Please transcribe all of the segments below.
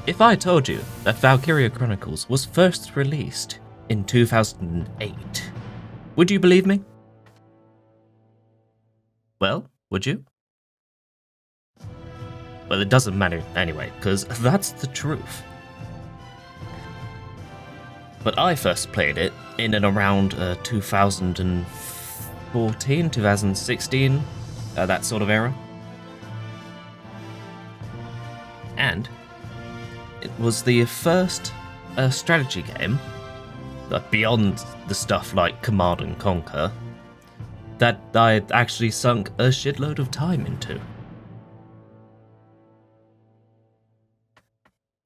If I told you that Valkyria Chronicles was first released in 2008, would you believe me? Well, would you? Well, it doesn't matter anyway, because that's the truth. But I first played it in and around 2014, 2016, that sort of era. And it was the first strategy game, beyond the stuff like Command and Conquer, that I actually sunk a shitload of time into.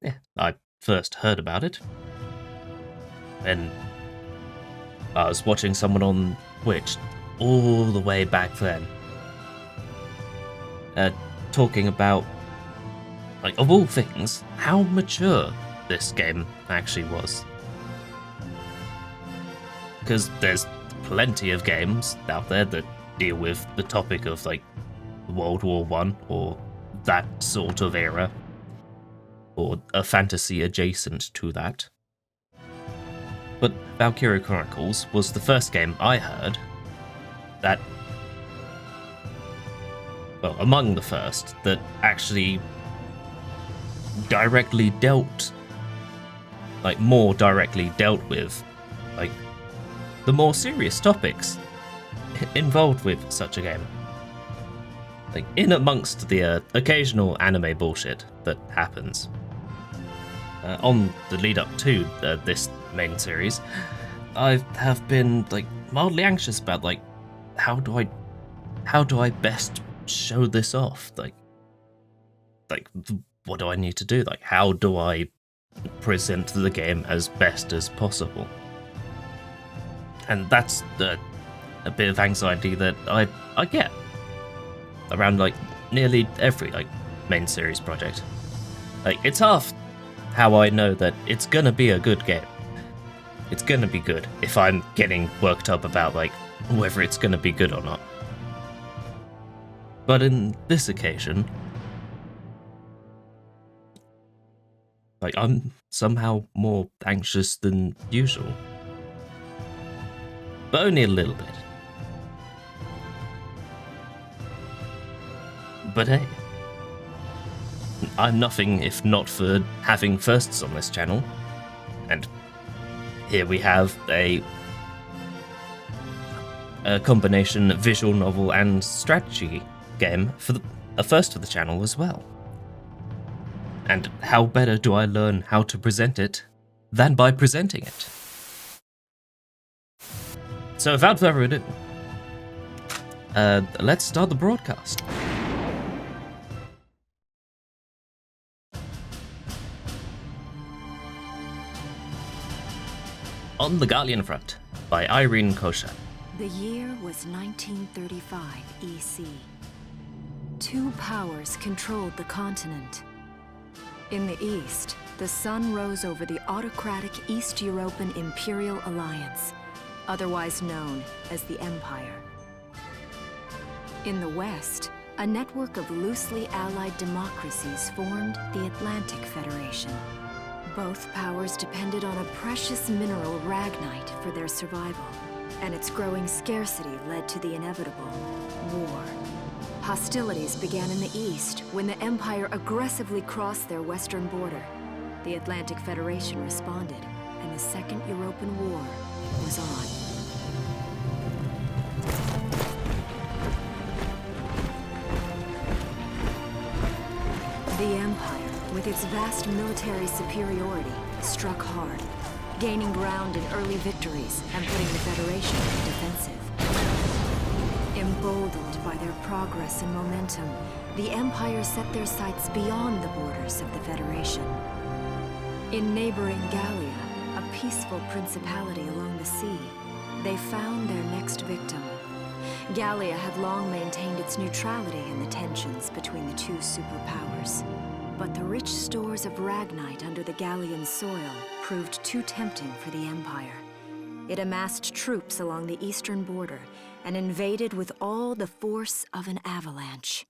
Yeah, I first heard about it, and I was watching someone on Twitch all the way back then, talking about, like, of all things, how mature this game actually was. Because there's plenty of games out there that deal with the topic of, like, World War I or that sort of era, or a fantasy adjacent to that. But Valkyria Chronicles was the first game I heard that, well, among the first, that actually directly dealt, like, more directly dealt with, like, the more serious topics involved with such a game. Like, in amongst the occasional anime bullshit that happens. On the lead up to this main series, I have been, like, mildly anxious about, like, how do I best show this off? Like, what do I need to do? Like, how do I present the game as best as possible? And that's a bit of anxiety that I get around, like, nearly every, like, main series project. Like, it's half how I know that it's gonna be a good game. It's gonna be good if I'm getting worked up about, like, whether it's gonna be good or not. But in this occasion, like, I'm somehow more anxious than usual. But only a little bit. But hey, I'm nothing if not for having firsts on this channel. And here we have a combination visual novel and strategy game for a first for the channel as well. And how better do I learn how to present it than by presenting it? So without further ado, let's start the broadcast. On the Gallian Front, by Irene Kosha. The year was 1935 EC. Two powers controlled the continent. In the east, the sun rose over the autocratic East Europan Imperial Alliance, otherwise known as the Empire. In the west, a network of loosely allied democracies formed the Atlantic Federation. Both powers depended on a precious mineral, ragnite, for their survival, and its growing scarcity led to the inevitable war. Hostilities began in the east when the Empire aggressively crossed their western border. The Atlantic Federation responded, and the Second Europan War was on. The Empire, with its vast military superiority, struck hard, gaining ground in early victories and putting the Federation on the defensive. Emboldened by their progress and momentum, the Empire set their sights beyond the borders of the Federation. In neighboring Gallia, a peaceful principality along the sea, they found their next victim. Gallia had long maintained its neutrality in the tensions between the two superpowers. But the rich stores of ragnite under the Gallian soil proved too tempting for the Empire. It amassed troops along the eastern border and invaded with all the force of an avalanche.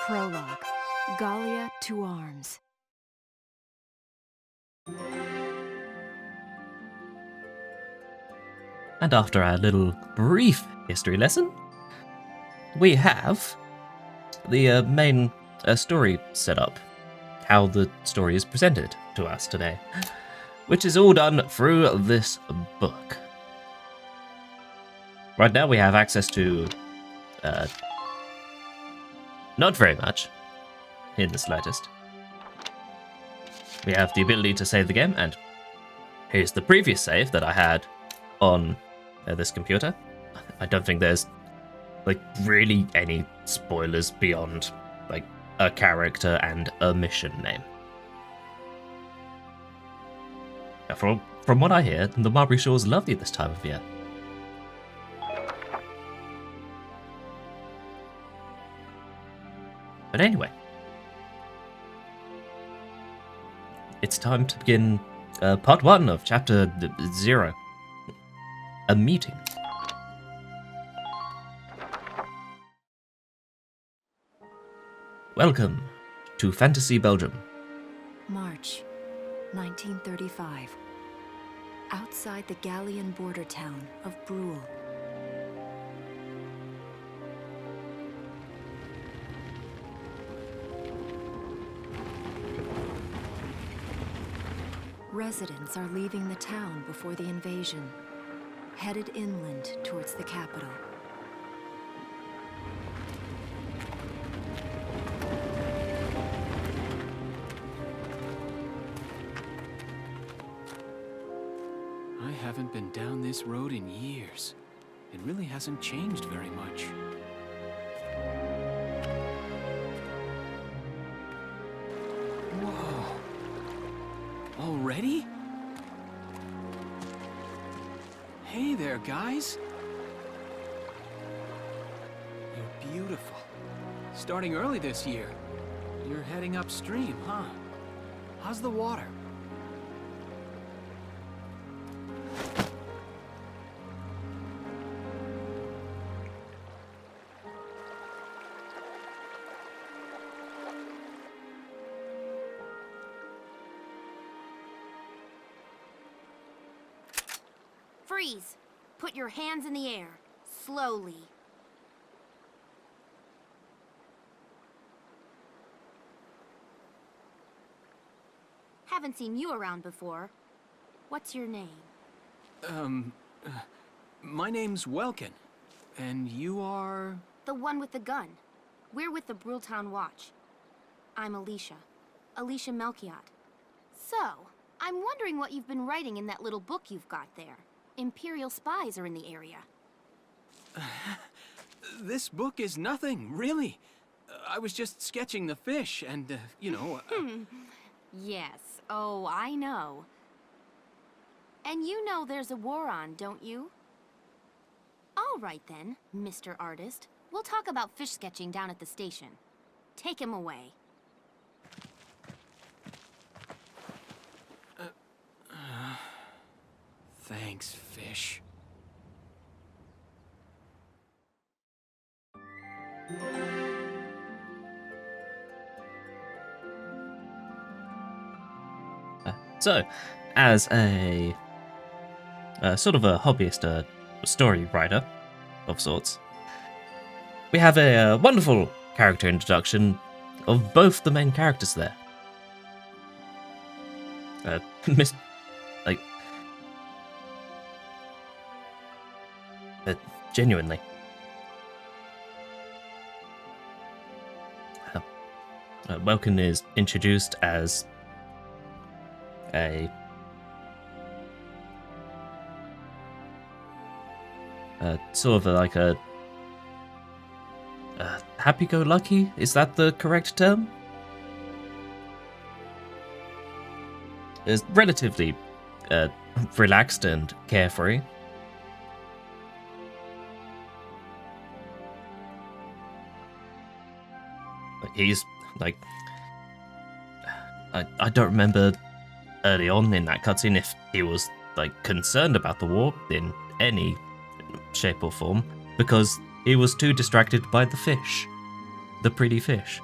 Prologue. Gallia to arms. And after our little brief history lesson, we have the main story set up, how the story is presented to us today, which is all done through this book. Right now we have access to not very much, in the slightest. We have the ability to save the game, and here's the previous save that I had on this computer. I don't think there's really any spoilers beyond a character and a mission name. Now, from what I hear, the Marbury Shore's lovely this time of year. But anyway, it's time to begin part 1 of chapter 0. A meeting. Welcome to Fantasy Belgium. March 1935. Outside the Gallian border town of Bruhl. Residents are leaving the town before the invasion, headed inland towards the capital. I haven't been down this road in years. It really hasn't changed very much. Whoa. Already? Hey there, guys. You're beautiful. Starting early this year. You're heading upstream, huh? How's the water? Freeze! Put your hands in the air. Slowly. Haven't seen you around before. What's your name? My name's Welkin. And you are? The one with the gun. We're with the Brultown Watch. I'm Alicia. Alicia Melchiot. So, I'm wondering what you've been writing in that little book you've got there. Imperial spies are in the area. This book is nothing, really. I was just sketching the fish, and, you know... Yes. Oh, I know. And you know there's a war on, don't you? All right then, Mr. Artist. We'll talk about fish sketching down at the station. Take him away. Thanks, fish. So, as a sort of a hobbyist story writer of sorts, we have a wonderful character introduction of both the main characters there. Genuinely. Welkin is introduced as a sort of like a happy-go-lucky. Is that the correct term? Is relatively relaxed and carefree. He's like, I don't remember early on in that cutscene if he was like concerned about the war in any shape or form, because he was too distracted by the fish, the pretty fish.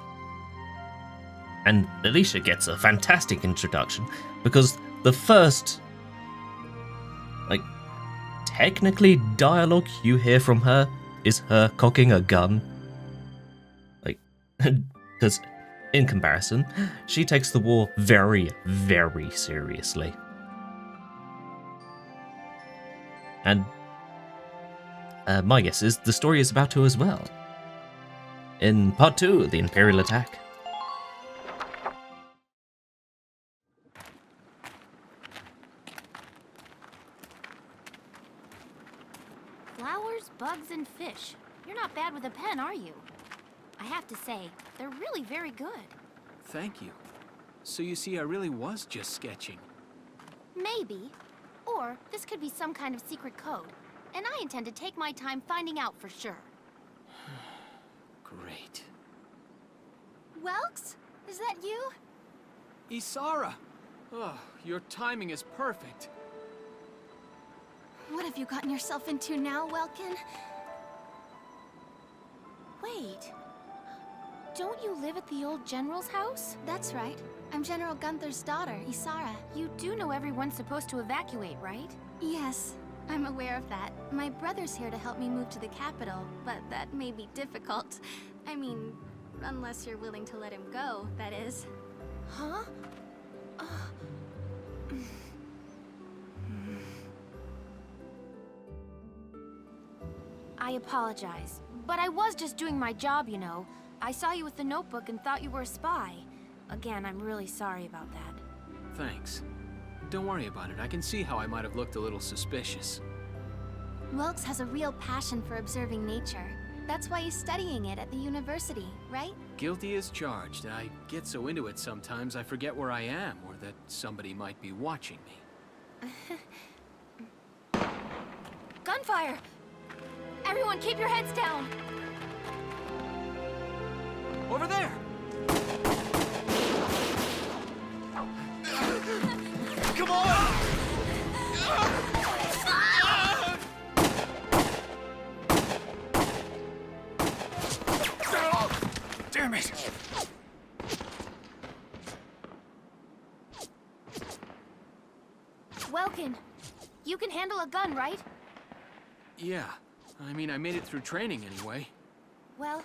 And Alicia gets a fantastic introduction because the first, like, technically dialogue you hear from her is her cocking a gun. Like, because in comparison, she takes the war very, very seriously. And my guess is the story is about to as well. In part 2 of the Imperial attack. Flowers, bugs, and fish. You're not bad with a pen, are you? I have to say, they're really very good. Thank you. So you see, I really was just sketching. Maybe. Or this could be some kind of secret code. And I intend to take my time finding out for sure. Great. Welks? Is that you? Isara! Oh, your timing is perfect. What have you gotten yourself into now, Welkin? Wait. Don't you live at the old general's house? That's right. I'm General Gunther's daughter, Isara. You do know everyone's supposed to evacuate, right? Yes, I'm aware of that. My brother's here to help me move to the capital, but that may be difficult. I mean, unless you're willing to let him go, that is. Huh? I apologize, but I was just doing my job, you know. I saw you with the notebook and thought you were a spy. Again, I'm really sorry about that. Thanks. Don't worry about it. I can see how I might have looked a little suspicious. Welks has a real passion for observing nature. That's why he's studying it at the university, right? Guilty as charged. I get so into it sometimes I forget where I am or that somebody might be watching me. Gunfire! Everyone keep your heads down! Over there! Come on! Damn it! Welkin, you can handle a gun, right? Yeah. I mean, I made it through training anyway. Well,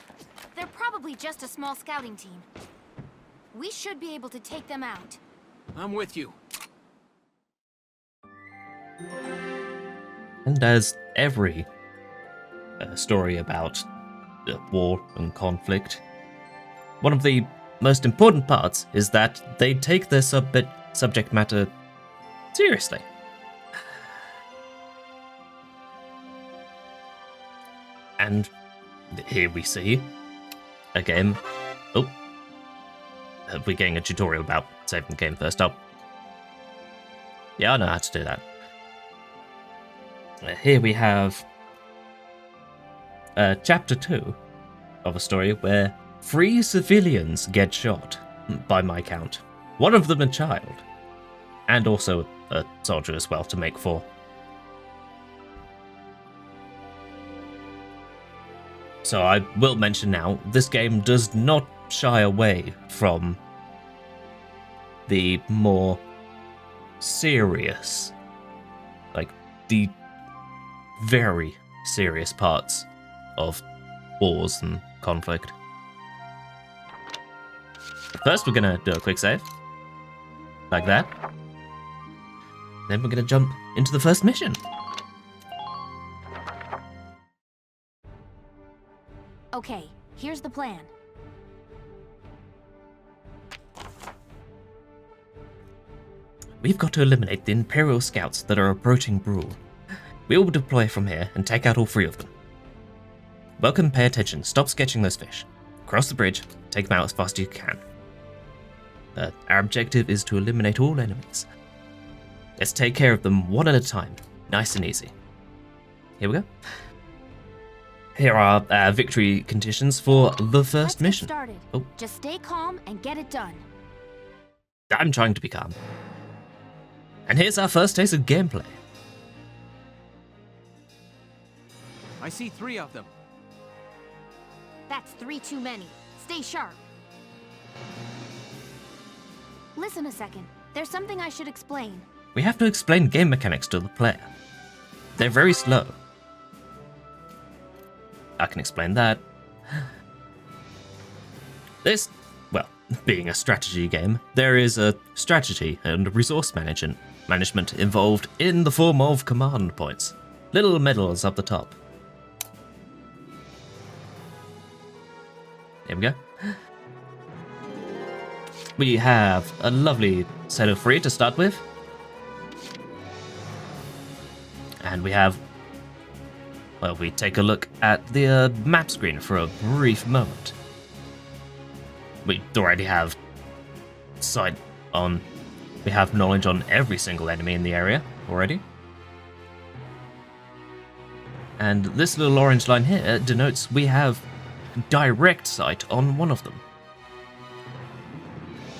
they're probably just a small scouting team. We should be able to take them out. I'm with you. And as every story about war and conflict, one of the most important parts is that they take their subject matter seriously. And here we see, again, we're getting a tutorial about saving the game first up. Yeah, I know how to do that. Here we have chapter 2 of a story where 3 civilians get shot, by my count. One of them a child, and also a soldier as well to make 4. So I will mention now, this game does not shy away from the more serious, like the very serious parts of wars and conflict. First, we're gonna do a quick save, like that. Then we're gonna jump into the first mission. Okay, here's the plan. We've got to eliminate the Imperial scouts that are approaching Brule. We will deploy from here and take out all 3 of them. Welcome, pay attention, stop sketching those fish. Cross the bridge, take them out as fast as you can. Our objective is to eliminate all enemies. Let's take care of them one at a time, nice and easy. Here we go. Here are our victory conditions for the first mission. Let's get started. Just stay calm and get it done. I'm trying to be calm. And here's our first taste of gameplay. I see 3 of them. That's 3 too many. Stay sharp. Listen a second. There's something I should explain. We have to explain game mechanics to the player. They're very slow. I can explain that. This, well, being a strategy game, there is a strategy and resource management involved in the form of command points. Little medals up the top. There we go. We have a lovely set of 3 to start with. And we have, well, we take a look at the map screen for a brief moment. We already have sight on, we have knowledge on every single enemy in the area already. And this little orange line here denotes we have direct sight on one of them.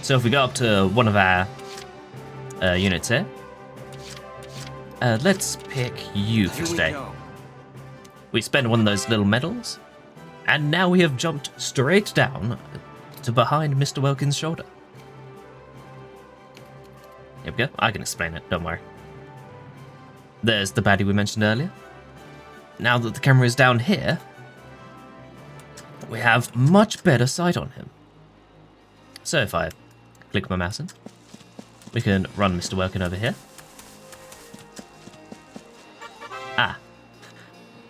So if we go up to one of our units here, let's pick you for today. We spend one of those little medals, and now we have jumped straight down to behind Mr. Welkin's shoulder. Here we go. I can explain it, don't worry. There's the baddie we mentioned earlier. Now that the camera is down here, we have much better sight on him. So if I click my mouse in, we can run Mr. Welkin over here. Ah.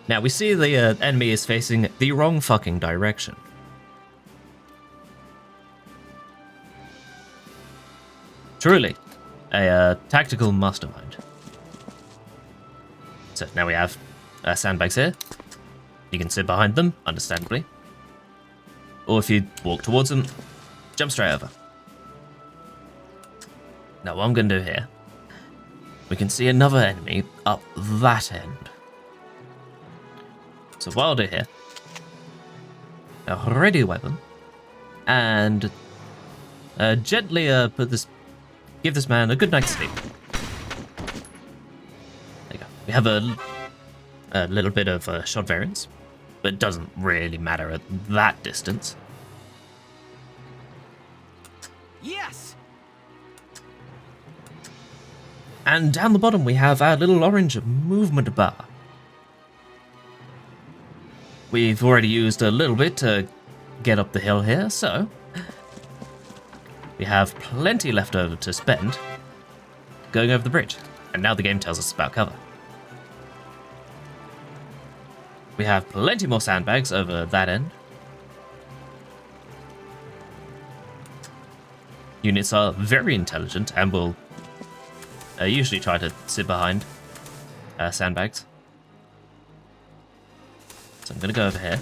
Now we see the enemy is facing the wrong fucking direction. Truly, a tactical mastermind. So now we have sandbags here. You can sit behind them, understandably. Or if you walk towards them, jump straight over. Now what I'm going to do here, we can see another enemy up that end. So what I'll do here, I'll ready a weapon, and gently give this man a good night's sleep. There you go. We have a little bit of shot variance, but it doesn't really matter at that distance. Yes! And down the bottom we have our little orange movement bar. We've already used a little bit to get up the hill here, so we have plenty left over to spend going over the bridge. And now the game tells us about cover. We have plenty more sandbags over that end. Units are very intelligent and will usually try to sit behind sandbags. So I'm going to go over here.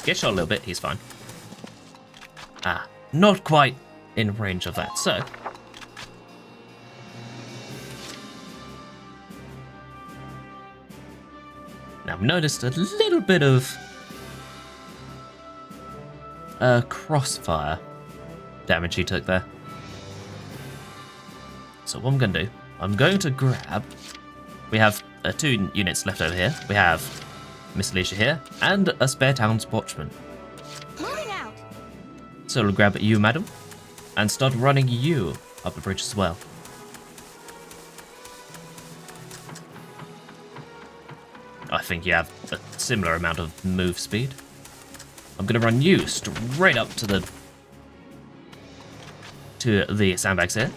Get shot a little bit, he's fine. Ah, not quite in range of that, so now I've noticed a little bit of crossfire damage he took there. So what I'm going to do, I'm going to grab, we have 2 units left over here. We have Miss Alicia here, and a spare town's watchman. Moving out. So we'll grab you, madam, and start running you up the bridge as well. I think you have a similar amount of move speed. I'm going to run you straight up to the sandbags here.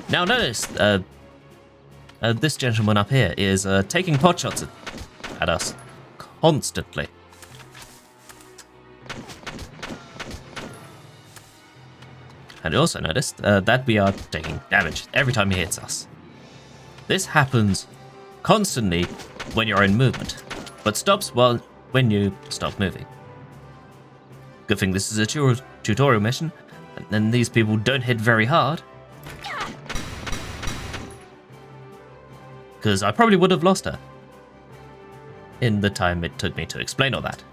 Now notice, this gentleman up here is taking pot shots at us constantly. And also noticed that we are taking damage every time he hits us. This happens constantly when you're in movement, but stops when you stop moving. Good thing this is a tutorial mission, and then these people don't hit very hard. Because I probably would have lost her in the time it took me to explain all that.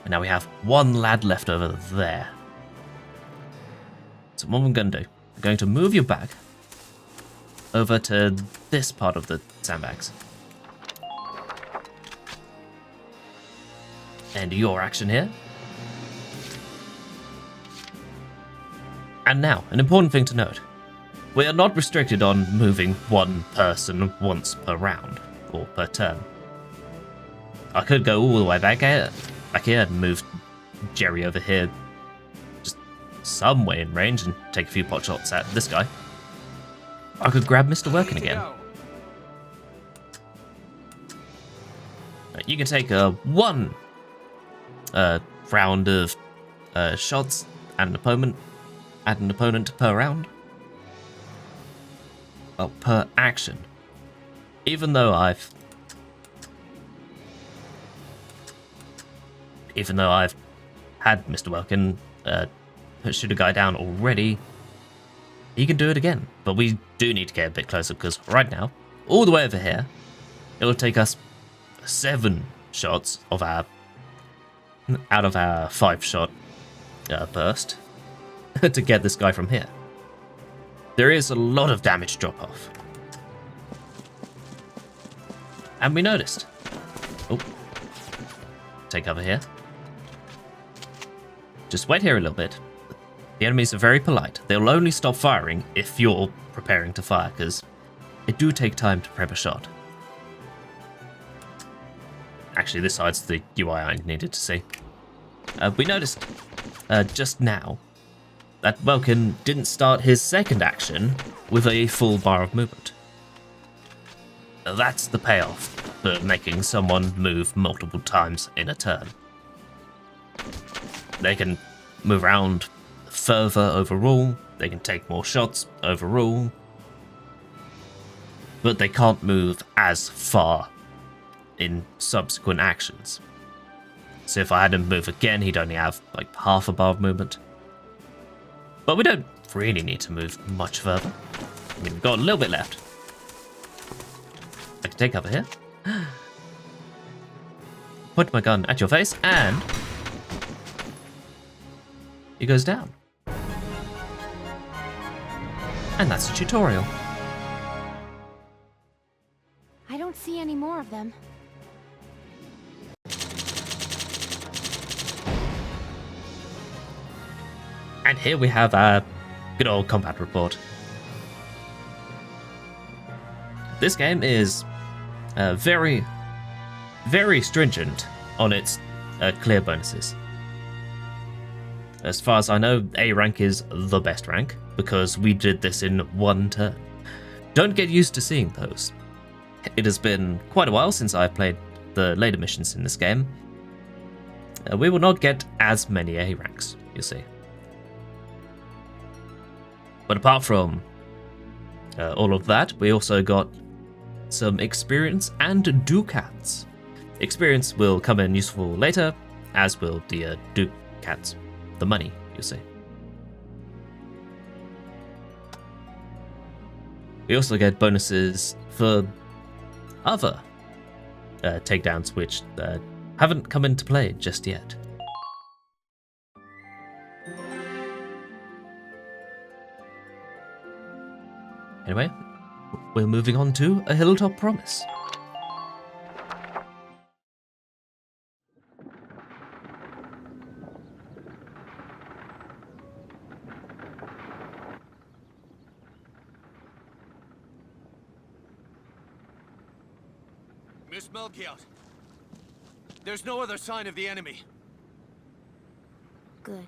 And now we have 1 lad left over there. So what I'm going to do, I'm going to move you back over to this part of the sandbags. And your action here. And now, an important thing to note. We are not restricted on moving one person once per round, or per turn. I could go all the way back here and move Jerry over here just some way in range and take a few pot shots at this guy. I could grab Mr. Workin again. You can take one round of shots at an opponent per round. Well, per action. Even though I've had Mr. Welkin shoot a guy down already, he can do it again. But we do need to get a bit closer, because right now, all the way over here, it will take us 7 shots of out of our 5-shot burst to get this guy from here. There is a lot of damage drop off. And we noticed. Oh. Take cover here. Just wait here a little bit. The enemies are very polite. They'll only stop firing if you're preparing to fire, because it do take time to prep a shot. Actually, this side's the UI I needed to see. We noticed just now that Welkin didn't start his second action with a full bar of movement. That's the payoff for making someone move multiple times in a turn. They can move around further overall, they can take more shots overall, but they can't move as far in subsequent actions. So if I had him move again, he'd only have like half a bar of movement. But we don't really need to move much further. I mean, we've got a little bit left. I can take cover here. Put my gun at your face, and he goes down. And that's the tutorial. I don't see any more of them. And here we have our good old combat report. This game is very, very stringent on its clear bonuses. As far as I know, A rank is the best rank, because we did this in one turn. Don't get used to seeing those. It has been quite a while since I've played the later missions in this game. We will not get as many A ranks, you see. But apart from all of that, we also got some experience and ducats. Experience will come in useful later, as will the ducats, the money, you see. We also get bonuses for other takedowns which haven't come into play just yet. Anyway, we're moving on to a hilltop promise. Miss Melchiot, there's no other sign of the enemy. Good.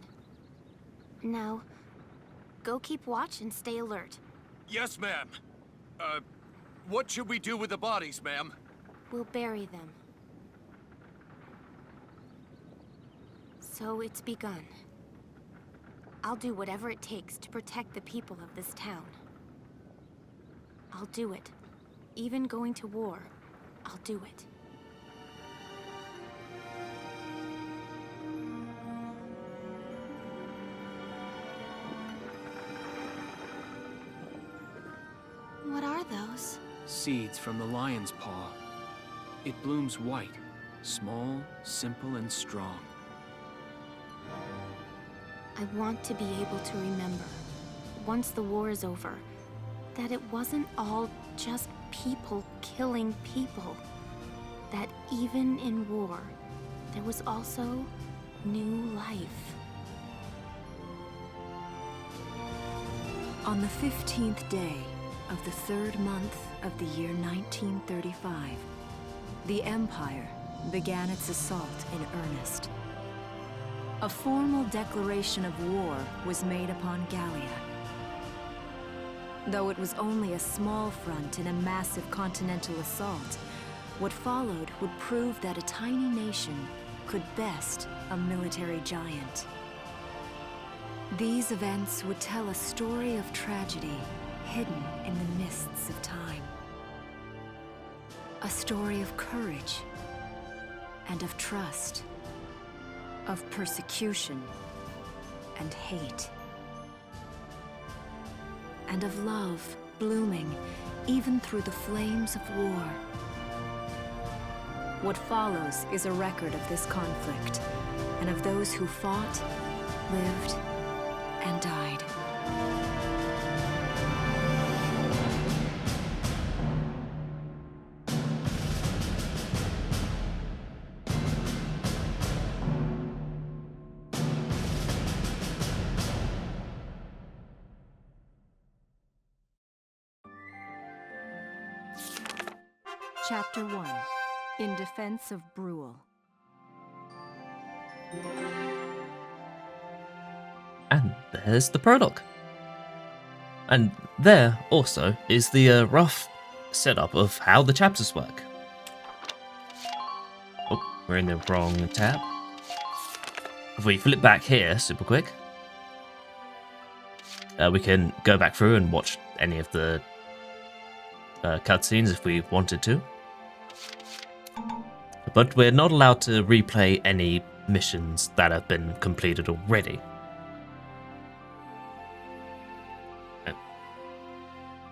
Now, go keep watch and stay alert. Yes, ma'am. What should we do with the bodies, ma'am? We'll bury them. So it's begun. I'll do whatever it takes to protect the people of this town. I'll do it. Even going to war, I'll do it. What are those? Seeds from the lion's paw. It blooms white, small, simple, and strong. I want to be able to remember, once the war is over, that it wasn't all just people killing people. That even in war, there was also new life. On the 15th day of the 3rd month of the year 1935, the Empire began its assault in earnest. A formal declaration of war was made upon Gallia. Though it was only a small front in a massive continental assault, what followed would prove that a tiny nation could best a military giant. These events would tell a story of tragedy hidden in the mists of time. A story of courage and of trust, of persecution and hate, and of love blooming even through the flames of war. What follows is a record of this conflict and of those who fought, lived, and died. Chapter 1. In Defense of Brule. And there's the prologue. And there also is the rough setup of how the chapters work. Oh, we're in the wrong tab. If we flip back here super quick, we can go back through and watch any of the cutscenes if we wanted to. But we're not allowed to replay any missions that have been completed already.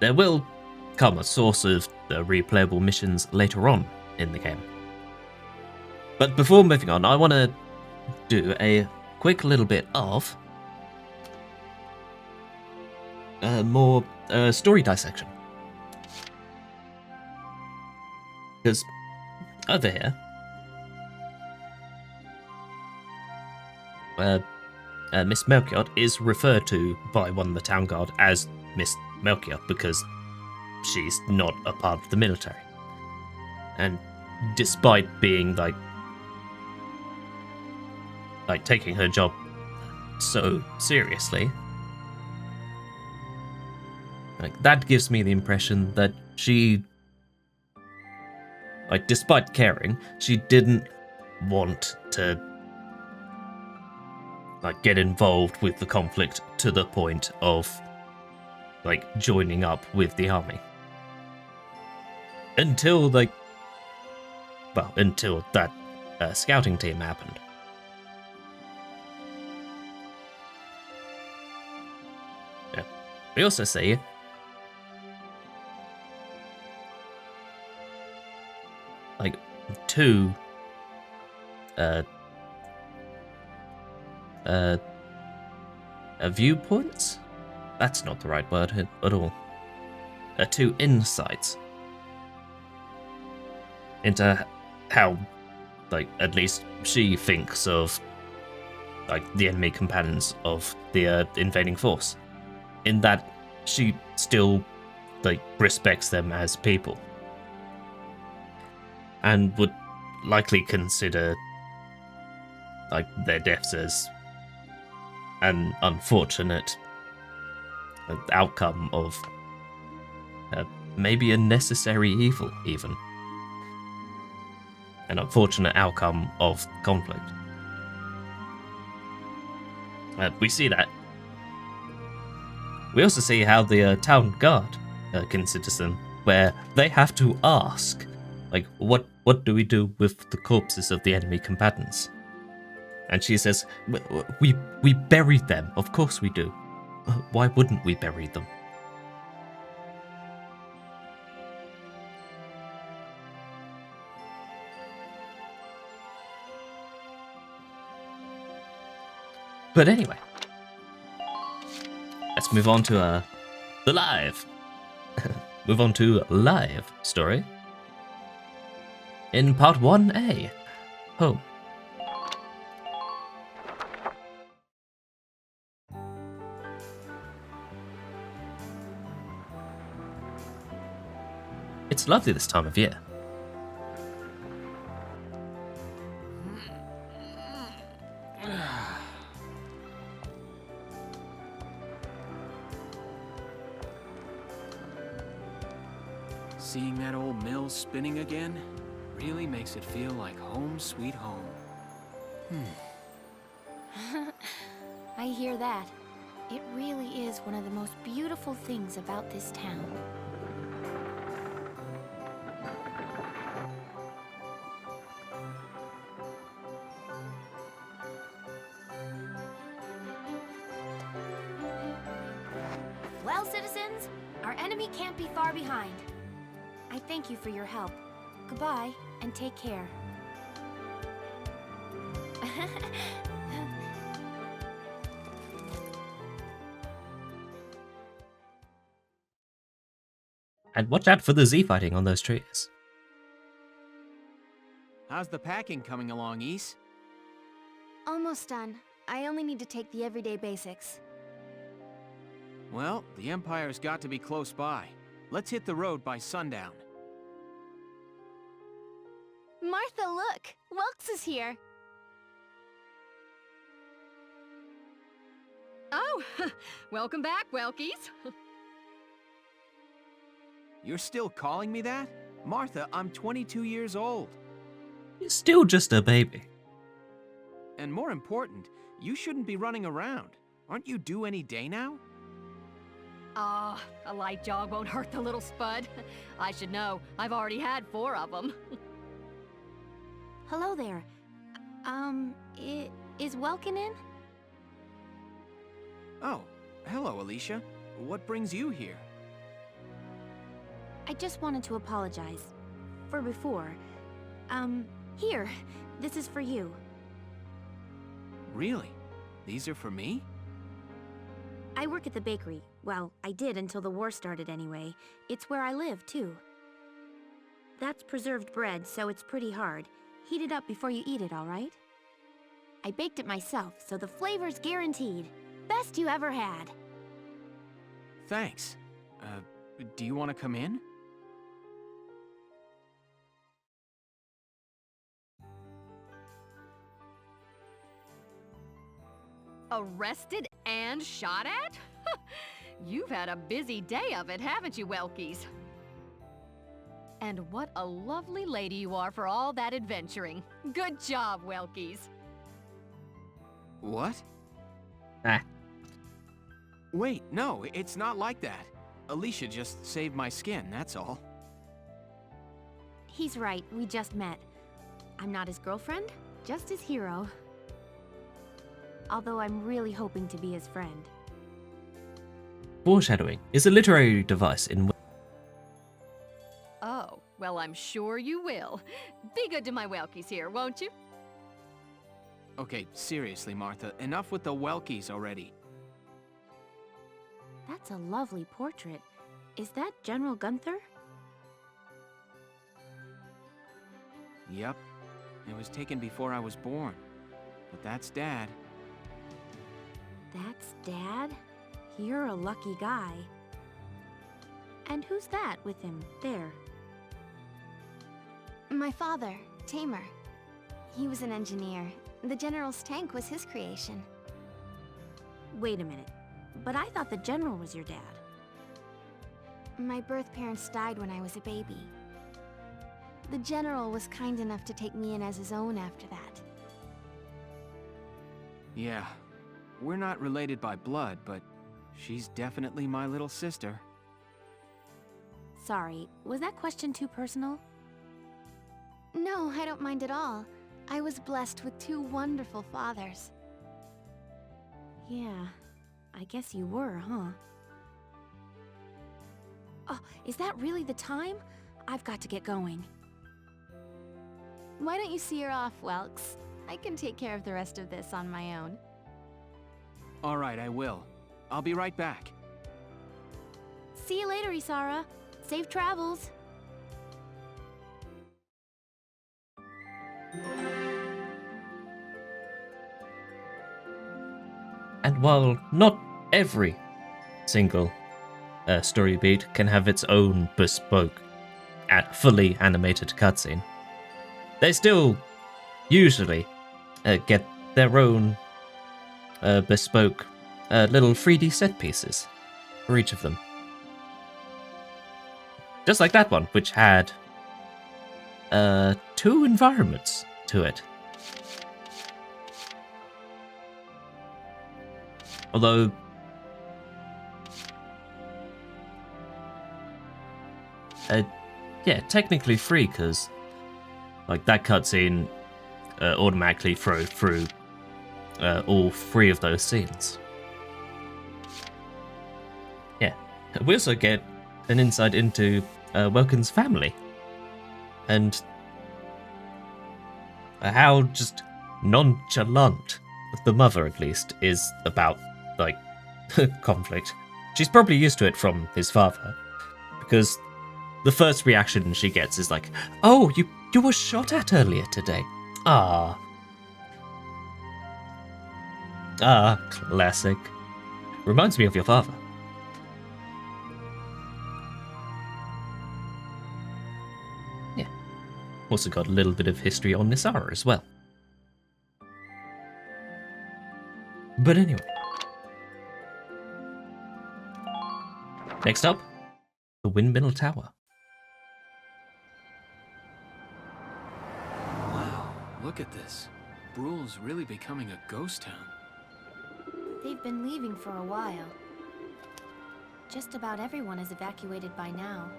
There will come a source of replayable missions later on in the game. But before moving on, I want to do a quick little bit of more story dissection. Because over here, Miss Melchior is referred to by one of the town guard as Miss Melchior because she's not a part of the military. And despite being like taking her job so seriously, like that gives me the impression that she, like, despite caring, she didn't want to like get involved with the conflict to the point of like joining up with the army. Until until that scouting team happened. Yeah. We also see like two viewpoints? That's not the right word at all. Two insights into how, like, at least she thinks of, like, the enemy companions of the invading force. In that she still, like, respects them as people. And would likely consider, like, their deaths as an unfortunate outcome of maybe a necessary evil, even. An unfortunate outcome of conflict. We see that. We also see how the town guard considers them, where they have to ask, like, what do we do with the corpses of the enemy combatants? And she says, we buried them, of course we do. Why wouldn't we bury them? But anyway, let's move on to the live. Move on to live story. In part 1A, home. It's lovely this time of year. Seeing that old mill spinning again really makes it feel like home sweet home. I hear that. It really is one of the most beautiful things about this town. Well, citizens, our enemy can't be far behind. I thank you for your help. Goodbye, and take care. And watch out for the Z fighting on those trees. How's the packing coming along, East? Almost done. I only need to take the everyday basics. Well, the Empire's got to be close by. Let's hit the road by sundown. Martha, look! Welks is here! Oh, welcome back, Welkies. You're still calling me that? Martha, I'm 22 years old. You're still just a baby. And more important, you shouldn't be running around. Aren't you due any day now? Ah, a light jog won't hurt the little spud. I should know. I've already had 4 of them. Hello there. Is Welkin in? Oh, hello, Alicia. What brings you here? I just wanted to apologize. For before. Here. This is for you. Really? These are for me? I work at the bakery. Well, I did until the war started anyway. It's where I live, too. That's preserved bread, so it's pretty hard. Heat it up before you eat it, all right? I baked it myself, so the flavor's guaranteed. Best you ever had. Thanks. Do you want to come in? Arrested and shot at? You've had a busy day of it, haven't you, Welkies? And what a lovely lady you are for all that adventuring. Good job, Welkies. What? Ah. Wait, no, it's not like that. Alicia just saved my skin, that's all. He's right, we just met. I'm not his girlfriend, just his hero. Although I'm really hoping to be his friend. Foreshadowing is a literary device in Oh, well, I'm sure you will. Be good to my Welkies here, won't you? Okay, seriously, Martha, enough with the Welkies already. That's a lovely portrait. Is that General Gunther? Yep. It was taken before I was born. But that's Dad. That's Dad? You're a lucky guy. And who's that with him, there? My father, Tamer. He was an engineer. The General's tank was his creation. Wait a minute. But I thought the General was your dad. My birth parents died when I was a baby. The General was kind enough to take me in as his own after that. Yeah. We're not related by blood, but she's definitely my little sister. Sorry, was that question too personal? No, I don't mind at all. I was blessed with 2 wonderful fathers. Yeah, I guess you were, huh? Oh, is that really the time? I've got to get going. Why don't you see her off, Welks? I can take care of the rest of this on my own. All right, I will. I'll be right back. See you later, Isara. Safe travels. And while not every single story beat can have its own bespoke fully animated cutscene. They still usually get their own bespoke little 3D set pieces for each of them. Just like that one, which had 2 environments to it. Although yeah, technically 3, because like that cutscene automatically through all 3 of those scenes. Yeah, we also get an insight into Welkin's family and how just nonchalant the mother, at least, is about like conflict. She's probably used to it from his father, because the first reaction she gets is like, "Oh, you were shot at earlier today." Ah, classic. Reminds me of your father. Yeah. Also got a little bit of history on Nisara as well. But anyway. Next up, the Windmill Tower. Wow, look at this. Bruhl's really becoming a ghost town. They've been leaving for a while. Just about everyone is evacuated by now.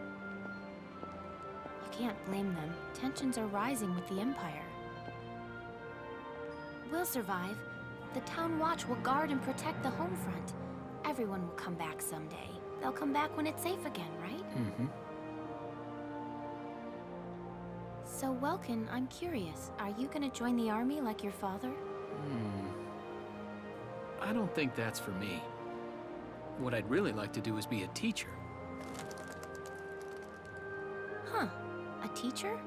You can't blame them. Tensions are rising with the Empire. We'll survive. The Town Watch will guard and protect the home front. Everyone will come back someday. They'll come back when it's safe again, right? Mm-hmm. So, Welkin, I'm curious. Are you gonna join the army like your father? I don't think that's for me. What I'd really like to do is be a teacher. Huh. A teacher?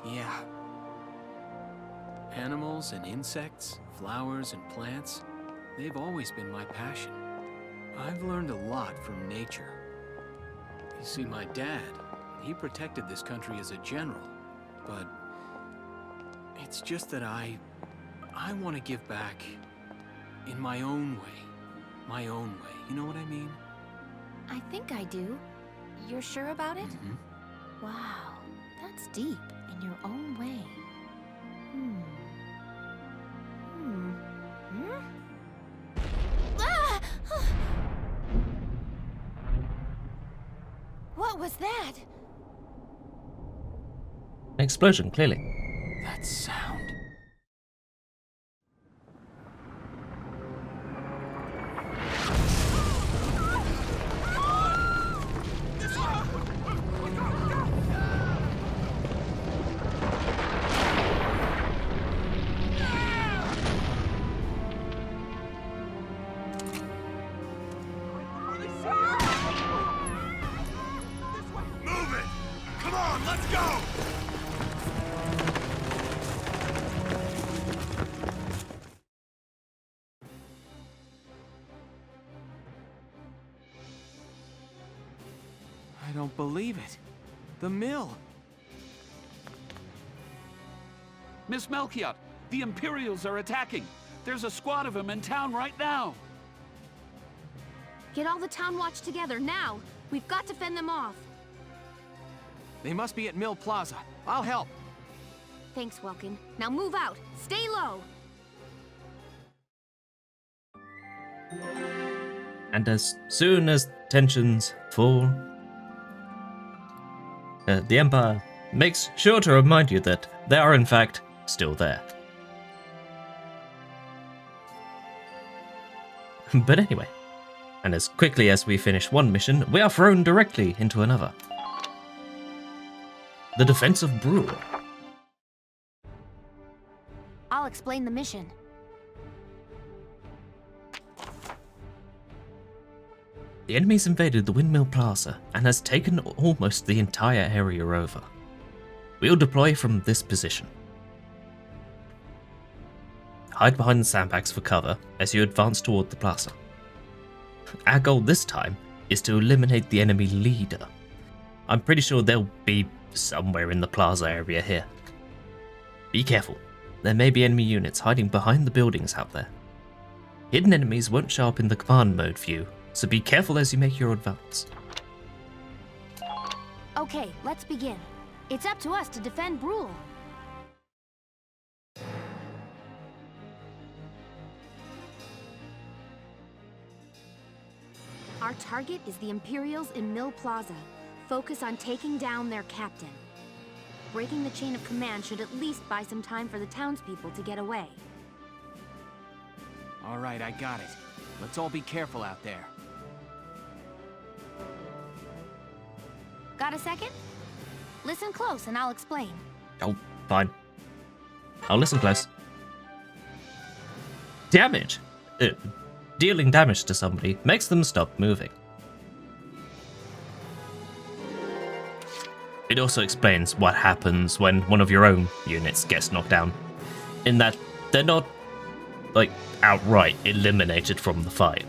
Yeah. Animals and insects, flowers and plants, they've always been my passion. I've learned a lot from nature. You see, my dad, he protected this country as a general, but it's just that I want to give back in my own way. My own way, you know what I mean? I think I do. You're sure about it? Mm-hmm. Wow, that's deep in your own way. Ah! What was that? An explosion, clearly. That sound. I don't believe it. The mill. Miss Melchiot, the Imperials are attacking. There's a squad of them in town right now. Get all the Town Watch together, now! We've got to fend them off. They must be at Mill Plaza. I'll help. Thanks, Welkin. Now move out! Stay low! And as soon as tensions fall, the Empire makes sure to remind you that they are in fact still there. But anyway, and as quickly as we finish one mission, we are thrown directly into another. The defense of Bruhl. I'll explain the mission. The enemy's invaded the Windmill Plaza and has taken almost the entire area over. We'll deploy from this position. Hide behind the sandbags for cover as you advance toward the plaza. Our goal this time is to eliminate the enemy leader, I'm pretty sure they'll be somewhere in the plaza area here. Be careful. There may be enemy units hiding behind the buildings out there. Hidden enemies won't show up in the command mode view, so be careful as you make your advance. Okay, let's begin. It's up to us to defend Brule. Our target is the Imperials in Mill Plaza. Focus on taking down their captain. Breaking the chain of command should at least buy some time for the townspeople to get away. All right, I got it. Let's all be careful out there. Got a second? Listen close and I'll explain. Oh, fine. I'll listen close. Damage. Dealing damage to somebody makes them stop moving. It also explains what happens when one of your own units gets knocked down, in that they're not, like, outright eliminated from the fight.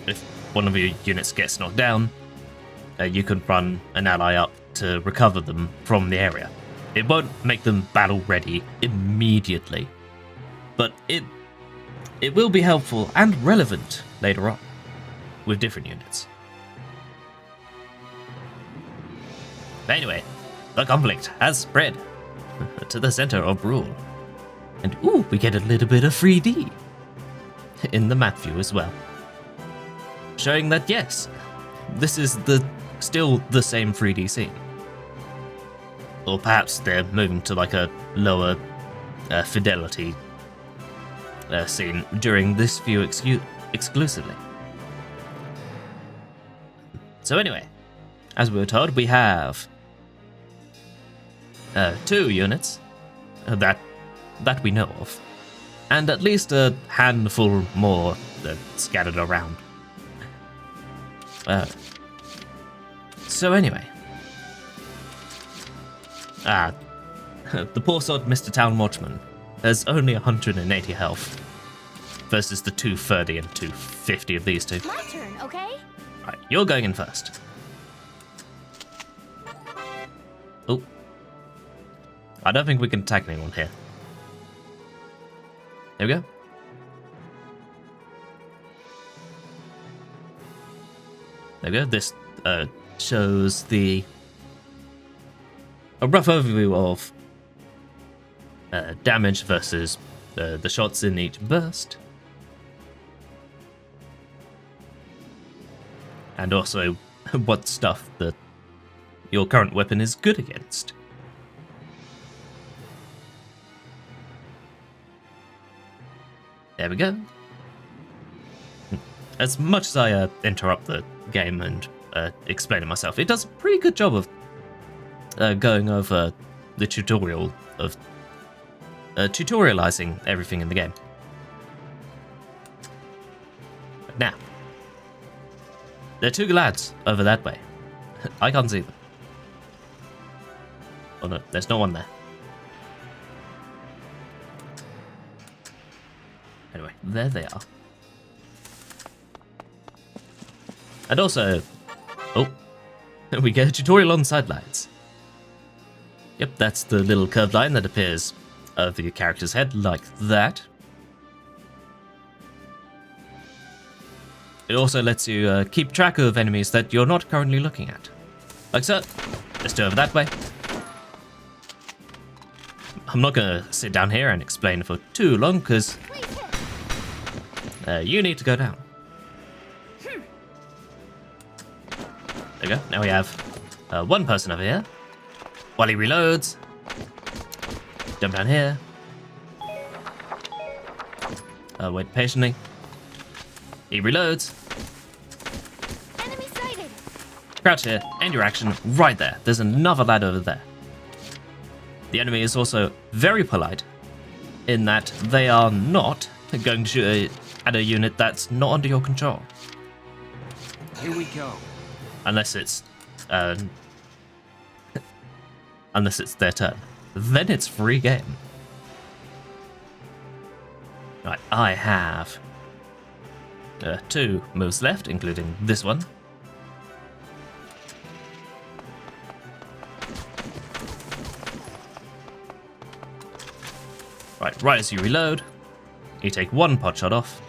If one of your units gets knocked down, you can run an ally up to recover them from the area. It won't make them battle ready immediately, but it will be helpful and relevant later on with different units. But anyway, the conflict has spread to the center of Brule. And ooh, we get a little bit of 3D in the map view as well. Showing that yes, this is still the same 3D scene. Or perhaps they're moving to like a lower fidelity scene during this view exclusively. So anyway, as we were told, we have 2 units that we know of, and at least a handful more scattered around. So anyway, the poor sod Mr. Town Watchman has only 180 health versus the 230 and 250 of these two. My turn, okay? Right, you're going in first. Oh. I don't think we can attack anyone here. There we go. There we go. This shows a rough overview of damage versus the shots in each burst. And also what stuff that your current weapon is good against. There we go. As much as I interrupt the game and explain it myself, it does a pretty good job of going over the tutorial of tutorializing everything in the game. But now, there are 2 lads over that way. I can't see them. Oh no, there's no one there. Anyway, there they are. And also, oh, we get a tutorial on sidelines. Yep, that's the little curved line that appears over your character's head, like that. It also lets you keep track of enemies that you're not currently looking at. Like so. Let's do it over that way. I'm not going to sit down here and explain for too long, because you need to go down. There we go. Now we have 1 person over here. While he reloads, jump down here. Wait patiently. He reloads. Enemy sighted. Crouch here, end your action right there. There's another lad over there. The enemy is also very polite in that they are not going to shoot at a unit that's not under your control. Here we go. Unless it's their turn. Then it's free game. Right, I have 2 moves left, including this one. Right as you reload, you take 1 pot shot off.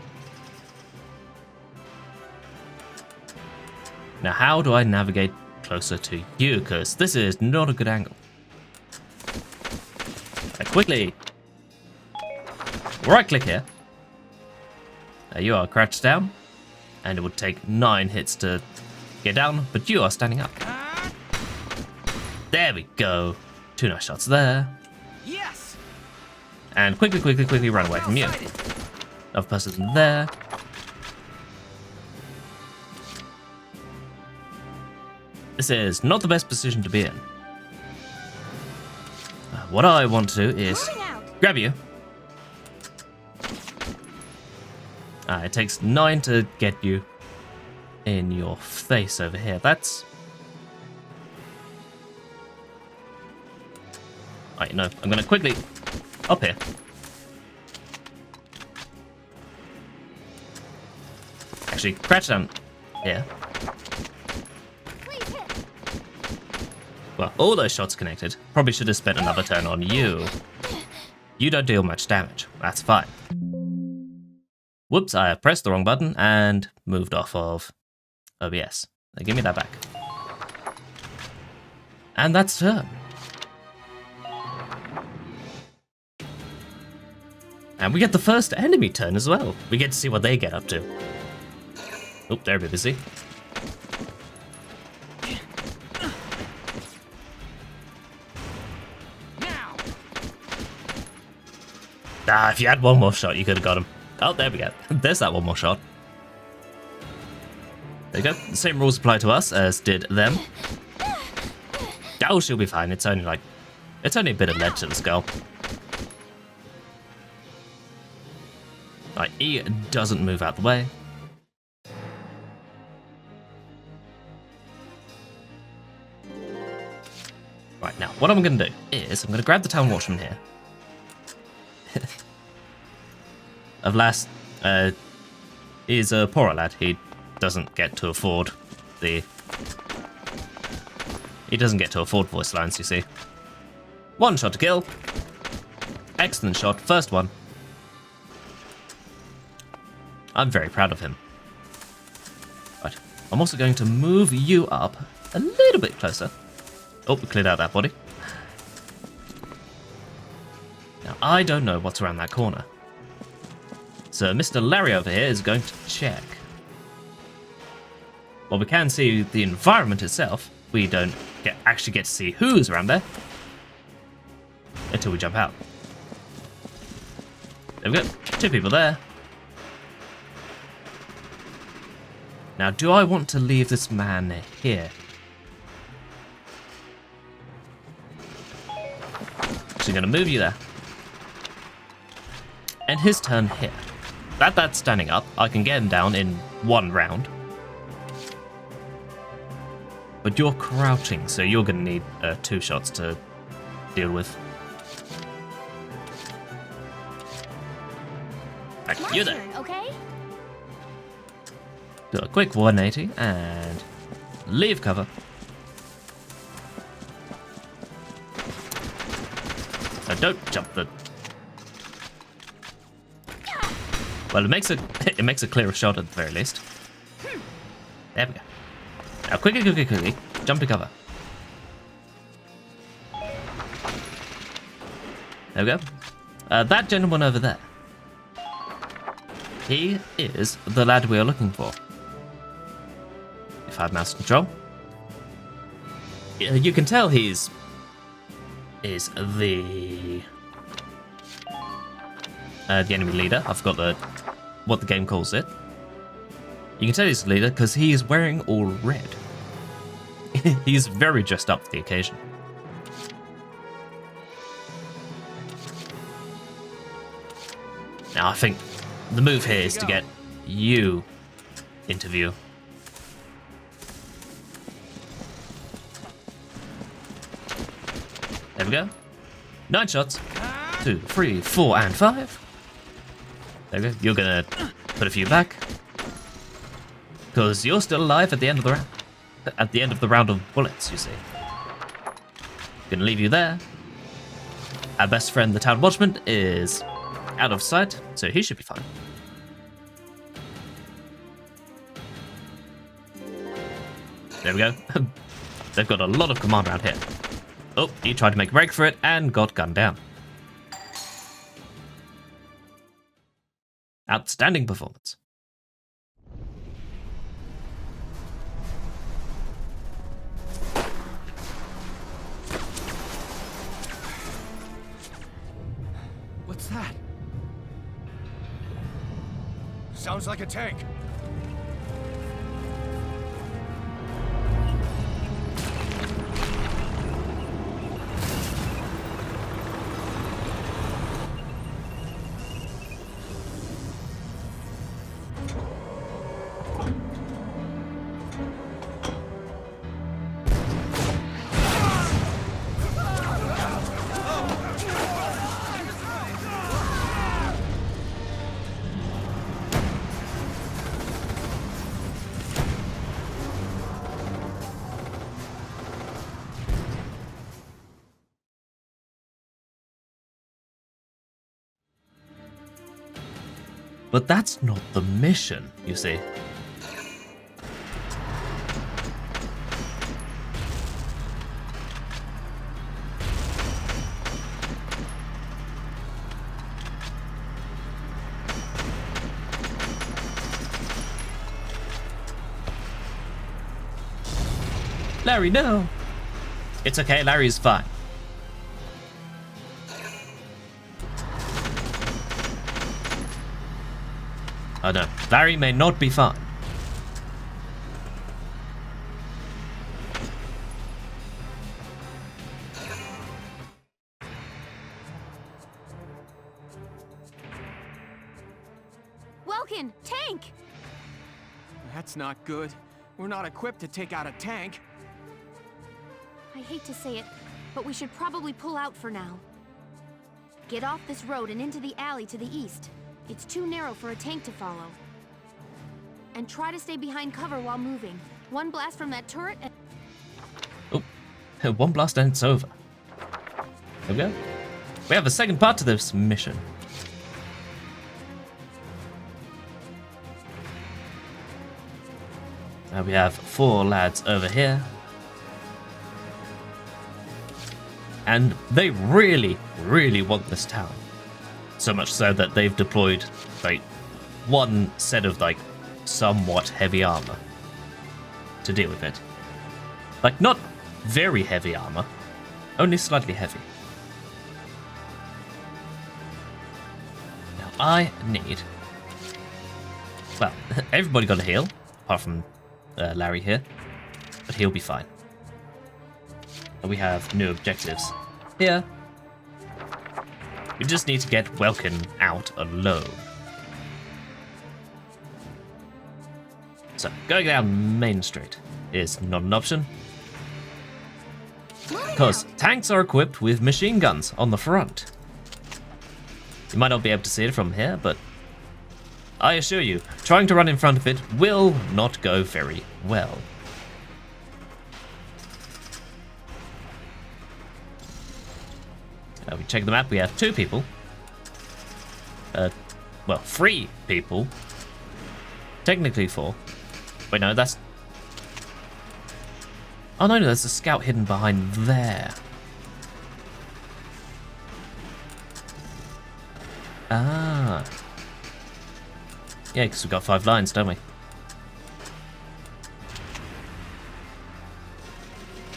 Now how do I navigate closer to you? Because this is not a good angle. Right, quickly! Right click here. Now you are crouched down, and it would take 9 hits to get down, but you are standing up. There we go. 2 nice shots there. Yes. And quickly run away from you. Another person there. This is not the best position to be in. What I want to do is grab you. It takes 9 to get you in your face over here. That's... Right, no, I'm going to quickly... Up here. Actually, crouch down here. Well, all those shots connected. Probably should have spent another turn on you. You don't deal much damage. That's fine. Whoops, I have pressed the wrong button and moved off of OBS. Now give me that back. And that's turn. And we get the first enemy turn as well. We get to see what they get up to. Oh, they're a bit busy. If you had 1 more shot, you could have got him. Oh, there we go. There's that 1 more shot. There you go. The same rules apply to us as did them. Oh, she'll be fine. It's only a bit of lead to the skull. Right, E doesn't move out the way. Right, now, what I'm going to do is I'm going to grab the Town Watchman here. Of last, he's a poorer lad. He doesn't get to afford voice lines, you see. 1 shot to kill. Excellent shot, first one. I'm very proud of him. Right, I'm also going to move you up a little bit closer. Oh, we cleared out that body. Now, I don't know what's around that corner. So Mr. Larry over here is going to check. Well, we can see the environment itself. We don't actually get to see who's around there until we jump out. There we go. 2 people there. Now, do I want to leave this man here? So I'm going to move you there. And his turn here. That's standing up. I can get him down in 1 round. But you're crouching, so you're going to need 2 shots to deal with. Right, you're there. Okay? Do a quick 180 and leave cover. So don't jump the... Well, it makes a clearer shot at the very least. There we go. Now, quickly, jump to cover. There we go. That gentleman over there. He is the lad we are looking for. If I have mouse control. You can tell is the enemy leader. I forgot what the game calls it. You can tell he's the leader because he is wearing all red. He's very dressed up for the occasion. Now I think the move here is to get you into view. There we go. 9 shots. 2, 3, 4, and 5. There we go. You're gonna put a few back. Because you're still alive at the end of the round. At the end of the round of bullets, you see. Gonna leave you there. Our best friend, the town watchman, is out of sight, so he should be fine. There we go. They've got a lot of command around here. Oh, he tried to make a break for it and got gunned down. Outstanding performance. What's that? Sounds like a tank. But that's not the mission, you see. Larry, no! It's okay, Larry's fine. Oh no, Larry may not be fine. Welkin, tank! That's not good. We're not equipped to take out a tank. I hate to say it, but we should probably pull out for now. Get off this road and into the alley to the east. It's too narrow for a tank to follow. And try to stay behind cover while moving. One blast from that turret and... Oh, one blast and it's over. There we go. We have a second part to this mission. Now we have 4 lads over here. And they really, really want this town. So much so that they've deployed, like, one set of, like, somewhat heavy armor to deal with it. Like, not very heavy armor, only slightly heavy. Now, I need... Well, everybody got a heal, apart from Larry here, but he'll be fine. And we have new objectives here. We just need to get Welkin out alone. So, going down Main Street is not an option. Because tanks are equipped with machine guns on the front. You might not be able to see it from here, but I assure you, trying to run in front of it will not go very well. We check the map, we have 2 people. Well, 3 people. Technically 4. Wait, no, that's... Oh no, there's a scout hidden behind there. Ah. Yeah, because we've got 5 lines, don't we?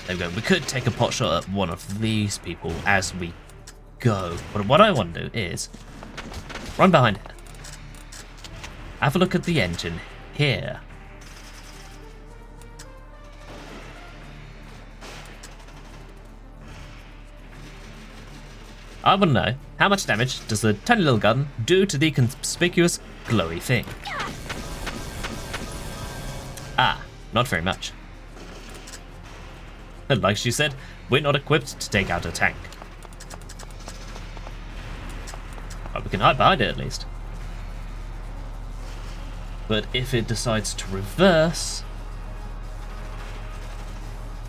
There we go. We could take a pot shot at one of these people as we go. But what I want to do is run behind here. Have a look at the engine here. I want to know, how much damage does the tiny little gun do to the conspicuous glowy thing? Ah, not very much. Like she said, we're not equipped to take out a tank. But we can hide behind it at least. But if it decides to reverse,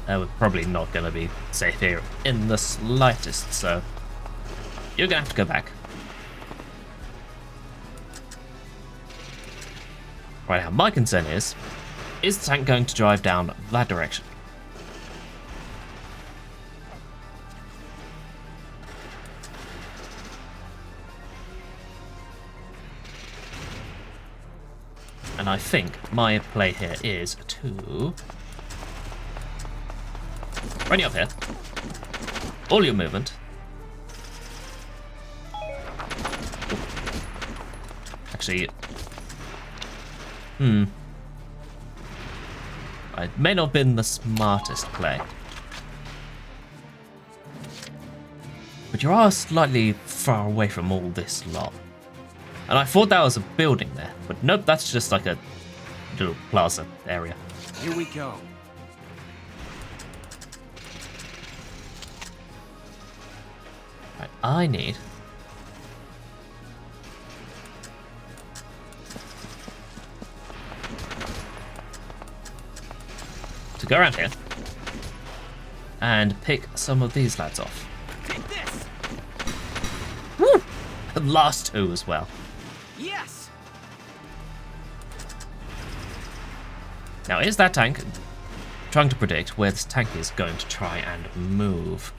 we're probably not going to be safe here in the slightest, so you're going to have to go back. Right now, my concern is the tank going to drive down that direction? And I think my play here is to run you up here. All your movement. Actually, it may not have been the smartest play. But you are slightly far away from all this lot. And I thought that was a building there, but nope, that's just like a little plaza area. Here we go. Right, I need to go around here and pick some of these lads off. Take this. Woo! The last two as well. Yes. Now, is that tank trying to predict where this tank is going to try and move?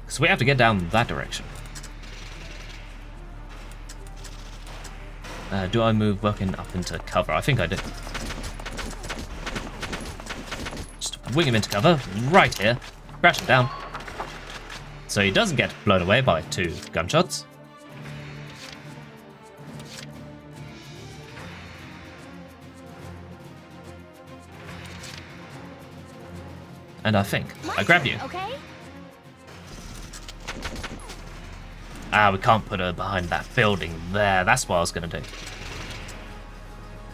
So we have to get down that direction. Do I move Welkin up into cover? I think I do. Just wing him into cover, right here. Crash him down. So he doesn't get blown away by 2 gunshots. And I think I grab you. Okay? We can't put her behind that building there. That's what I was going to do.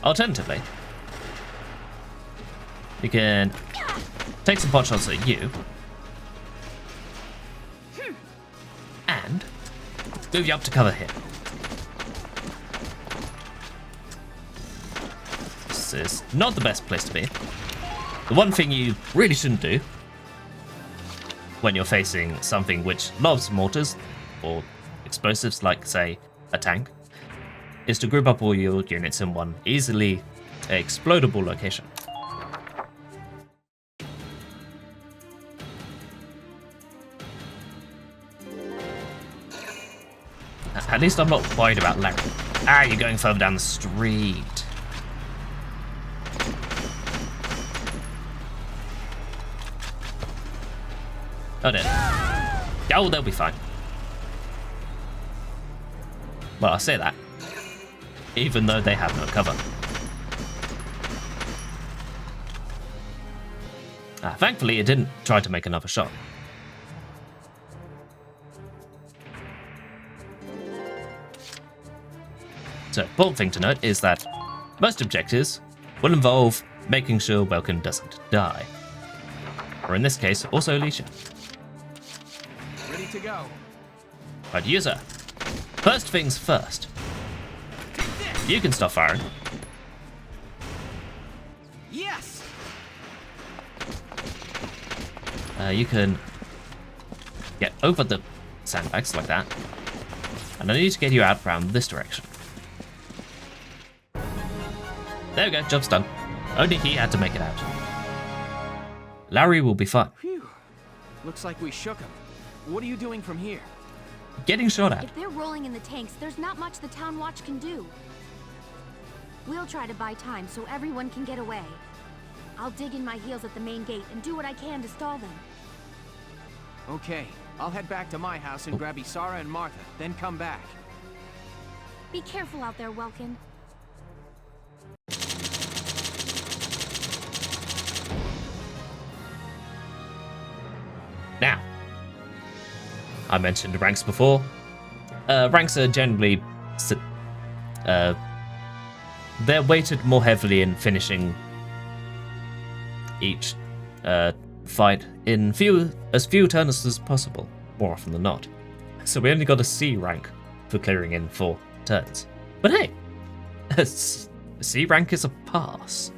Alternatively, you can take some pot shots at you. And move you up to cover here. This is not the best place to be. The one thing you really shouldn't do when you're facing something which loves mortars or explosives, like, say, a tank, is to group up all your units in one easily explodable location. At least I'm not worried about Larry. You're going further down the street. Oh, no. Oh, they'll be fine. Well, I say that, even though they have no cover. Thankfully, it didn't try to make another shot. So, important thing to note is that most objectives will involve making sure Welkin doesn't die. Or in this case, also Alicia. Ready to go. Right, user. First things first. You can stop firing. Yes. You can get over the sandbags like that. And I need to get you out around this direction. There we go, job's done. Only he had to make it out. Larry will be fine. Phew. Looks like we shook him. What are you doing from here? Getting shot at. If they're rolling in the tanks, there's not much the town watch can do. We'll try to buy time so everyone can get away. I'll dig in my heels at the main gate and do what I can to stall them. Okay, I'll head back to my house and grab Isara and Martha, then come back. Be careful out there, Welkin. Now, I mentioned ranks before. Ranks are generally they're weighted more heavily in finishing each fight in as few turns as possible, more often than not. So we only got a C rank for clearing in 4 turns. But hey, C rank is a pass.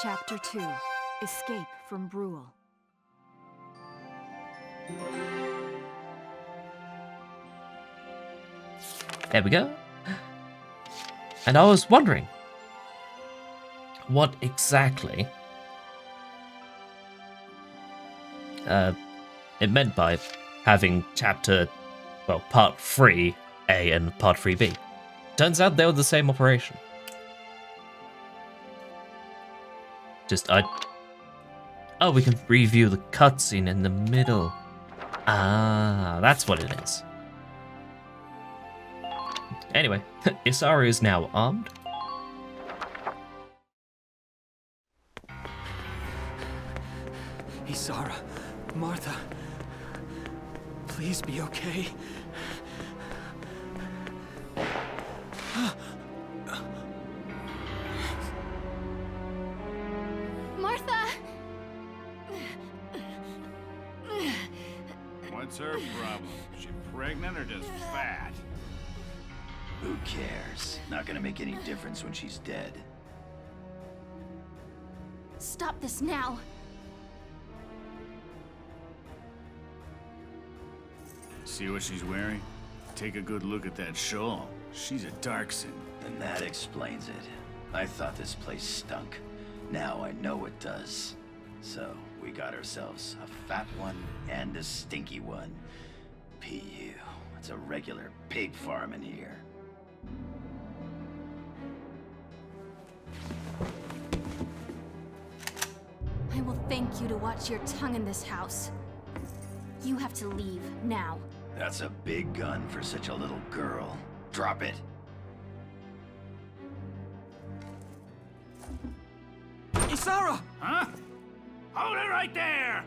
Chapter 2. Escape from Brule. There we go. And I was wondering what exactly it meant by having part 3A and part 3B. Turns out they were the same operation. Oh, we can review the cutscene in the middle. Ah, that's what it is. Anyway, Isara is now armed. Isara, Martha, please be okay. Martha! What's her problem? Is she pregnant or just fat? Who cares? Not gonna make any difference when she's dead. Stop this now! See what she's wearing? Take a good look at that shawl. She's a Darkson. And that explains it. I thought this place stunk. Now I know it does. So, we got ourselves a fat one and a stinky one. PU. It's a regular pig farm in here. I will thank you to watch your tongue in this house. You have to leave, now. That's a big gun for such a little girl. Drop it. Isara! Huh? Hold it right there!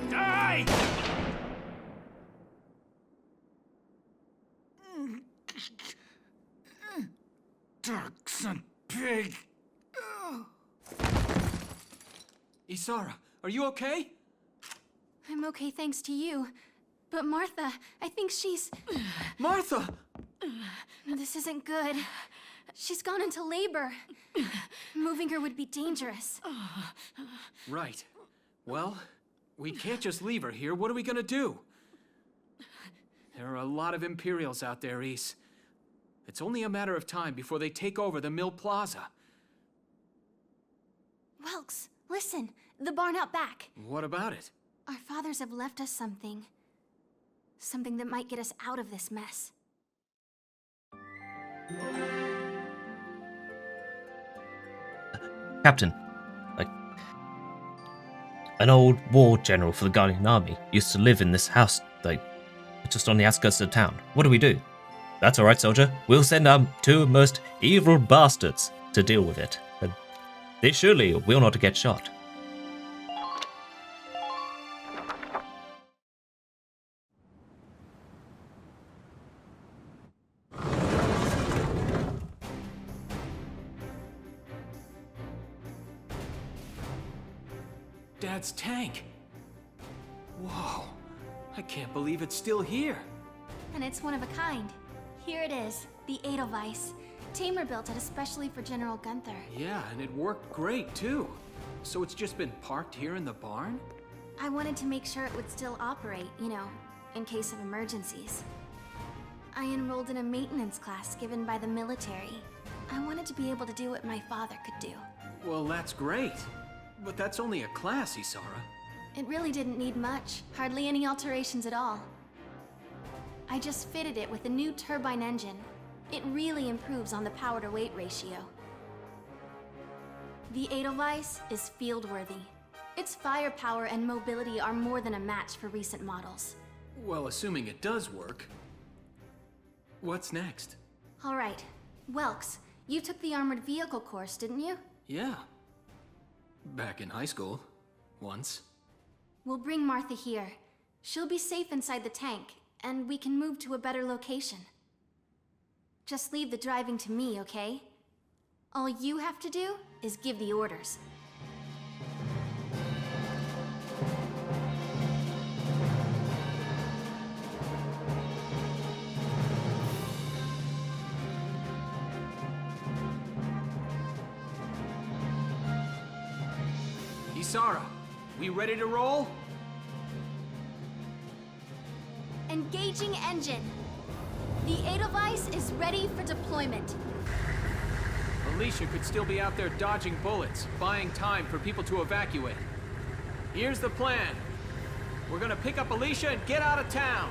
Die! Darkson pig! Isara, are you okay? I'm okay thanks to you. But Martha, I think she's... Martha! This isn't good. She's gone into labor. Moving her would be dangerous. Right. Well, we can't just leave her here. What are we gonna do? There are a lot of Imperials out there, Ys. It's only a matter of time before they take over the Mill Plaza. Welks, listen. The barn out back. What about it? Our fathers have left us something. Something that might get us out of this mess. Captain, an old war general for the Guardian Army used to live in this house, just on the outskirts of town. What do we do? That's alright, soldier. We'll send our 2 most evil bastards to deal with it. And they surely will not get shot. Dad's tank. Whoa. I can't believe it's still here. And it's one of a kind. Here it is, the Edelweiss. Tamer built it especially for General Gunther. Yeah, and it worked great, too. So it's just been parked here in the barn? I wanted to make sure it would still operate, in case of emergencies. I enrolled in a maintenance class given by the military. I wanted to be able to do what my father could do. Well, that's great. But that's only a class, Isara. It really didn't need much. Hardly any alterations at all. I just fitted it with a new turbine engine. It really improves on the power-to-weight ratio. The Edelweiss is field-worthy. Its firepower and mobility are more than a match for recent models. Well, assuming it does work. What's next? All right. Welks, you took the armored vehicle course, didn't you? Yeah. Back in high school. Once. We'll bring Martha here. She'll be safe inside the tank, and we can move to a better location. Just leave the driving to me, okay? All you have to do is give the orders. Isara, we ready to roll? Engaging engine. The Edelweiss is ready for deployment. Alicia could still be out there dodging bullets, buying time for people to evacuate. Here's the plan. We're gonna pick up Alicia and get out of town.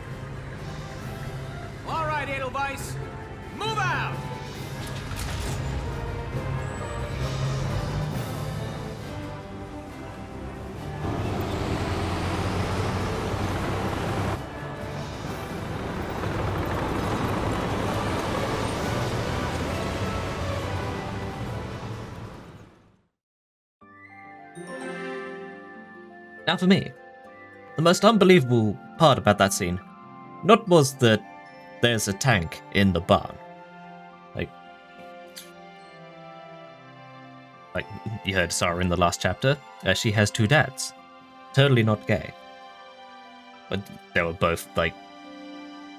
All right, Edelweiss, move out! Now for me, the most unbelievable part about that scene, not was that there's a tank in the barn. Like you heard Sarah in the last chapter, she has 2 dads. Totally not gay. But they were both, like,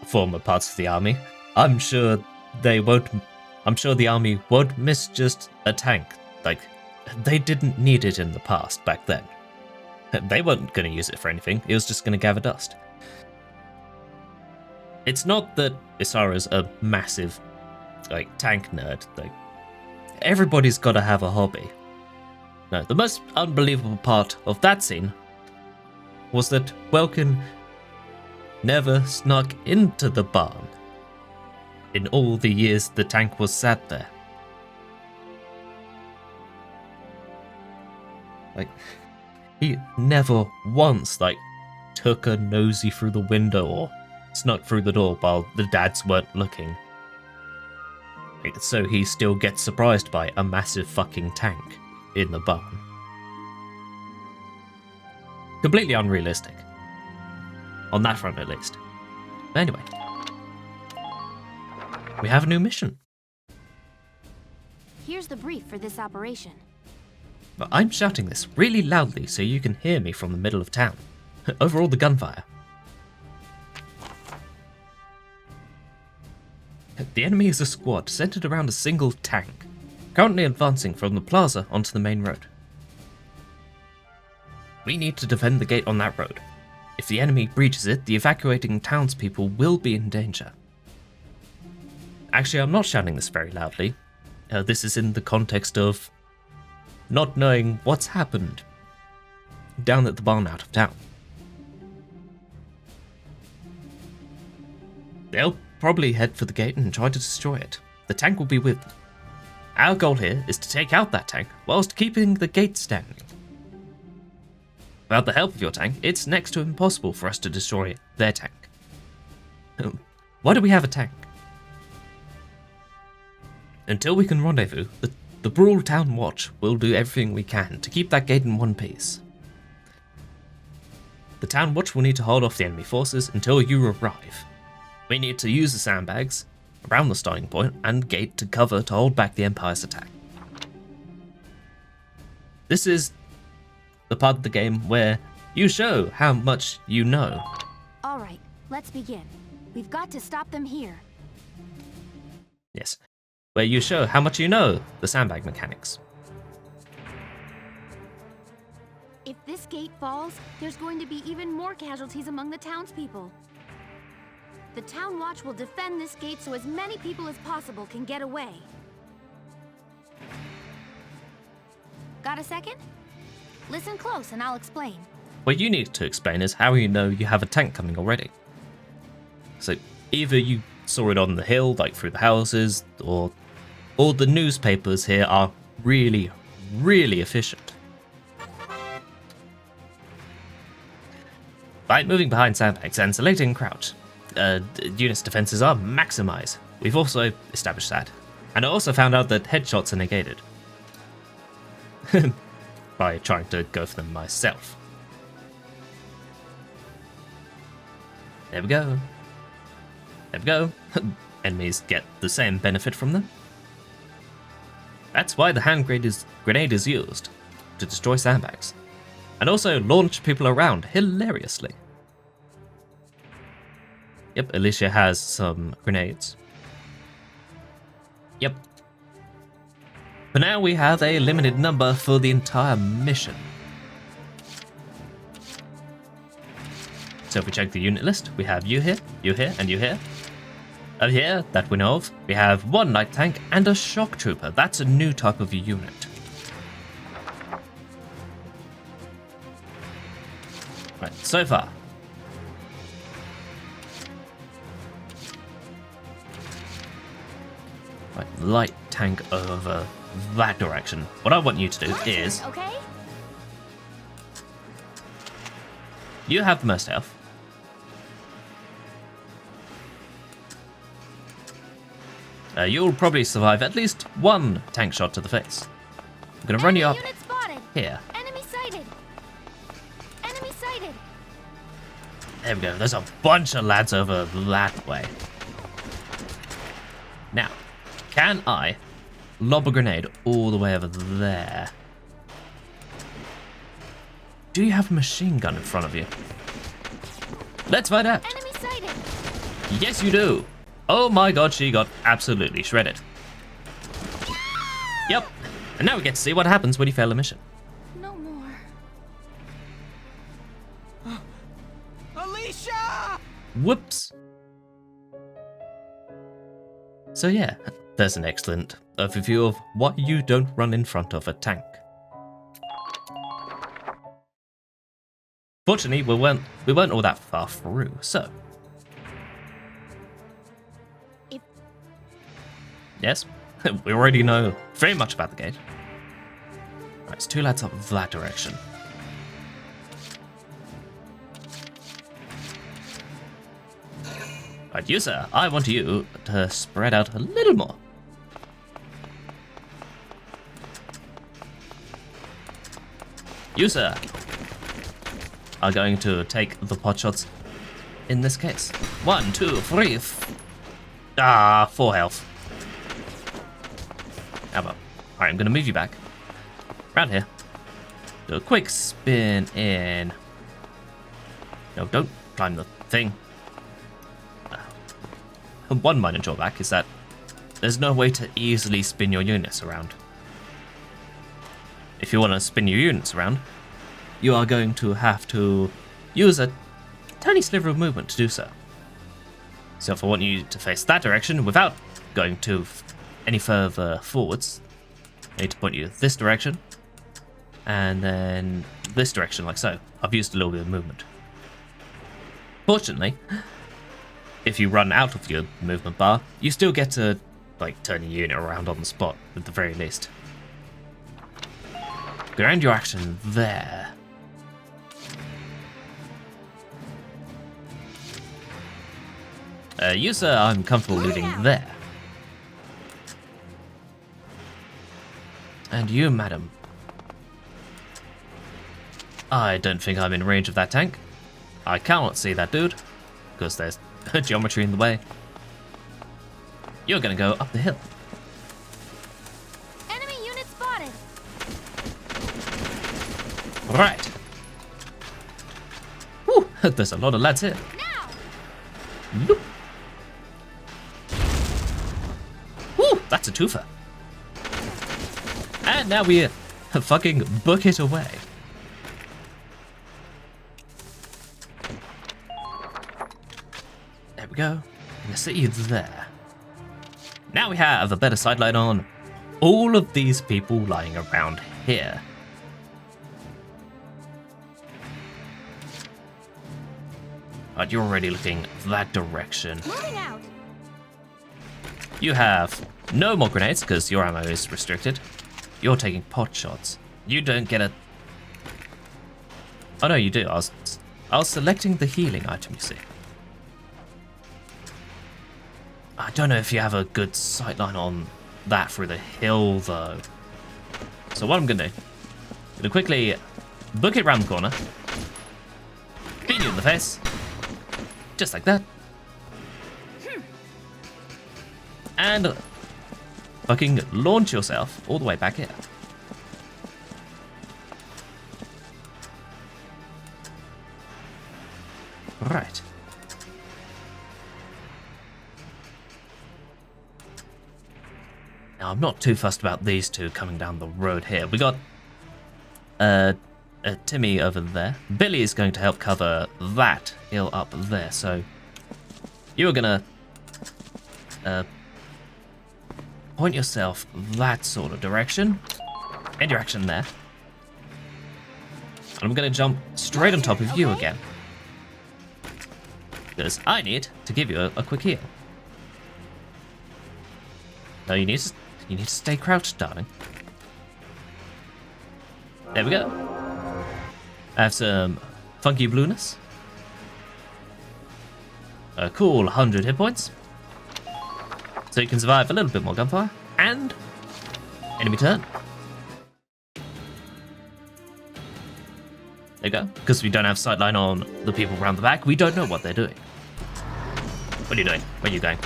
former parts of the army. I'm sure the army won't miss just a tank. Like, they didn't need it in the past back then. They weren't going to use it for anything, it was just going to gather dust. It's not that Isara's a massive, like, tank nerd. Like, everybody's got to have a hobby. No, the most unbelievable part of that scene was that Welkin never snuck into the barn in all the years the tank was sat there. Like, he never once, like, took a nosy through the window or snuck through the door while the dads weren't looking. So he still gets surprised by a massive fucking tank in the barn. Completely unrealistic. On that front, at least. But anyway. We have a new mission. Here's the brief for this operation. But I'm shouting this really loudly so you can hear me from the middle of town, over all the gunfire. The enemy is a squad centered around a single tank, currently advancing from the plaza onto the main road. We need to defend the gate on that road. If the enemy breaches it, the evacuating townspeople will be in danger. Actually, I'm not shouting this very loudly. This is in the context of not knowing what's happened down at the barn out of town. They'll probably head for the gate and try to destroy it. The tank will be with them. Our goal here is to take out that tank whilst keeping the gate standing. Without the help of your tank, it's next to impossible for us to destroy their tank. Why do we have a tank? Until we can rendezvous, the Brawl Town Watch will do everything we can to keep that gate in one piece. The Town Watch will need to hold off the enemy forces until you arrive. We need to use the sandbags around the starting point and gate to cover to hold back the Empire's attack. This is the part of the game where you show how much you know. Alright, let's begin. We've got to stop them here. Yes, where you show how much you know the sandbag mechanics. If this gate falls, there's going to be even more casualties among the townspeople. The Town Watch will defend this gate so as many people as possible can get away. Got a second? Listen close and I'll explain. What you need to explain is how you know you have a tank coming already. So either you saw it on the hill, like through the houses, or all the newspapers here are really, really efficient. By moving behind sandbags and selecting crouch, units' defenses are maximized. We've also established that. And I also found out that headshots are negated. By trying to go for them myself. There we go. There we go. Enemies get the same benefit from them. That's why the hand grenade is used, to destroy sandbags. And also launch people around hilariously. Yep, Alicia has some grenades. Yep. For now, we have a limited number for the entire mission. So if we check the unit list, we have you here, and you here. Over here, that we know of, we have 1 light tank and a shock trooper. That's a new type of unit. Right, so far. Right, light tank over that direction. What I want you to do is... Okay? You have the most health. You'll probably survive at least 1 tank shot to the face. I'm gonna run you up Unit spotted. here. Enemy sighted. Enemy sighted. There we go. There's a bunch of lads over that way. Now, can I lob a grenade all the way over there? Do you have a machine gun in front of you? Let's find out. Enemy sighted. Yes, you do. Oh my god, she got absolutely shredded. Yep. And now we get to see what happens when you fail a mission. No more. Alicia! Whoops. So yeah, there's an excellent overview of what you don't run in front of a tank. Fortunately, we weren't all that far through, so... Yes, we already know very much about the gate. Right, it's 2 lads up that direction. Right, you sir, I want you to spread out a little more. You sir are going to take the pot shots in this case. 1, 2, 3, 4 health. How about? Alright, I'm gonna move you back. Around here. Do a quick spin in. No, don't climb the thing. One minor drawback is that there's no way to easily spin your units around. If you want to spin your units around, you are going to have to use a tiny sliver of movement to do so. So if I want you to face that direction without going to any further forwards, I need to point you this direction, and then this direction like so. I've used a little bit of movement. Fortunately, if you run out of your movement bar, you still get to like turn your unit around on the spot at the very least. Ground your action there. You sir, I'm comfortable leaving there. And you, madam. I don't think I'm in range of that tank. I cannot see that dude, because there's geometry in the way. You're gonna go up the hill. Enemy unit spotted. Right. Woo, there's a lot of lads here. Now. Loop. Woo, that's a twofer. And now we fucking book it away. There we go. Gonna sit you there. Now we have a better sideline on all of these people lying around here. Right, you're already looking that direction. Moving out. You have no more grenades because your ammo is restricted. You're taking pot shots. You don't get a... Oh no, you do. I was selecting the healing item, you see. I don't know if you have a good sightline on that through the hill, though. So what I'm gonna do, I'm gonna quickly book it round the corner, beat you in the face, just like that, and fucking launch yourself all the way back here. Right. Now, I'm not too fussed about these two coming down the road here. We got Timmy over there. Billy is going to help cover that hill up there. So you're gonna point yourself that sort of direction, and your action there. And I'm gonna jump straight on top of you again, because I need to give you a quick heal. No, you need to stay crouched, darling. There we go. I have some funky blueness. A cool 100 hit points. So you can survive a little bit more gunfire. And enemy turn. There you go. Because we don't have sightline on the people around the back, we don't know what they're doing. What are you doing? Where are you going?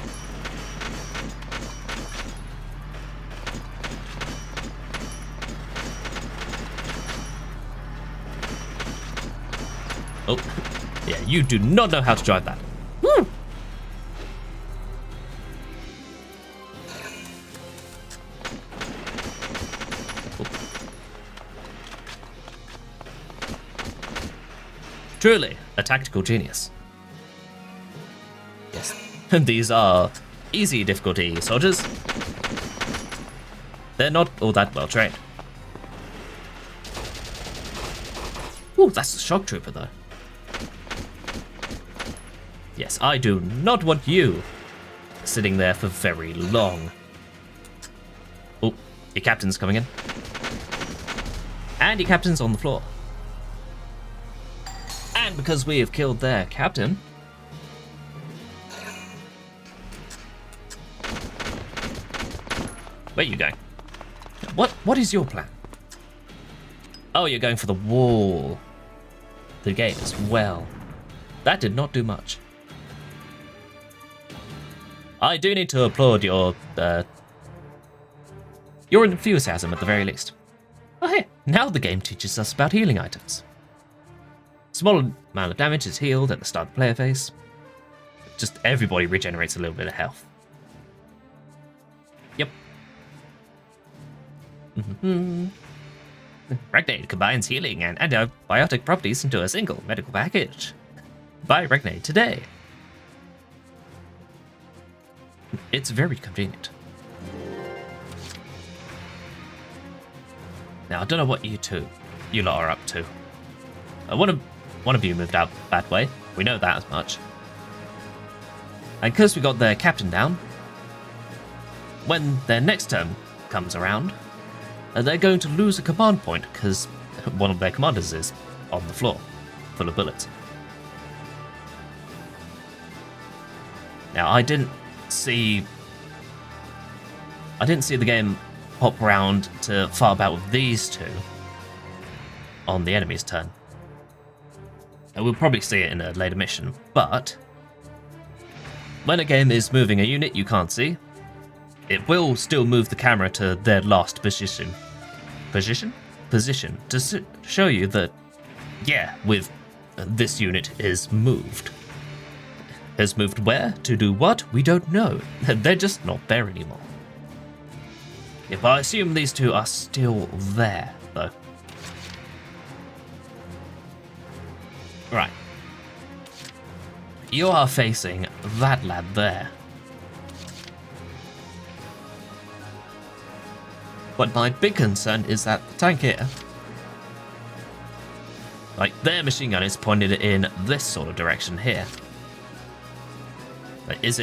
Oh, yeah, you do not know how to drive that. Woo! Truly, a tactical genius. Yes, these are easy difficulty soldiers. They're not all that well trained. Ooh, that's a shock trooper though. Yes, I do not want you sitting there for very long. Oh, your captain's coming in. And your captain's on the floor. And because we have killed their captain, where are you going? What is your plan? Oh, you're going for the wall. The gate as well. That did not do much. I do need to applaud your enthusiasm at the very least. Oh hey, now the game teaches us about healing items. Small amount of damage is healed at the start of the player phase. Just everybody regenerates a little bit of health. Yep. Regnade combines healing and antibiotic properties into a single medical package. Buy Regnade today. It's very convenient. Now, I don't know what you lot are up to. One of you moved out that way. We know that as much. And because we got their captain down, when their next turn comes around, they're going to lose a command point because one of their commanders is on the floor, full of bullets. Now, I didn't see the game hop around to far about with these two on the enemy's turn. And we'll probably see it in a later mission, but when a game is moving a unit you can't see, it will still move the camera to their last position to show you that, yeah, with this unit is moved. Has moved where? To do what? We don't know. They're just not there anymore. Yeah, but I assume these two are still there, though. Right. You are facing that lad there. But my big concern is that the tank here, like their machine gun is pointed in this sort of direction here. Like, is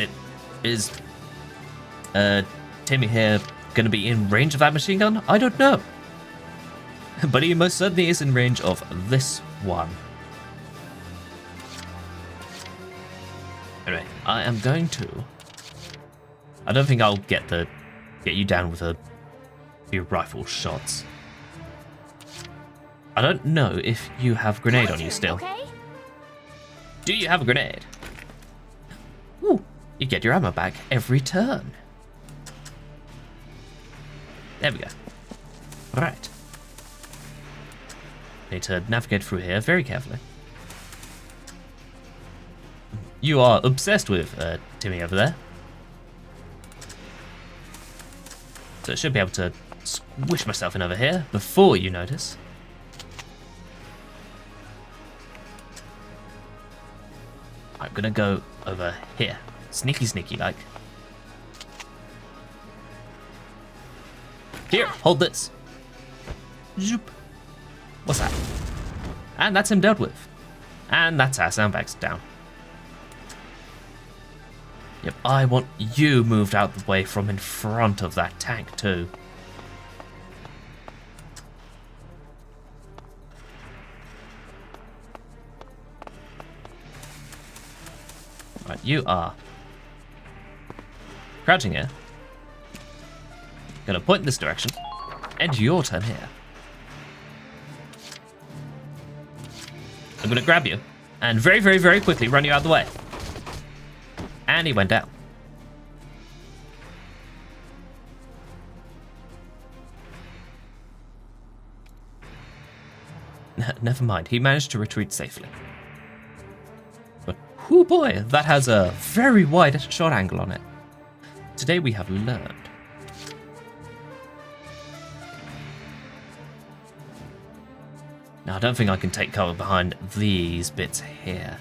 Timmy here going to be in range of that machine gun? I don't know. But he most certainly is in range of this one. Anyway, I am going to... I don't think I'll get you down with a few rifle shots. I don't know if you have grenade on you still. Okay? Do you have a grenade? Ooh, you get your ammo back every turn. There we go. Alright. Need to navigate through here very carefully. You are obsessed with Timmy over there. So I should be able to squish myself in over here before you notice. I'm gonna go over here. Sneaky like. Here, hold this. Zoop. What's that? And that's him dealt with. And that's our sandbags down. Yep, I want you moved out the way from in front of that tank too. Right, you are crouching here. Gonna point in this direction. And your turn here. I'm gonna grab you and very, very, very quickly run you out of the way. And he went down. Never mind, he managed to retreat safely. But, oh boy, that has a very wide shot angle on it. Today we have learned. Now, I don't think I can take cover behind these bits here.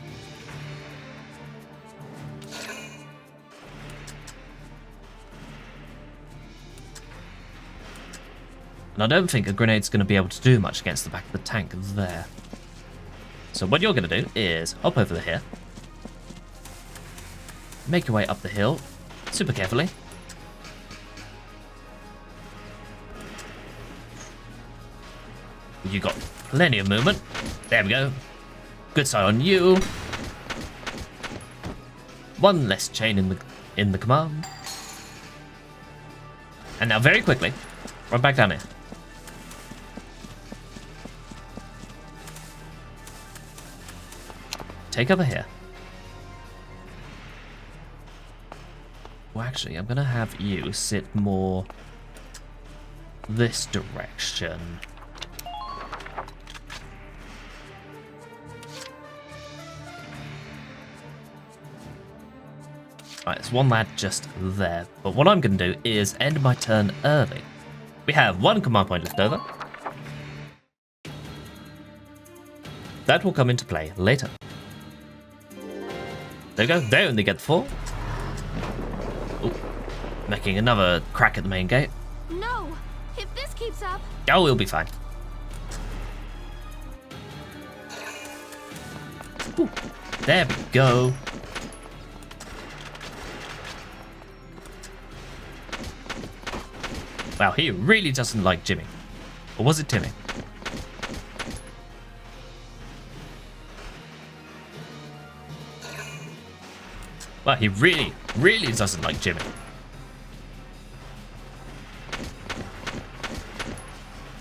And I don't think a grenade's going to be able to do much against the back of the tank there. So what you're going to do is hop over here. Make your way up the hill, super carefully. You got plenty of movement. There we go. Good sight on you. One less chain in the command. And now very quickly, run back down here. Take over here. Well, actually, I'm gonna have you sit more this direction. Right, there's one lad just there. But what I'm going to do is end my turn early. We have one command point left over. That will come into play later. There we go. They only get 4. Ooh, making another crack at the main gate. No! If this keeps up... Oh, we'll be fine. Ooh, there we go. Wow, he really doesn't like Jimmy. Or was it Timmy? Well, he really, really doesn't like Jimmy.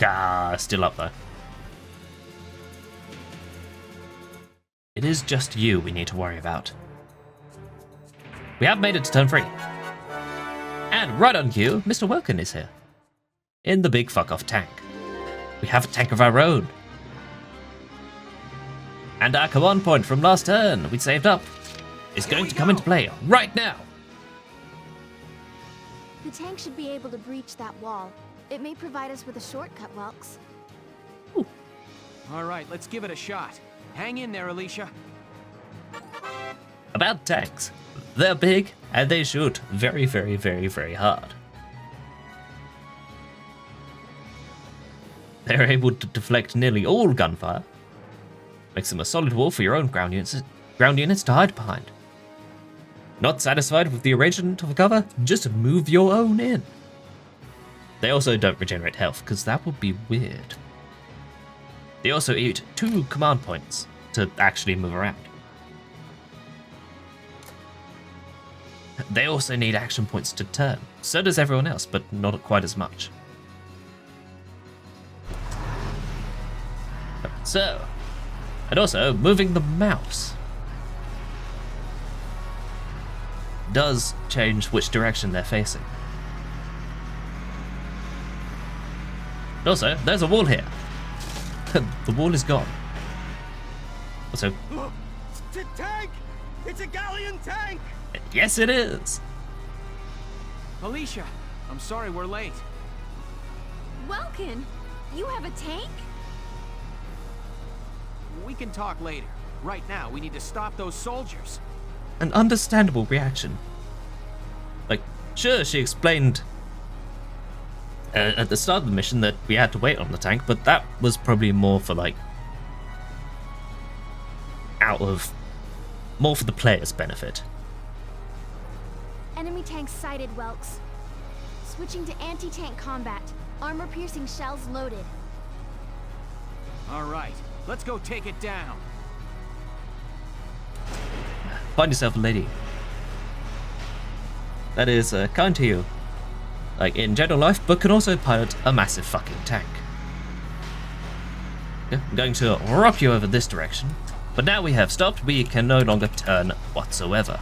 Ah, still up though. It is just you we need to worry about. We have made it to turn 3. And right on cue, Mr. Welkin is here. In the big fuck-off tank. We have a tank of our own. And our command point from last turn we saved up is going to come into play right now. The tank should be able to breach that wall. It may provide us with a shortcut, Welks. Ooh. All right, let's give it a shot. Hang in there, Alicia. About tanks. They're big and they shoot very, very, very, very hard. They're able to deflect nearly all gunfire. Makes them a solid wall for your own ground units to hide behind. Not satisfied with the arrangement of cover? Just move your own in. They also don't regenerate health, because that would be weird. They also eat 2 command points to actually move around. They also need action points to turn. So does everyone else, but not quite as much. So, and also moving the mouse does change which direction they're facing. And also, there's a wall here. The wall is gone. Also, It's a tank! It's a Gallian tank! Yes, it is. Alicia, I'm sorry we're late. Welkin, you have a tank? We can talk later. Right now, we need to stop those soldiers. an understandable reaction. Like, sure, she explained at the start of the mission that we had to wait on the tank, but that was probably more for like more for the player's benefit. Enemy tanks sighted, Welks. Switching to anti-tank combat. Armor-piercing shells loaded. All right, let's go take it down. Find yourself a lady. That is kind to you. Like in general life, but can also pilot a massive fucking tank. Yeah, I'm going to rock you over this direction. But now we have stopped, we can no longer turn whatsoever.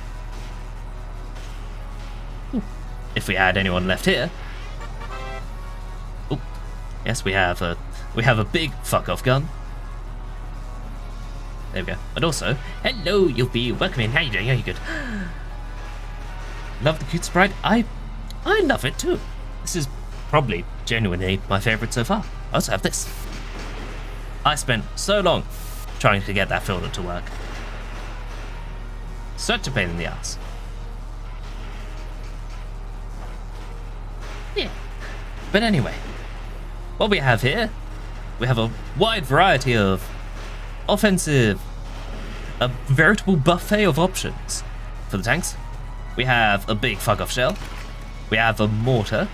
If we had anyone left here. Oh, yes, we have a big fuck off gun. There we go. And also, hello, you'll be welcome in. How you doing? Are you good? Love the cute sprite. I love it too. This is probably genuinely my favorite so far. I also have this. I spent so long trying to get that filter to work. Such a pain in the ass. Yeah. But anyway, what we have here, we have a wide variety of offensive, a veritable buffet of options for the tanks. We have a big fuck off shell. We have a mortar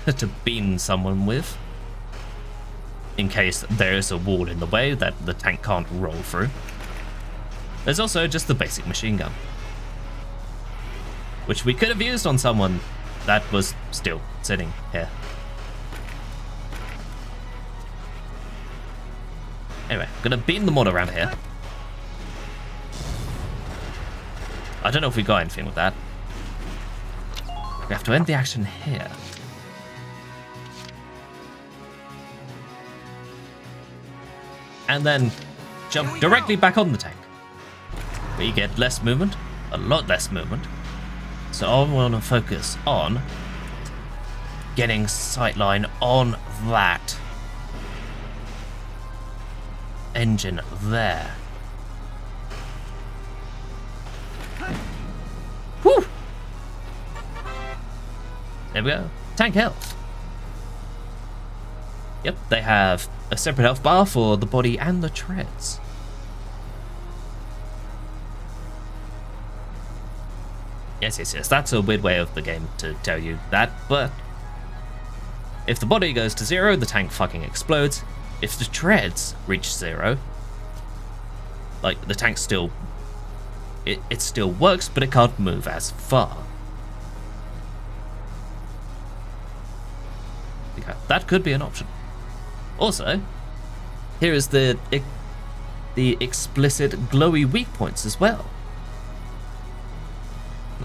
to beam someone with, in case there is a wall in the way that the tank can't roll through. There's also just the basic machine gun, which we could have used on someone that was still sitting here. Anyway, I'm gonna beam the mortar around here. I don't know if we got anything with that. We have to end the action here. And then jump directly back on the tank. We get less movement, a lot less movement. So I want to focus on getting sightline on that engine there. Whew! There we go. Tank health. Yep, they have a separate health bar for the body and the treads. Yes, that's a weird way of the game to tell you that, but if the body goes to 0, the tank fucking explodes. If the treads reach 0, like, the tank still, it still works, but it can't move as far. Okay, that could be an option. Also, here is the explicit glowy weak points as well,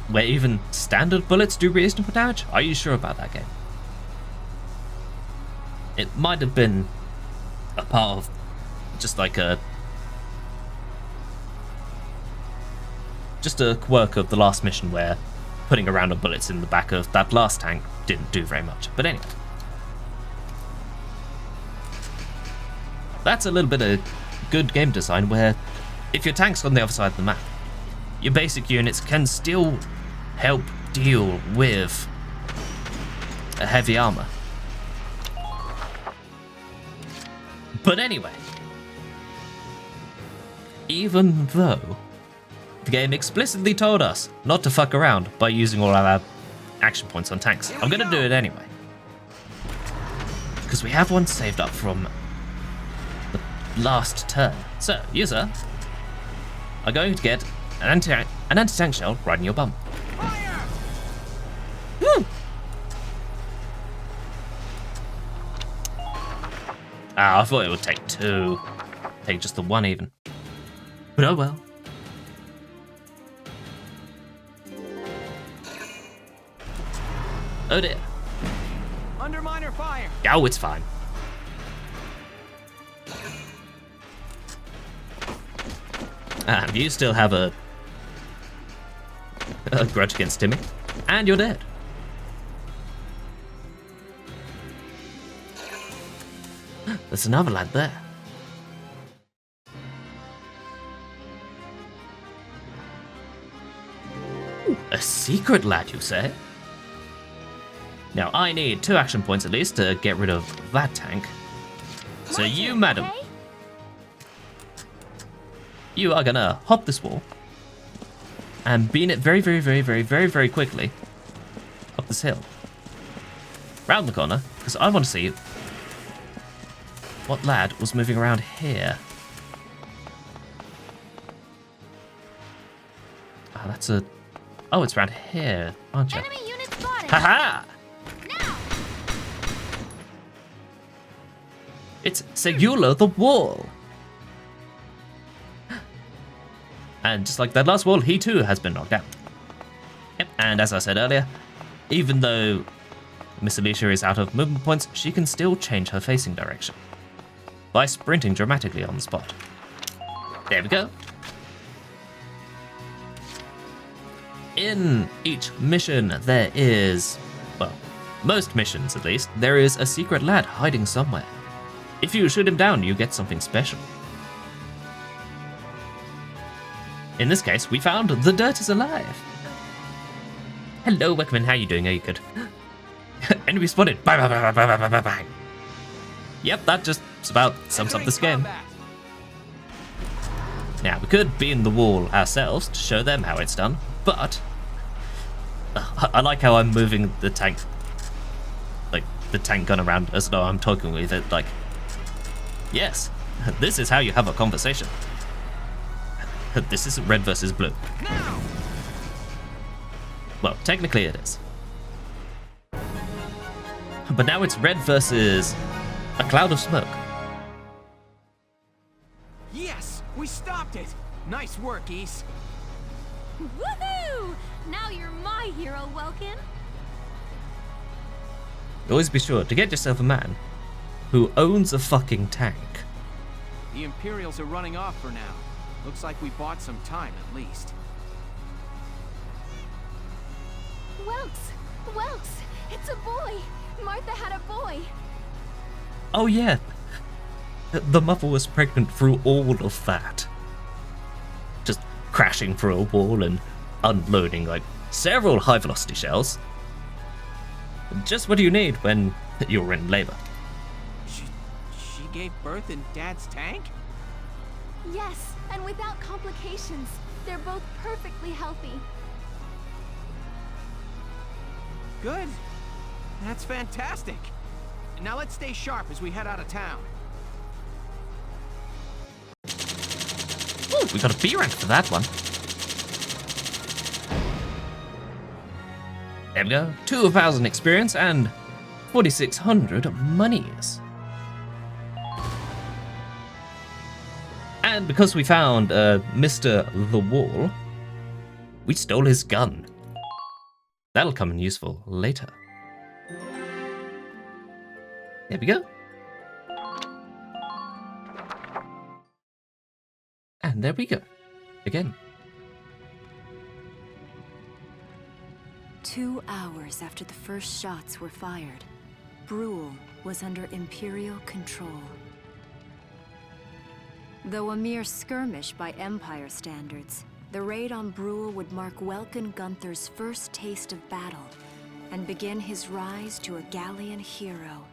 where even standard bullets do reasonable damage. Are you sure about that game? It might have been a part of just a quirk of the last mission where putting a round of bullets in the back of that last tank didn't do very much. But anyway, that's a little bit of good game design where if your tank's on the other side of the map, your basic units can still help deal with a heavy armor. But anyway, even though the game explicitly told us not to fuck around by using all our action points on tanks, I'm gonna do it anyway. Because we have one saved up from the last turn. So, user are going to get an anti-tank shell right in your bum. Woo! Ah, I thought it would take 2. Take just the 1 even. But oh well. Oh dear. Under miner fire. Oh, it's fine. And you still have a grudge against Timmy. And you're dead. There's another lad there. A secret lad, you say? Now, I need 2 action points at least to get rid of that tank. So you, madam, okay? you are gonna hop this wall and bean it very, very, very, very, very, very quickly up this hill. Round the corner, because I want to see what lad was moving around here. Ah, that's a... Oh, it's around here, aren't you? Enemy unit spotted. Haha! Now. It's Segula the Wall! And just like that last wall, he too has been knocked out. Yep, and as I said earlier, even though Miss Alicia is out of movement points, she can still change her facing direction by sprinting dramatically on the spot. There we go. In each mission there is, well, most missions at least, there is a secret lad hiding somewhere. If you shoot him down, you get something special. In this case, we found the dirt is alive. Hello, Wickman, how you doing? Are you good? Enemy spotted. Bang, bang, bang, bang, bang, bang, bang. Yep, that just about sums up this game. Now, we could be in the wall ourselves to show them how it's done, but I like how I'm moving the tank, like the tank gun around as though I'm talking with it, like, yes, this is how you have a conversation. This isn't red versus blue. Well, technically it is. But now it's red versus a cloud of smoke. Yes, we stopped it. Nice work, East. Woohoo! Now you're my hero, Welkin. Always be sure to get yourself a man who owns a fucking tank. The Imperials are running off for now. Looks like we bought some time at least. Welks, it's a boy. Martha had a boy. Oh yeah, the mother was pregnant through all of that. Just crashing through a wall and unloading like several high velocity shells. Just what do you need when you're in labor? She gave birth in Dad's tank? Yes, and without complications. They're both perfectly healthy. Good. That's fantastic. Now let's stay sharp as we head out of town. Oh, we got a B rank for that one. There we go. 2,000 experience and 4,600 monies. And because we found Mr. The Wall, we stole his gun. That'll come in useful later. There we go. And there we go. Again. 2 hours after the first shots were fired, Brule was under Imperial control. Though a mere skirmish by Empire standards, the raid on Brule would mark Welkin Gunther's first taste of battle and begin his rise to a Gallian hero.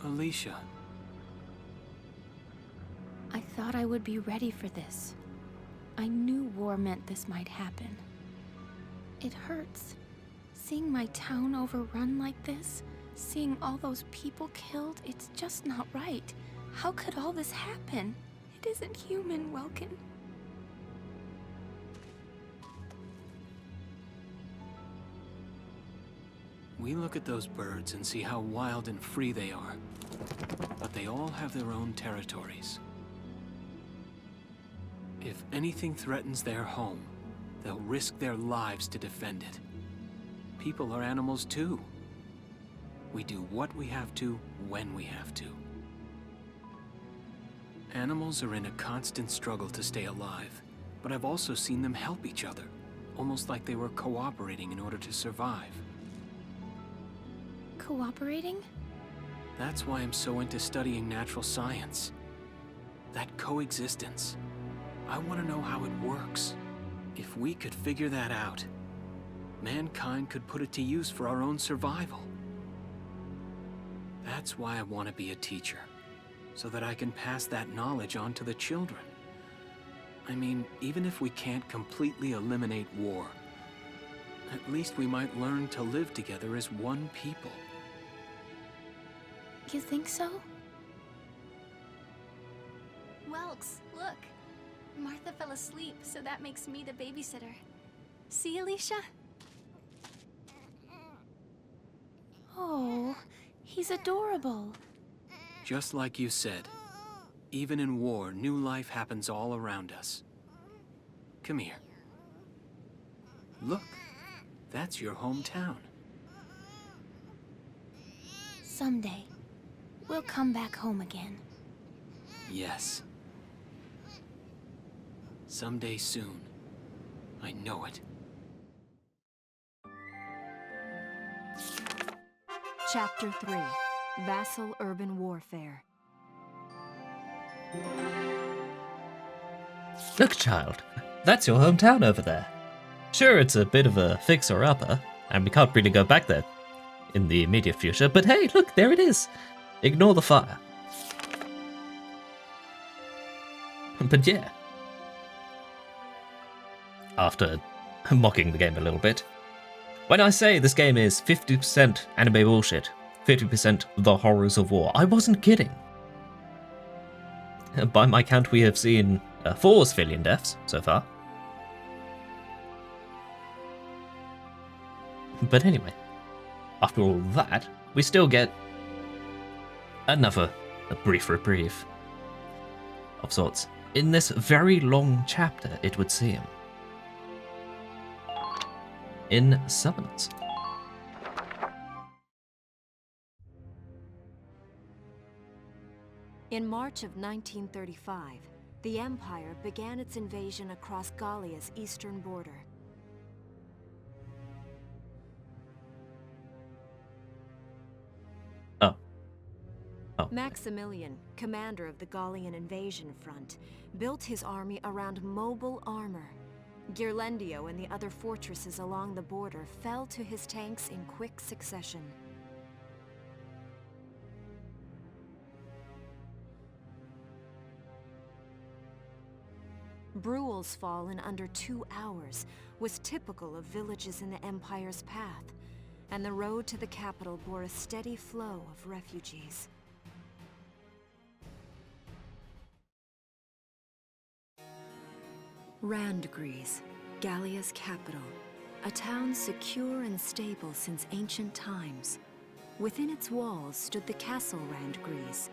Alicia. I thought I would be ready for this. I knew war meant this might happen. It hurts. Seeing my town overrun like this, seeing all those people killed, it's just not right. How could all this happen? It isn't human, Welkin. We look at those birds and see how wild and free they are. But they all have their own territories. If anything threatens their home, they'll risk their lives to defend it. People are animals too. We do what we have to, when we have to. Animals are in a constant struggle to stay alive, but I've also seen them help each other, almost like they were cooperating in order to survive. Cooperating? That's why I'm so into studying natural science. That coexistence. I want to know how it works. If we could figure that out, mankind could put it to use for our own survival. That's why I want to be a teacher, so that I can pass that knowledge on to the children. I mean, even if we can't completely eliminate war, at least we might learn to live together as one people. You think so? Welks, look. Martha fell asleep, so that makes me the babysitter. See, Alicia? Oh, he's adorable. Just like you said, even in war, new life happens all around us. Come here. Look, that's your hometown. Someday, we'll come back home again. Yes. Someday soon. I know it. Chapter 3. Vassal Urban Warfare. Look, child, that's your hometown over there. Sure, it's a bit of a fixer-upper, and we can't really go back there in the immediate future, but hey, look, there it is. Ignore the fire. But yeah. After mocking the game a little bit, when I say this game is 50% anime bullshit, 50% the horrors of war, I wasn't kidding. By my count, we have seen 4 civilian deaths so far. But anyway, after all that, we still get another brief reprieve of sorts. In this very long chapter, it would seem. In summons. In March of 1935, the Empire began its invasion across Gallia's eastern border. Maximilian, commander of the Gallian invasion front, built his army around mobile armor. Ghirlandaio and the other fortresses along the border fell to his tanks in quick succession. Bruhl's fall in under 2 hours was typical of villages in the Empire's path, and the road to the capital bore a steady flow of refugees. Randgries, Gallia's capital, a town secure and stable since ancient times. Within its walls stood the castle Randgries,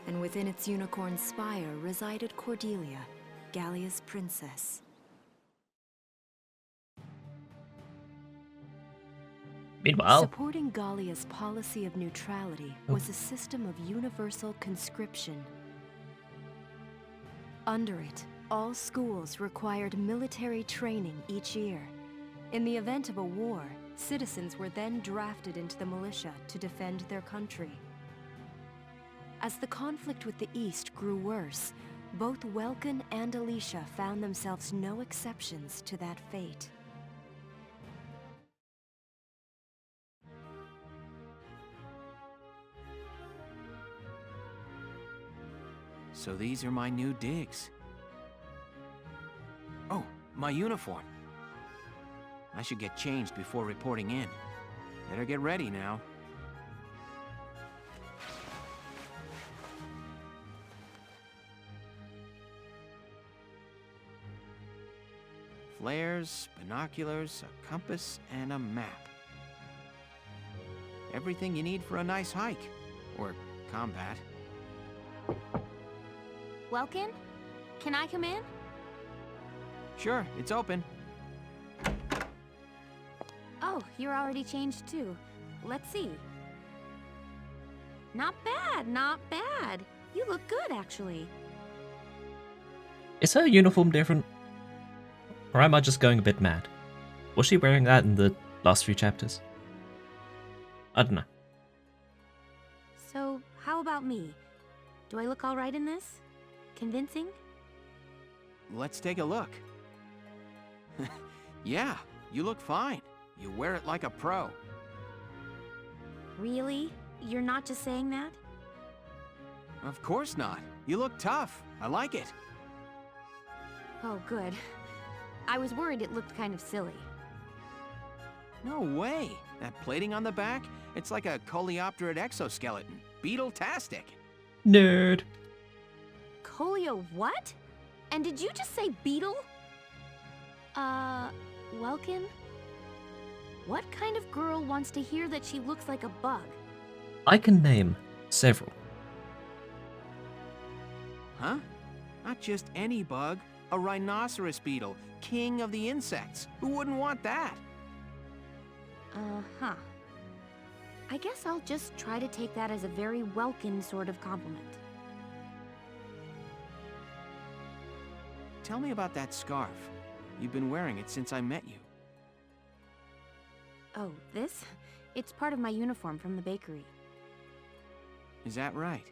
and within its unicorn spire resided Cordelia, Gallia's princess. Meanwhile, supporting Gallia's policy of neutrality was a system of universal conscription. Under it, all schools required military training each year. In the event of a war, citizens were then drafted into the militia to defend their country. As the conflict with the East grew worse, both Welkin and Alicia found themselves no exceptions to that fate. So these are my new digs. Oh, my uniform. I should get changed before reporting in. Better get ready now. Flares, binoculars, a compass, and a map. Everything you need for a nice hike. Or combat. Welkin? Can I come in? Sure, it's open. Oh, you're already changed too. Let's see. Not bad, not bad. You look good, actually. is her uniform different? Or am I just going a bit mad? Was she wearing that in the last few chapters? I don't know. So, how about me? Do I look alright in this? Convincing? Let's take a look. Yeah, you look fine. You wear it like a pro. Really? You're not just saying that? Of course not. You look tough. I like it. Oh, good. I was worried it looked kind of silly. No way. That plating on the back, it's like a coleopterate exoskeleton. Beetle-tastic. Nerd. Colio what? And did you just say beetle? Welkin? What kind of girl wants to hear that she looks like a bug? I can name several. Huh? Not just any bug. A rhinoceros beetle, king of the insects. Who wouldn't want that? Uh-huh. I guess I'll just try to take that as a very Welkin sort of compliment. Tell me about that scarf. You've been wearing it since I met you. Oh, this? It's part of my uniform from the bakery. Is that right?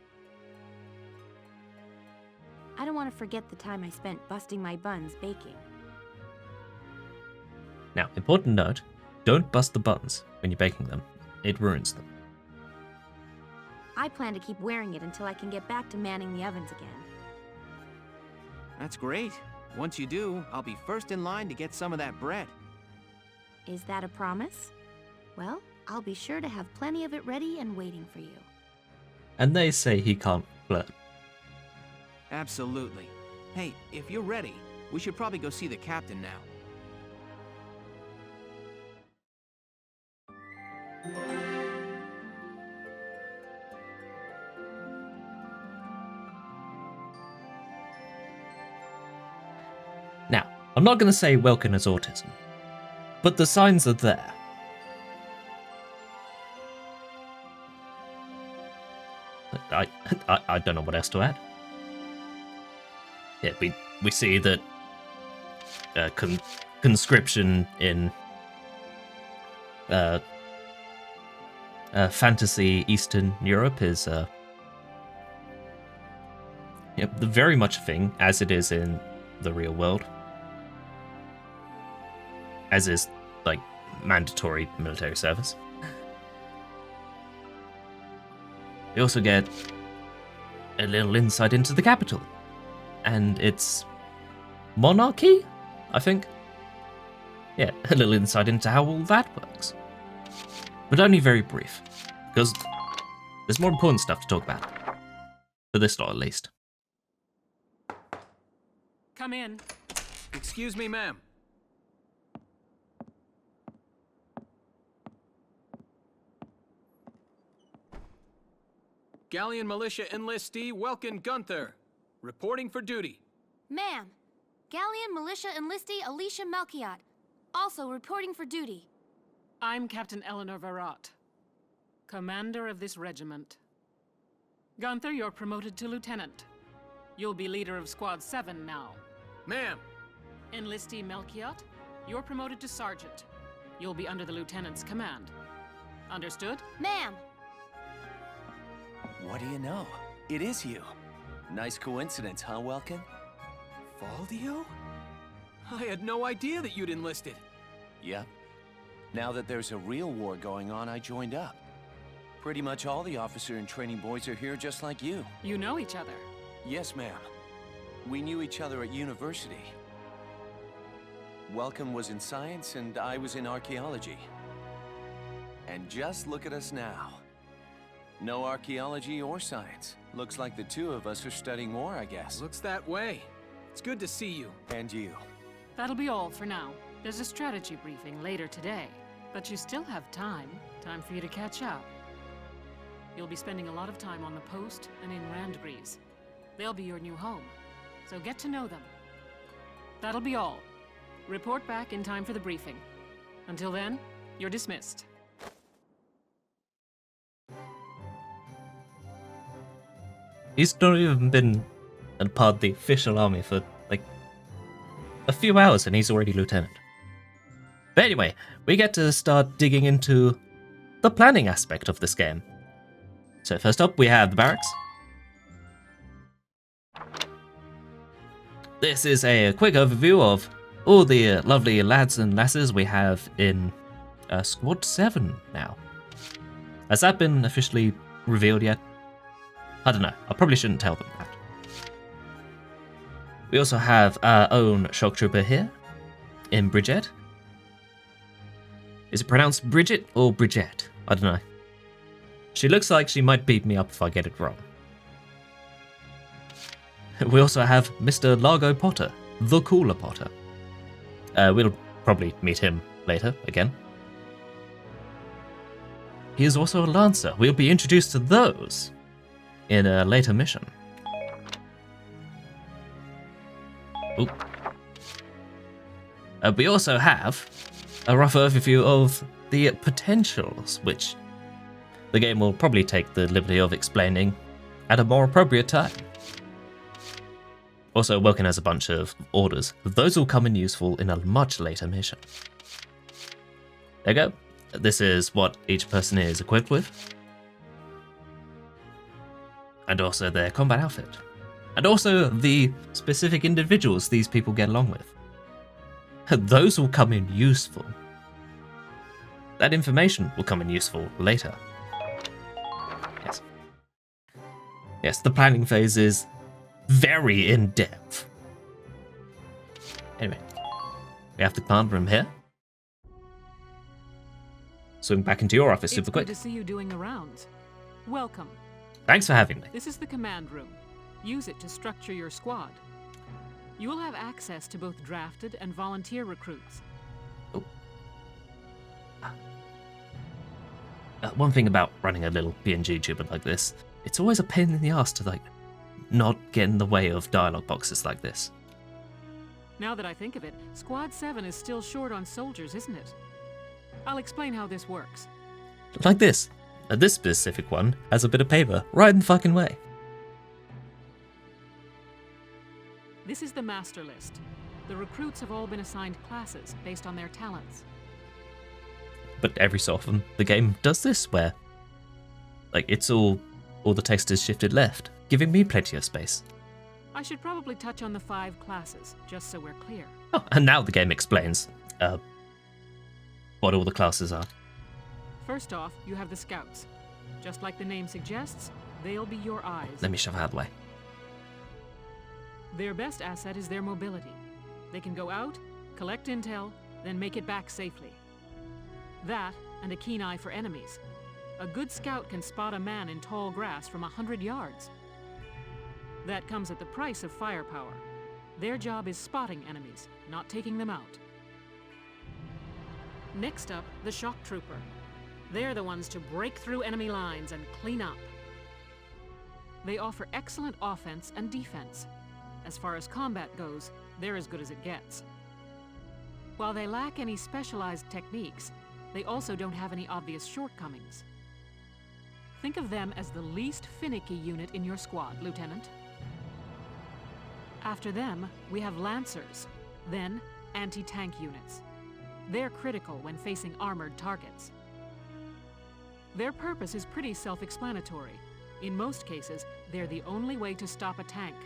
I don't want to forget the time I spent busting my buns baking. Now, important note, don't bust the buns when you're baking them. It ruins them. I plan to keep wearing it until I can get back to manning the ovens again. That's great. Once you do, I'll be first in line to get some of that bread. Is that a promise? Well, I'll be sure to have plenty of it ready and waiting for you. And they say he can't flirt. Absolutely. Hey, if you're ready, we should probably go see the captain now. Now, I'm not going to say Welkin has autism, but the signs are there. I don't know what else to add. Yeah, we see that conscription in fantasy Eastern Europe is very much a thing, as it is in the real world. As is, like, mandatory military service. We also get a little insight into the capital and its monarchy, I think. Yeah, a little insight into how all that works. But only very brief, because there's more important stuff to talk about. For this lot, at least. Come in. Excuse me, ma'am. Gallian militia enlistee Welkin Gunther, reporting for duty. Ma'am, Gallian militia enlistee Alicia Melchiot, also reporting for duty. I'm Captain Eleanor Varrot, commander of this regiment. Gunther, you're promoted to lieutenant. You'll be leader of Squad 7 now. Ma'am. Enlistee Melchiot, you're promoted to sergeant. You'll be under the lieutenant's command. Understood? Ma'am. What do you know? It is you. Nice coincidence, huh, Welkin? Valdio? I had no idea that you'd enlisted. Yep. Now that there's a real war going on, I joined up. Pretty much all the officer and training boys are here just like you. You know each other? Yes, ma'am. We knew each other at university. Welkin was in science and I was in archaeology. And just look at us now. No archaeology or science. Looks like the two of us are studying war, I guess. Looks that way. It's good to see you. And you. That'll be all for now. There's a strategy briefing later today, but you still have time. Time for you to catch up. You'll be spending a lot of time on the post and in Randbreeze. They'll be your new home, so get to know them. That'll be all. Report back in time for the briefing. Until then, you're dismissed. He's not even been a part of the official army for, like, a few hours and he's already lieutenant. But anyway, we get to start digging into the planning aspect of this game. So first up, we have the barracks. This is a quick overview of all the lovely lads and lasses we have in Squad 7 now. Has that been officially revealed yet? I don't know. I probably shouldn't tell them that. We also have our own shock trooper here in Bridget. Is it pronounced Bridget or Bridget? I don't know. She looks like she might beat me up if I get it wrong. We also have Mr. Largo Potter, the Cooler Potter. We'll probably meet him later again. He is also a Lancer. We'll be introduced to those in a later mission. Ooh. We also have a rough overview of the potentials, which the game will probably take the liberty of explaining at a more appropriate time. Also, Welkin has a bunch of orders. Those will come in useful in a much later mission. There you go. This is what each person is equipped with. And also their combat outfit. And also the specific individuals these people get along with. Those will come in useful. That information will come in useful later. Yes. Yes, the planning phase is very in-depth. Anyway, we have the command room here. Swing back into your office super quick. It's good to see you doing the rounds. Welcome. Thanks for having me. This is the command room. Use it to structure your squad. You will have access to both drafted and volunteer recruits. Oh. One thing about running a little PNG tuber like this, it's always a pain in the ass to not get in the way of dialogue boxes like this. Now that I think of it, Squad 7 is still short on soldiers, isn't it? I'll explain how this works. Like this. This specific one has a bit of paper right in the fucking way. This is the master list. The recruits have all been assigned classes based on their talents. But every so often, the game does this where, it's all the text is shifted left, giving me plenty of space. I should probably touch on the 5 classes, just so we're clear. Oh, and now the game explains what all the classes are. First off, you have the scouts. Just like the name suggests, they'll be your eyes. Let me shove out of the way. Their best asset is their mobility. They can go out, collect intel, then make it back safely. That, and a keen eye for enemies. A good scout can spot a man in tall grass from 100 yards. That comes at the price of firepower. Their job is spotting enemies, not taking them out. Next up, the shock trooper. They're the ones to break through enemy lines and clean up. They offer excellent offense and defense. As far as combat goes, they're as good as it gets. While they lack any specialized techniques, they also don't have any obvious shortcomings. Think of them as the least finicky unit in your squad, Lieutenant. After them, we have Lancers, then anti-tank units. They're critical when facing armored targets. Their purpose is pretty self-explanatory. In most cases, they're the only way to stop a tank.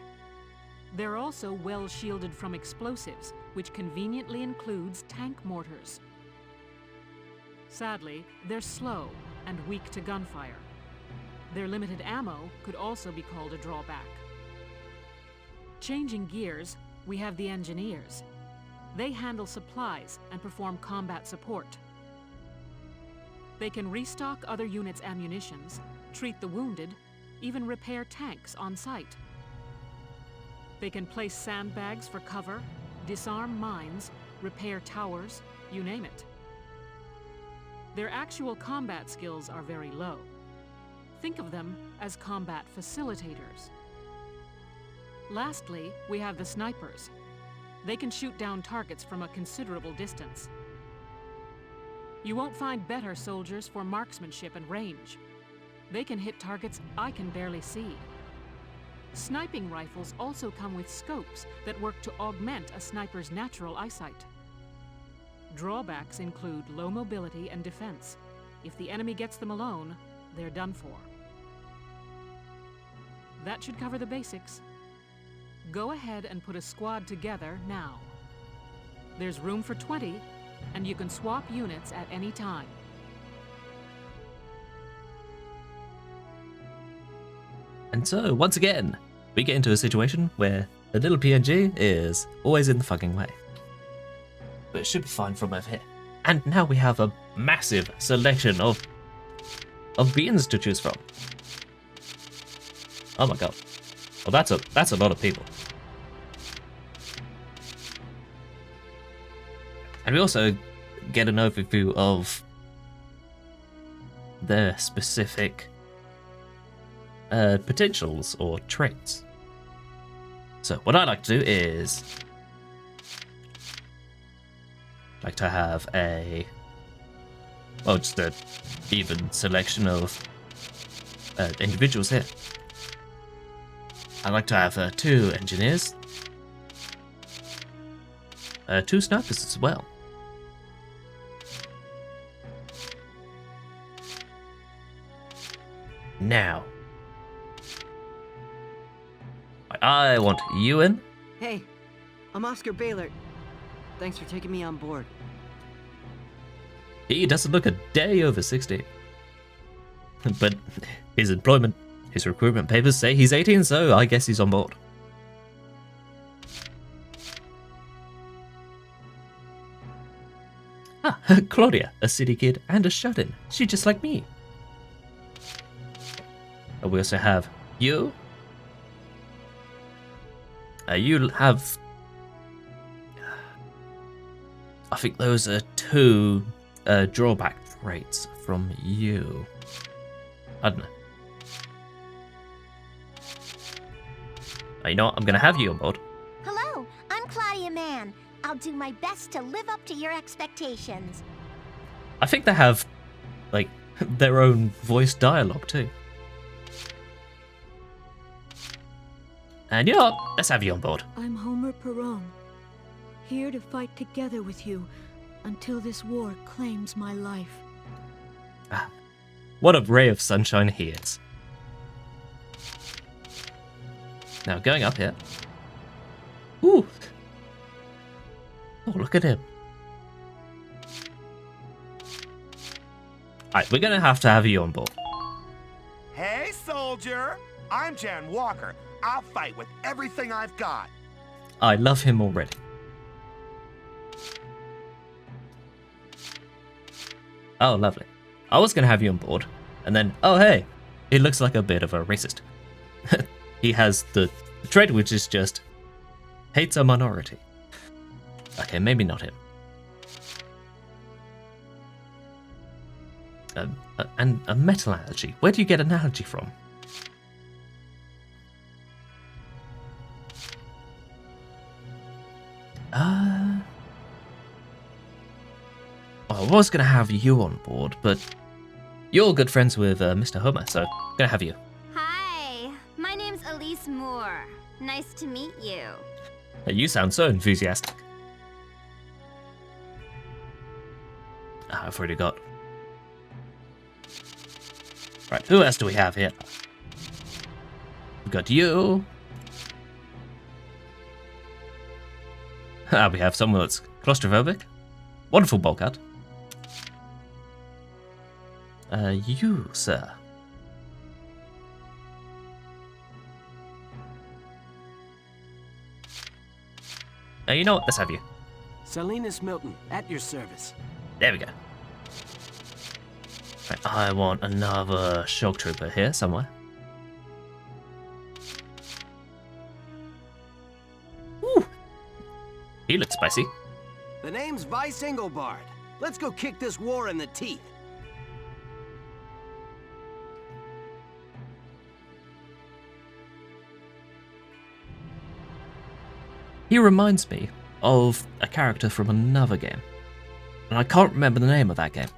They're also well shielded from explosives, which conveniently includes tank mortars. Sadly, they're slow and weak to gunfire. Their limited ammo could also be called a drawback. Changing gears, we have the engineers. They handle supplies and perform combat support. They can restock other units' ammunitions, treat the wounded, even repair tanks on site. They can place sandbags for cover, disarm mines, repair towers, you name it. Their actual combat skills are very low. Think of them as combat facilitators. Lastly, we have the snipers. They can shoot down targets from a considerable distance. You won't find better soldiers for marksmanship and range. They can hit targets I can barely see. Sniping rifles also come with scopes that work to augment a sniper's natural eyesight. Drawbacks include low mobility and defense. If the enemy gets them alone, they're done for. That should cover the basics. Go ahead and put a squad together now. There's room for 20, and you can swap units at any time. And so, once again, we get into a situation where the little PNG is always in the fucking way. But it should be fine from over here. And now we have a massive selection of beings to choose from. Oh my god. Well, that's a lot of people. And we also get an overview of their specific potentials or traits. So what I like to do is like to have just a even selection of individuals here. I like to have 2 engineers, 2 snipers as well. Now, I want Ewan. Hey, I'm Oscar Baylor. Thanks for taking me on board. He doesn't look a day over 60. But his recruitment papers say he's 18, so I guess he's on board. Ah, Claudia, a city kid and a shut-in. She's just like me. And we also have you. You have... I think those are 2 drawback traits from you. I don't know. You know what? I'm going to have you on board. Hello, I'm Claudia Mann. I'll do my best to live up to your expectations. I think they have, like, their own voice dialogue too. And you know what? Let's have you on board. I'm Homer Perron, here to fight together with you until this war claims my life. Ah, what a ray of sunshine he is. Now, going up here. Ooh. Oh, look at him. Alright, we're gonna have to have you on board. Hey, soldier! I'm Jan Walker. I'll fight with everything I've got. I love him already. Oh, lovely. I was gonna have you on board, and then, oh hey, he looks like a bit of a racist. He has the trait which is just hates a minority. Okay, maybe not him. And a metal allergy. Where do you get an allergy from? I was going to have you on board, but you're good friends with Mr. Homer, so I'm going to have you. Hi, my name's Elise Moore. Nice to meet you. You sound so enthusiastic. I've already got... Right, who else do we have here? We've got you. We have someone that's claustrophobic. Wonderful bowl cut. You, sir. You know what? Let's have you. Salinas Milton, at your service. There we go. Right, I want another shock trooper here somewhere. Woo! He looks spicy. The name's Vice Engelbard. Let's go kick this war in the teeth. He reminds me of a character from another game. And I can't remember the name of that game.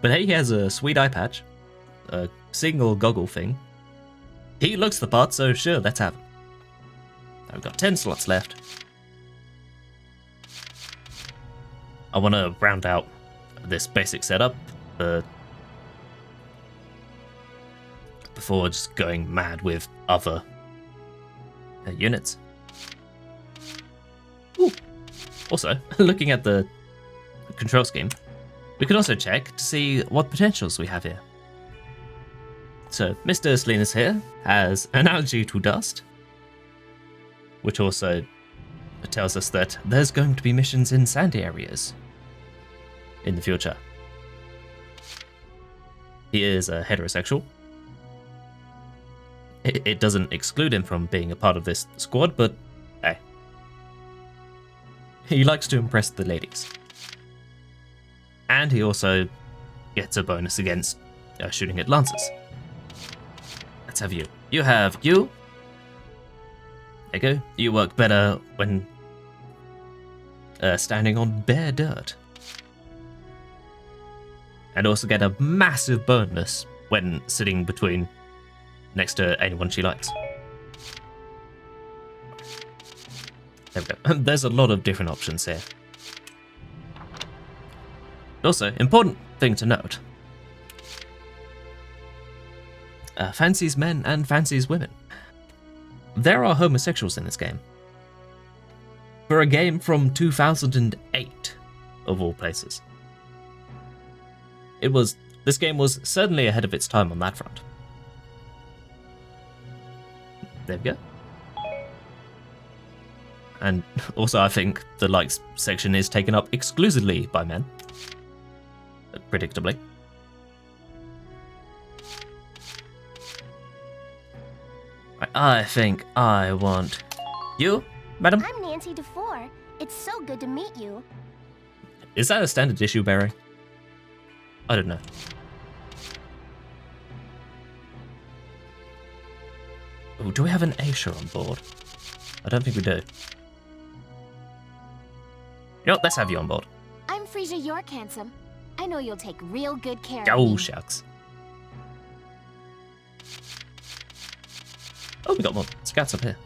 But hey, he has a sweet eye patch, a single goggle thing, He looks the part, so sure, let's have him. Now we've got 10 slots left. I want to round out this basic setup before just going mad with other units. Ooh. Also, looking at the control scheme, we can also check to see what potentials we have here. So, Mr. Salinas here has an allergy to dust, which also tells us that there's going to be missions in sandy areas in the future. He is a heterosexual. It doesn't exclude him from being a part of this squad, but hey. He likes to impress the ladies. And he also gets a bonus against shooting at lancers. Let's have you. You have you. There you go. You work better when standing on bare dirt. And also get a massive bonus when sitting next to anyone she likes. There we go. There's a lot of different options here. Also, important thing to note. Fancies men and fancies women. There are homosexuals in this game. For a game from 2008, of all places. This game was certainly ahead of its time on that front. There we go. And also I think the likes section is taken up exclusively by men. Predictably. I think I want you, madam. I'm Nancy DeFore. It's so good to meet you. Is that a standard issue, Barry? I don't know. Ooh, do we have an Aisha on board? I don't think we do. You know, let's have you on board. I'm Frisia York, handsome. I know you'll take real good care of me. Oh, shucks. Oh, we got more scouts up here.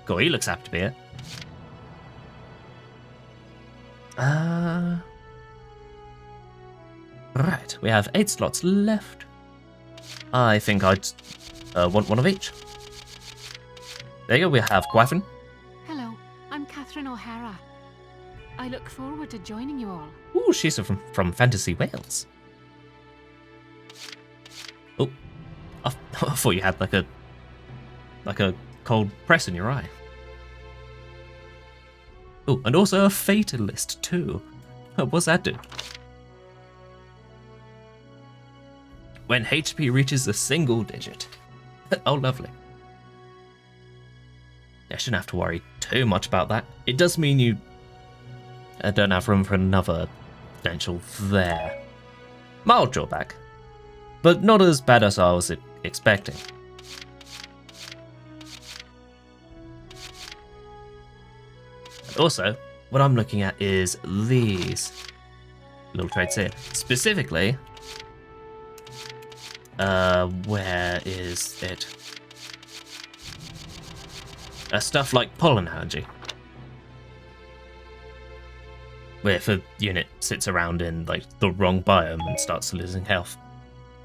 Cool, he looks happy to be here. Right, we have 8 slots left. I think I'd want one of each. There you go, we have Gwyfyn. Hello, I'm Catherine O'Hara. I look forward to joining you all. Ooh, she's from Fantasy Wales. Oh, I thought you had like a cold press in your eye. Oh, and also a fatalist too. What's that do? When HP reaches a single digit. Oh, lovely. I shouldn't have to worry too much about that. It does mean you don't have room for another potential there. Mild drawback, but not as bad as I was expecting. Also, what I'm looking at is these little traits here. Specifically, where is it? Stuff like pollen allergy. Where if a unit sits around in like the wrong biome and starts losing health.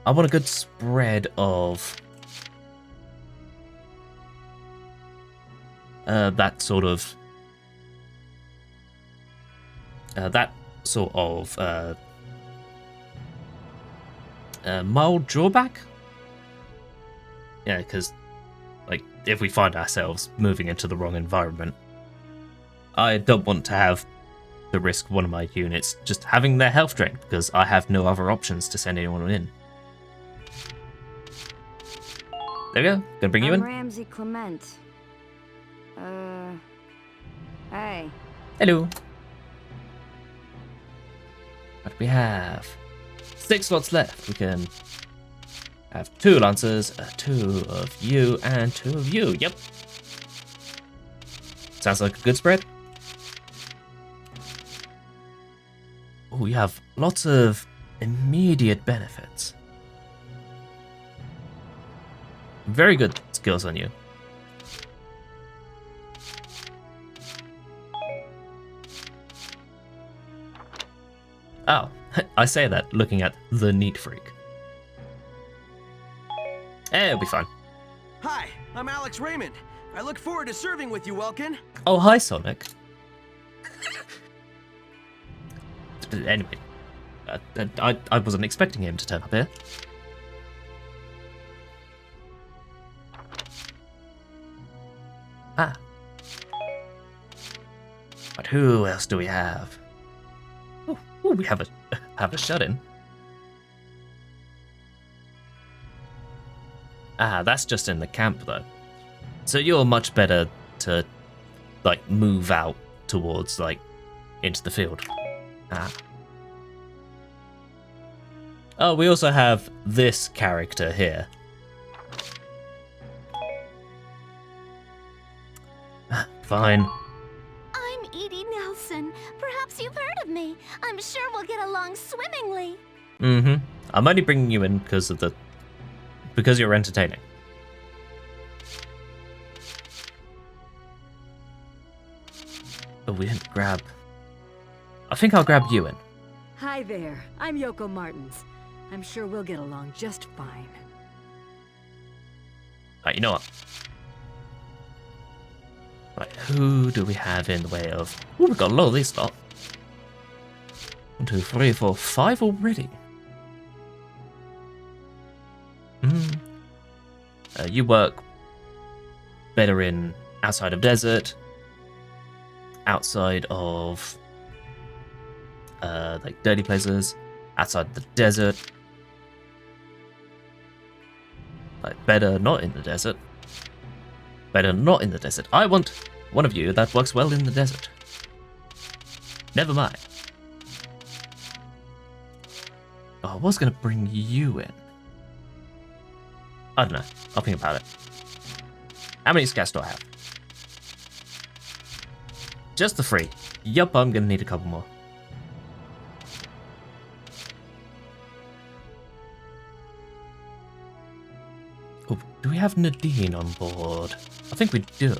I want a good spread of that sort of mild drawback. Yeah, because like if we find ourselves moving into the wrong environment, I don't want to have to risk one of my units just having their health drained because I have no other options to send anyone in. There we go. Gonna bring you in. Ramsey Clement. Hey. Hello. What do we have? 6 slots left. We can have 2 lancers, 2 of you, and 2 of you. Yep. Sounds like a good spread. Oh, we have lots of immediate benefits. very good skills on you. Oh, I say that looking at the neat freak. It'll be fine. Hi, I'm Alex Raymond. I look forward to serving with you, Welkin. Oh, hi, Sonic. Anyway, I wasn't expecting him to turn up here. Ah. But who else do we have? Oh, we have a shut-in. Ah, that's just in the camp though. So you're much better to like move out towards like into the field. Ah. Oh, we also have this character here. Fine. I'm Edie Nelson. Perhaps you've heard of me. I'm sure we'll get along swimmingly. Mm-hmm. I'm only bringing you in because you're entertaining. Oh, we didn't grab. I think I'll grab you in. Hi there. I'm Yoko Martins. I'm sure we'll get along just fine. Right, you know what? Right, who do we have in the way of? Oh, we've got a lot of these lot. 1, 2, 3, 4, 5 already. You work better in outside of desert, outside of like dirty places, outside the desert. Like better not in the desert. Better not in the desert. I want one of you that works well in the desert. Never mind. Oh, I was going to bring you in. I don't know. I'll think about it. How many scats do I have? Just the 3. Yup, I'm going to need a couple more. Oh, do we have Nadine on board? I think we do.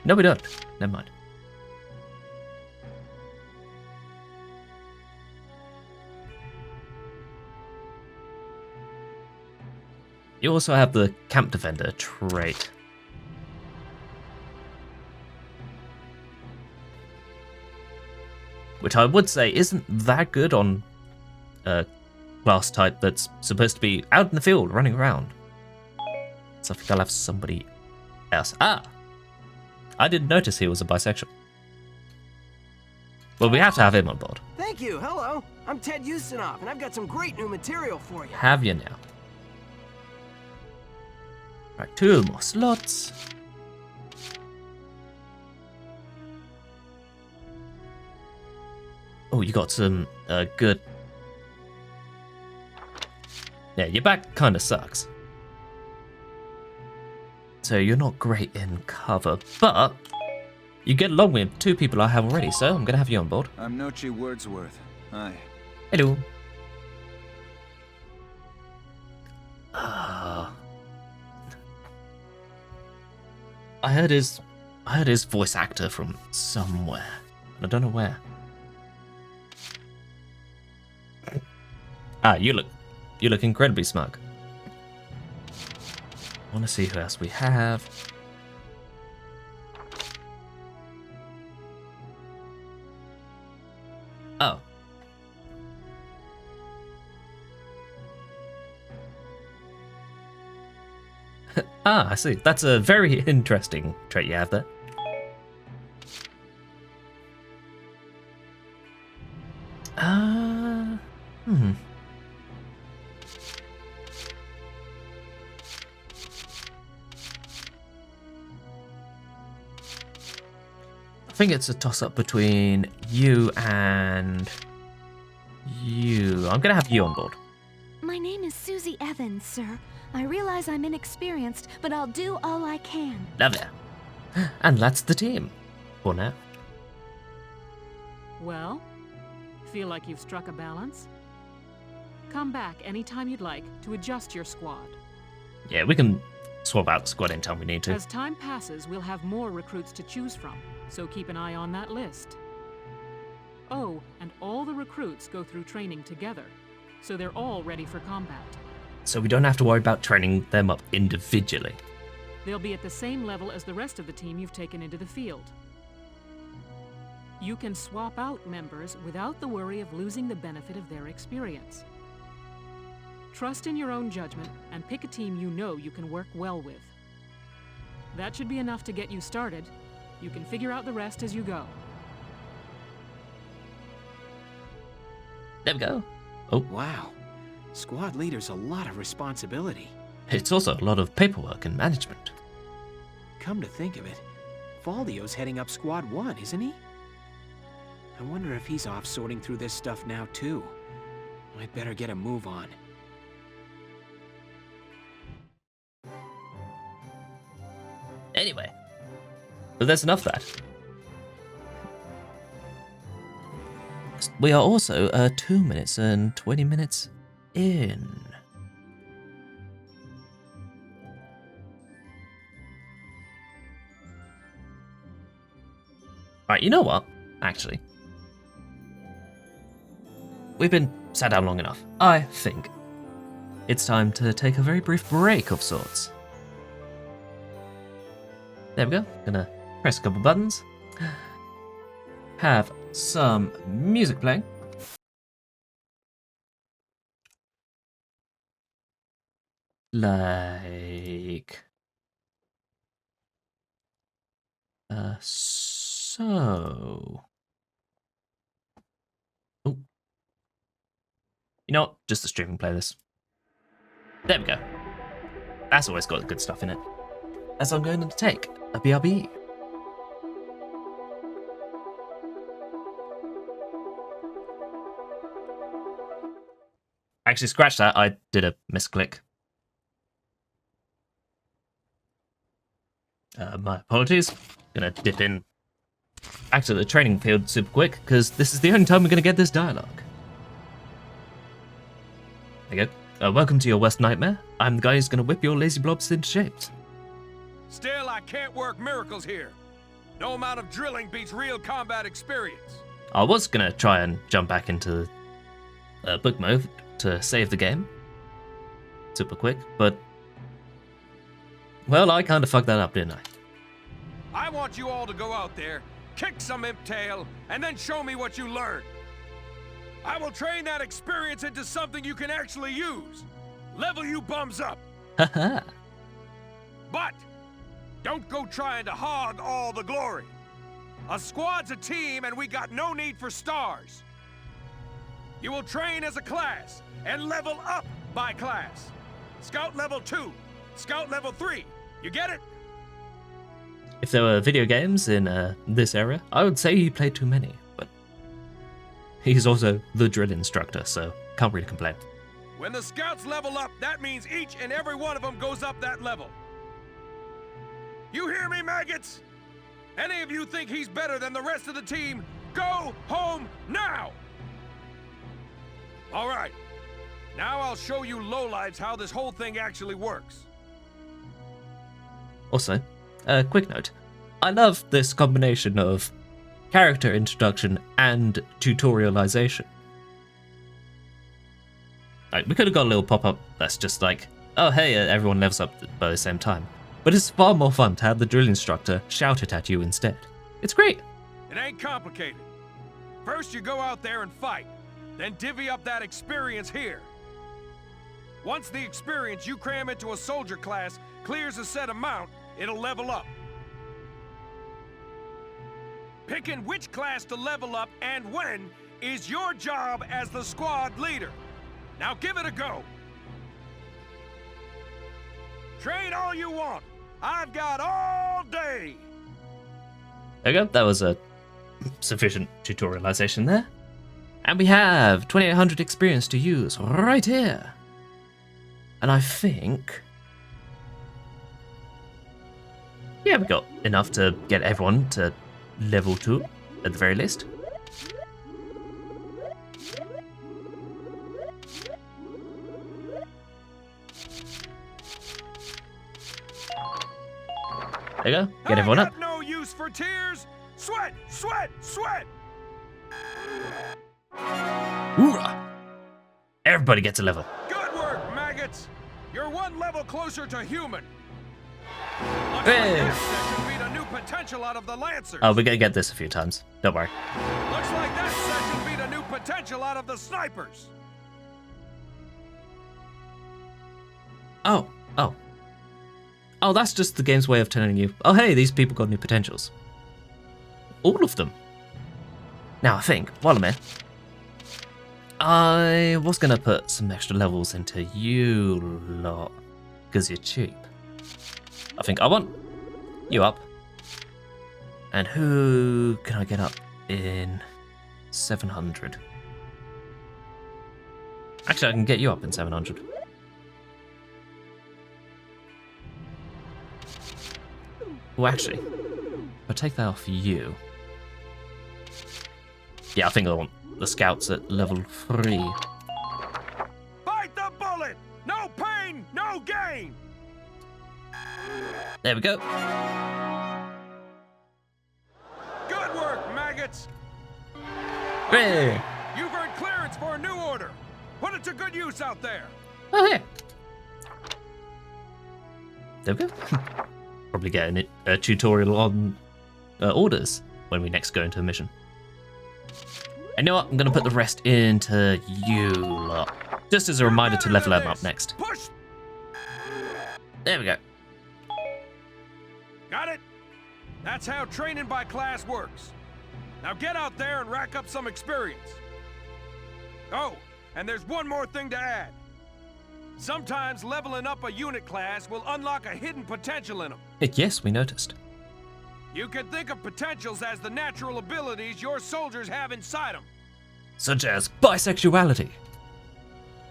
No, we don't. Never mind. You also have the Camp Defender trait. Which I would say isn't that good on a class type that's supposed to be out in the field, running around. So I think I'll have somebody else. Ah! I didn't notice he was a bisexual. Well, we have to have him on board. Thank you. Hello. I'm Ted Ustinov, and I've got some great new material for you. Have you now? Right, 2 more slots. Oh, you got some good... Yeah, your back kind of sucks. So you're not great in cover, but you get along with 2 people I have already, so I'm going to have you on board. I'm Nochi Wordsworth. Hi. Hello. I heard his voice actor from somewhere. I don't know where. Ah, you look incredibly smug. I want to see who else we have. Oh. Ah, I see. That's a very interesting trait you have there. I think it's a toss-up between you and you. I'm gonna have you on board. My name is Susie Evans, sir. I realize I'm inexperienced, but I'll do all I can. Lovely. And that's the team. For now. Well, feel like you've struck a balance? Come back anytime you'd like to adjust your squad. Yeah, we can swap out the squad anytime we need to. As time passes, we'll have more recruits to choose from, so keep an eye on that list. Oh, and all the recruits go through training together, so they're all ready for combat. So we don't have to worry about training them up individually. They'll be at the same level as the rest of the team you've taken into the field. You can swap out members without the worry of losing the benefit of their experience. Trust in your own judgment and pick a team you know you can work well with. That should be enough to get you started. You can figure out the rest as you go. There we go. Oh. Wow. Squad leader's a lot of responsibility. It's also a lot of paperwork and management. Come to think of it, Valdio's heading up Squad 1, isn't he? I wonder if he's off sorting through this stuff now, too. I'd better get a move on. Anyway, but that's enough of that. We are also 2 minutes and 20 minutes in. Right, you know what? Actually, we've been sat down long enough. I think it's time to take a very brief break of sorts. There we go. Gonna press a couple buttons. Have some music playing. Like... so... Oh. You know what? Just the streaming playlist. There we go. That's always got good stuff in it. As I'm going to take a BRB. Actually, scratch that. I did a misclick. My apologies. Gonna dip in back to the training field super quick, because this is the only time we're gonna get this dialogue. There you go. Welcome to your worst nightmare. I'm the guy who's gonna whip your lazy blobs into shape. Still, I can't work miracles here. No amount of drilling beats real combat experience. I was gonna try and jump back into book mode to save the game super quick, but well, I kind of fucked that up, didn't I? I want you all to go out there, kick some imp tail, and then show me what you learned. I will train that experience into something you can actually use. Level you bums up. Haha. But don't go trying to hog all the glory. A squad's a team, and we got no need for stars. You will train as a class and level up by class. Scout level 2, Scout level 3. You get it? If there were video games in this area, I would say he played too many, but he's also the drill instructor, so can't really complain. When the scouts level up, that means each and every one of them goes up that level. You hear me, maggots? Any of you think he's better than the rest of the team, go home now! All right, now I'll show you lowlives how this whole thing actually works. Also, quick note. I love this combination of character introduction and tutorialization. Like, we could have got a little pop-up that's just like, oh hey, everyone levels up by the same time. But it's far more fun to have the drill instructor shout it at you instead. It's great. It ain't complicated. First you go out there and fight, then divvy up that experience here. Once the experience you cram into a soldier class clears a set amount, it'll level up. Picking which class to level up and when is your job as the squad leader. Now give it a go. Train all you want. I've got all day. There we go. That was a sufficient tutorialization there. And we have 2800 experience to use right here. And I think... yeah, we got enough to get everyone to level 2, at the very least. There you go. Get everyone up. No use for tears. Sweat, sweat, sweat. Hoorah! Everybody gets a level. Good work, maggots. You're one level closer to human. Looks Hey. like that session beat a new potential out of the Lancers. Oh, we're gonna get this a few times. Don't worry. Looks like that session beat a new potential out of the snipers. Oh, oh. Oh, that's just the game's way of telling you, oh hey, these people got new potentials. All of them. Now I think, while I'm here, I was gonna put some extra levels into you lot, because you're cheap. I think I want you up. And who can I get up in 700? Actually, I can get you up in 700. Well, actually, if I take that off you... Yeah, I think I want the scouts at level 3. Bite the bullet! No pain, no gain! There we go. Good work, maggots! Hey. You've earned clearance for a new order. Put it to good use out there. Oh, yeah. There we go. Probably get a tutorial on orders when we next go into a mission. And you know what? I'm going to put the rest into you lot. Just as a reminder to level them up next. Push. There we go. Got it? That's how training by class works. Now get out there and rack up some experience. Oh, and there's one more thing to add. Sometimes leveling up a unit class will unlock a hidden potential in them. Yes, we noticed. You can think of potentials as the natural abilities your soldiers have inside them. Such as bisexuality.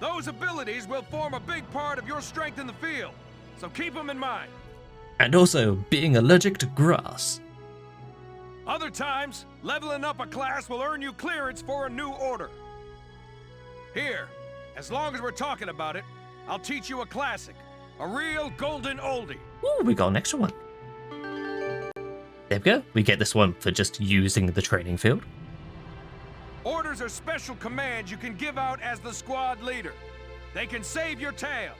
Those abilities will form a big part of your strength in the field, so keep them in mind. And also being allergic to grass. Other times, leveling up a class will earn you clearance for a new order. Here, as long as we're talking about it, I'll teach you a classic, a real golden oldie. Ooh, we got an extra one. There we go. We get this one for just using the training field. Orders are special commands you can give out as the squad leader. They can save your tail.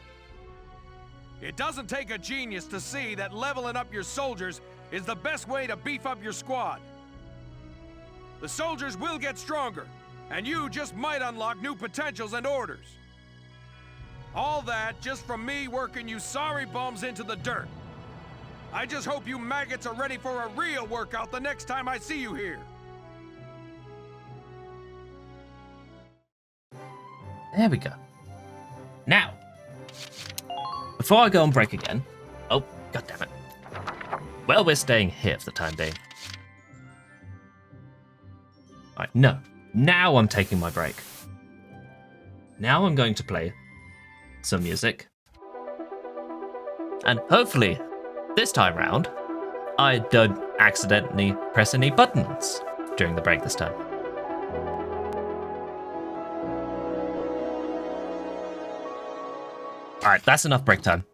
It doesn't take a genius to see that leveling up your soldiers is the best way to beef up your squad. The soldiers will get stronger, and you just might unlock new potentials and orders. All that just from me working you sorry bums into the dirt. I just hope you maggots are ready for a real workout the next time I see you here. There we go. Now, before I go on break again... Oh, god damn it. Well, we're staying here for the time being. Alright, no. Now I'm taking my break. Now I'm going to play some music. And hopefully, this time round, I don't accidentally press any buttons during the break this time. Alright, that's enough break time.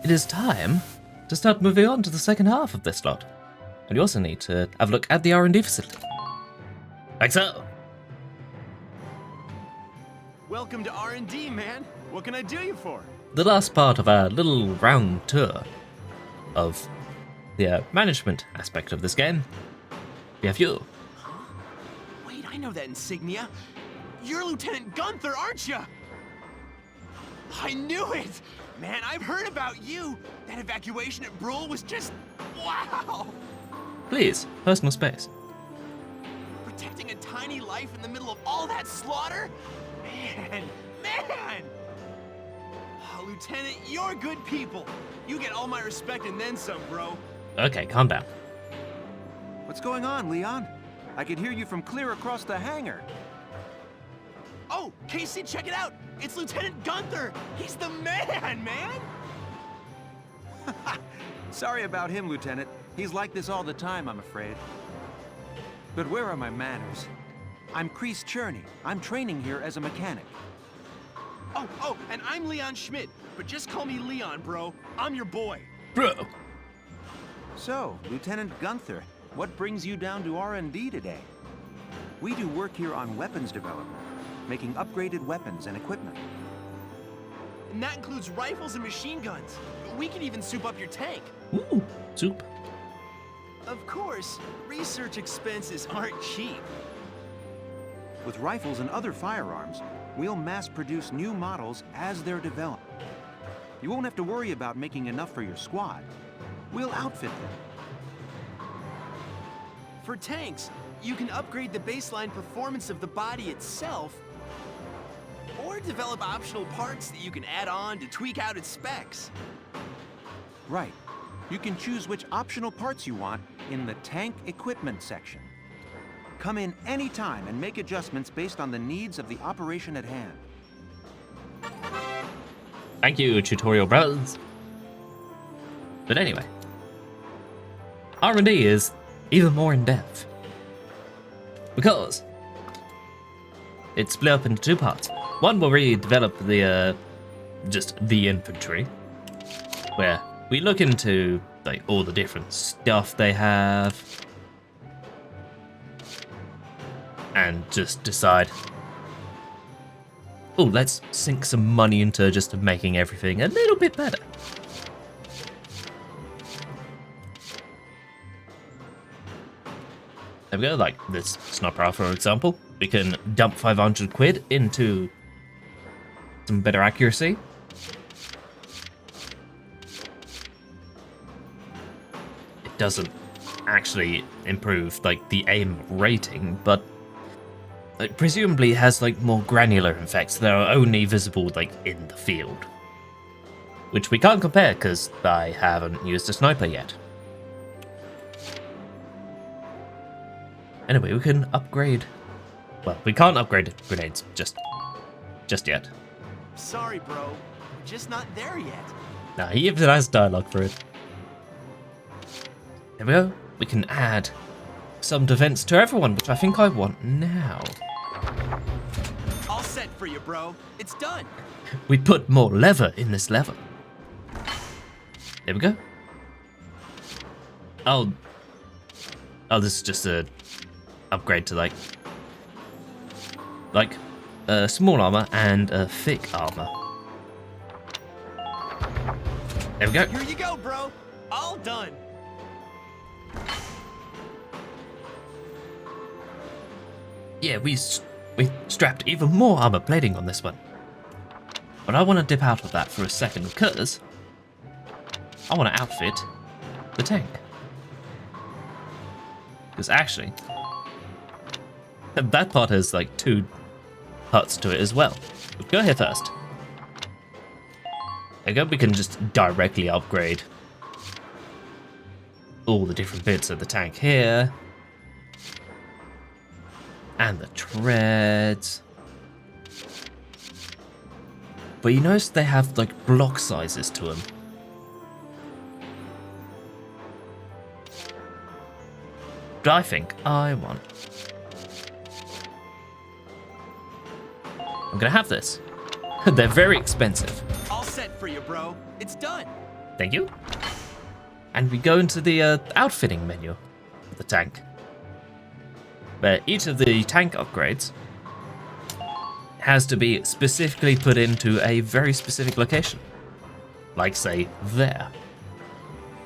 It is time to start moving on to the second half of this lot. And you also need to have a look at the R&D facility. Like so. Welcome to R&D, man. What can I do you for? The last part of our little round tour of the management aspect of this game. We have you. Wait, I know that insignia. You're Lieutenant Gunther, aren't you? I knew it! Man, I've heard about you. That evacuation at Brule was just... wow! Please, personal space. Protecting a tiny life in the middle of all that slaughter? Man! Oh, Lieutenant, you're good people. You get all my respect and then some, bro. Okay, calm down. What's going on, Leon? I could hear you from clear across the hangar. Oh, Casey, check it out! It's Lieutenant Gunther! He's the man! Sorry about him, Lieutenant. He's like this all the time, I'm afraid. But where are my manners? I'm Kreese Cherney. I'm training here as a mechanic. Oh, and I'm Leon Schmidt. but just call me Leon, bro. I'm your boy. Bro. So, Lieutenant Gunther, what brings you down to R&D today? We do work here on weapons development, making upgraded weapons and equipment. And that includes rifles and machine guns. We can even soup up your tank. Ooh, soup. Of course, research expenses aren't cheap. With rifles and other firearms, we'll mass-produce new models as they're developed. You won't have to worry about making enough for your squad. We'll outfit them. For tanks, you can upgrade the baseline performance of the body itself, or develop optional parts that you can add on to tweak out its specs. Right. You can choose which optional parts you want in the tank equipment section. Come in anytime and make adjustments based on the needs of the operation at hand. Thank you, tutorial brothers. But anyway, R&D is even more in depth because it's split up into two parts. One where we develop the just the infantry, where we look into like all the different stuff they have and just decide, oh, let's sink some money into just making everything a little bit better. There we go, like this sniper rifle, for example. We can dump 500 quid into some better accuracy. It doesn't actually improve like the aim rating, but it presumably has like more granular effects that are only visible like in the field, which we can't compare because I haven't used a sniper yet. Anyway, we can upgrade. Well, we can't upgrade grenades just yet. Sorry, bro. We're just not there yet. Nah, he gives a nice dialogue for it. There we go. We can add some defense to everyone, which I think I want now. All set for you, bro. It's done. We put more lever in this lever. There we go. Oh, this is just a upgrade to like small armor and thick armor. There we go. Here you go, bro. All done. Yeah, we strapped even more armor plating on this one. But I want to dip out of that for a second because I want to outfit the tank. Because actually, that part has like two parts to it as well. But go here first. There you go, we can just directly upgrade all the different bits of the tank here. And the treads. But you notice they have like block sizes to them. But I think I want. I'm gonna have this. They're very expensive. All set for you, bro. It's done. Thank you. And we go into the outfitting menu of the tank, where each of the tank upgrades has to be specifically put into a very specific location. Like, say, there.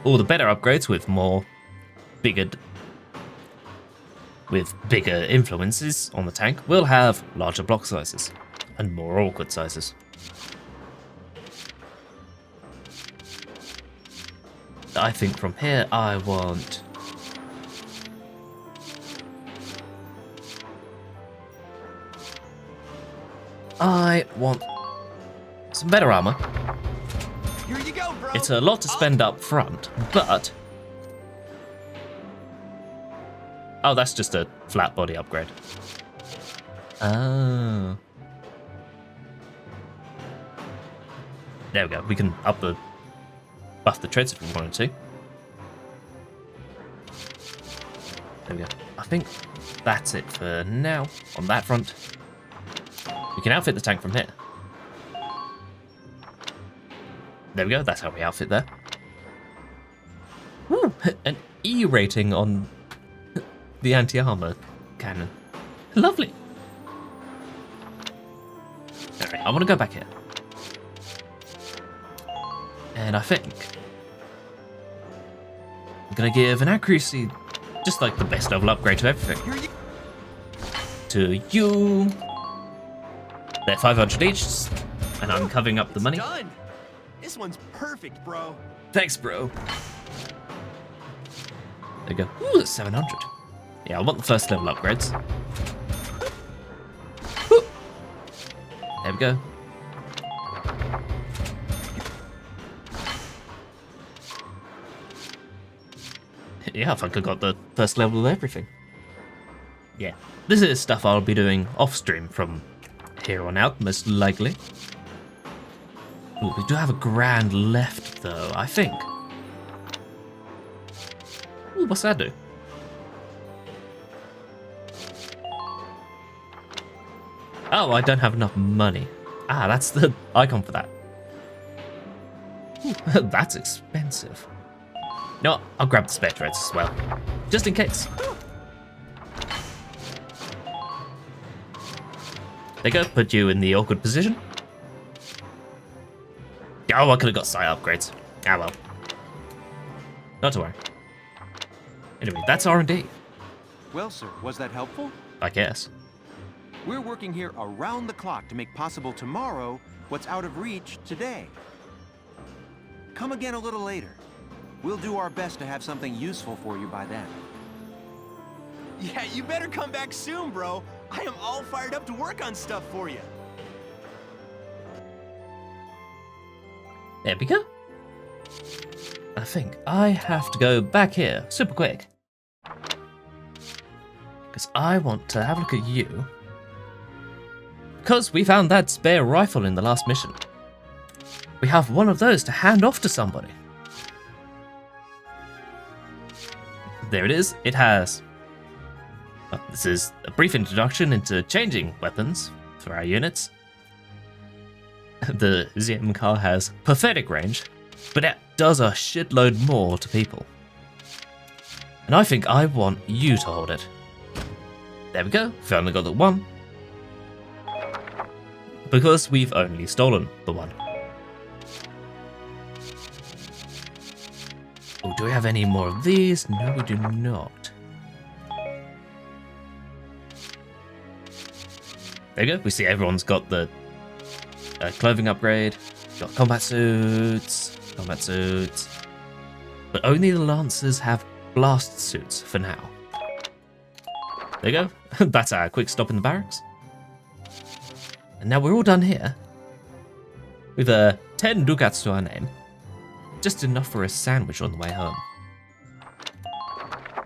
All the better upgrades with bigger influences on the tank will have larger block sizes and more awkward sizes. I think from here I want some better armor. Here you go, bro. It's a lot to spend up front, but oh, that's just a flat body upgrade. Oh. There we go. We can buff the treads if we wanted to. There we go. I think that's it for now on that front. We can outfit the tank from here. There we go, that's how we outfit there. Woo, an E rating on the anti-armor cannon. Lovely. Alright, I want to go back here. And I think I'm going to give an accuracy, just like the best level upgrade to everything. To you. They're 500 each, and I'm covering up the money. Done. This one's perfect, bro. Thanks, bro. There we go. Ooh, that's 700. Yeah, I want the first level upgrades. Woo. There we go. Yeah, I think I got the first level of everything. Yeah, this is stuff I'll be doing off-stream from here on out, most likely. Ooh, we do have a grand left, though, I think. Ooh, what's that do? Oh, I don't have enough money. Ah, that's the icon for that. Ooh, that's expensive. No, I'll grab the spare treads as well, just in case. There you go, put you in the awkward position. Oh, I could have got side upgrades. Ah well. Not to worry. Anyway, that's R&D. Well, sir, was that helpful? I guess. We're working here around the clock to make possible tomorrow what's out of reach today. Come again a little later. We'll do our best to have something useful for you by then. Yeah, you better come back soon, bro. I am all fired up to work on stuff for you. There we go. I think I have to go back here super quick. Because I want to have a look at you. Because we found that spare rifle in the last mission. We have one of those to hand off to somebody. There it is. It has... Well, this is a brief introduction into changing weapons for our units. The ZM car has pathetic range, but it does a shitload more to people. And I think I want you to hold it. There we go. We've only got the one. Because we've only stolen the one. Oh, do we have any more of these? No, we do not. There you go. We see everyone's got the clothing upgrade. Got combat suits. But only the Lancers have blast suits for now. There you go. That's our quick stop in the barracks. And now we're all done here. With 10 ducats to our name. Just enough for a sandwich on the way home.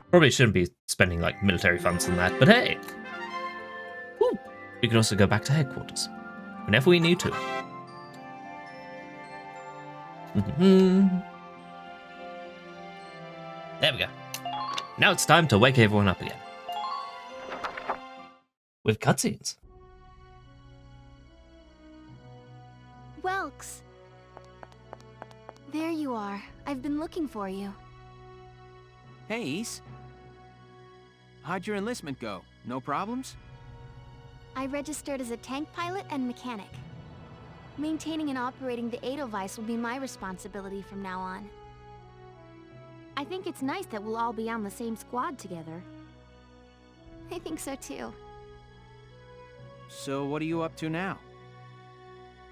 Probably shouldn't be spending like military funds on that, but hey! Woo. We can also go back to headquarters whenever we need to. There we go. Now it's time to wake everyone up again. With cutscenes. Welks. There you are. I've been looking for you. Hey, East. How'd your enlistment go? No problems? I registered as a tank pilot and mechanic. Maintaining and operating the Edelweiss will be my responsibility from now on. I think it's nice that we'll all be on the same squad together. I think so too. So what are you up to now?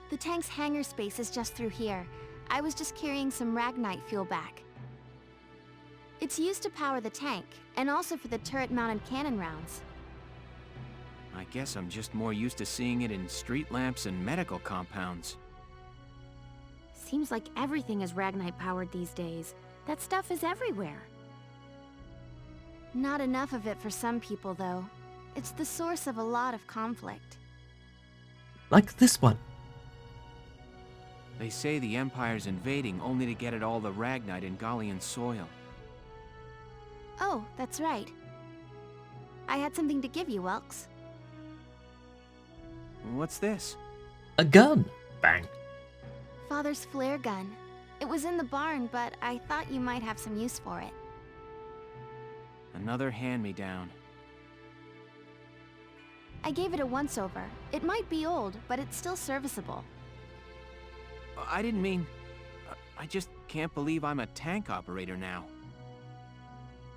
The tank's hangar space is just through here. I was just carrying some Ragnite fuel back. It's used to power the tank, and also for the turret-mounted cannon rounds. I guess I'm just more used to seeing it in street lamps and medical compounds. Seems like everything is Ragnite powered these days. That stuff is everywhere. Not enough of it for some people, though. It's the source of a lot of conflict. Like this one. They say the Empire's invading only to get at all the Ragnite in Gallian soil. Oh, that's right. I had something to give you, Welks. What's this? A gun. Bang. Father's flare gun. It was in the barn, but I thought you might have some use for it. Another hand-me-down. I gave it a once-over. It might be old, but it's still serviceable. I didn't mean... I just can't believe I'm a tank operator now.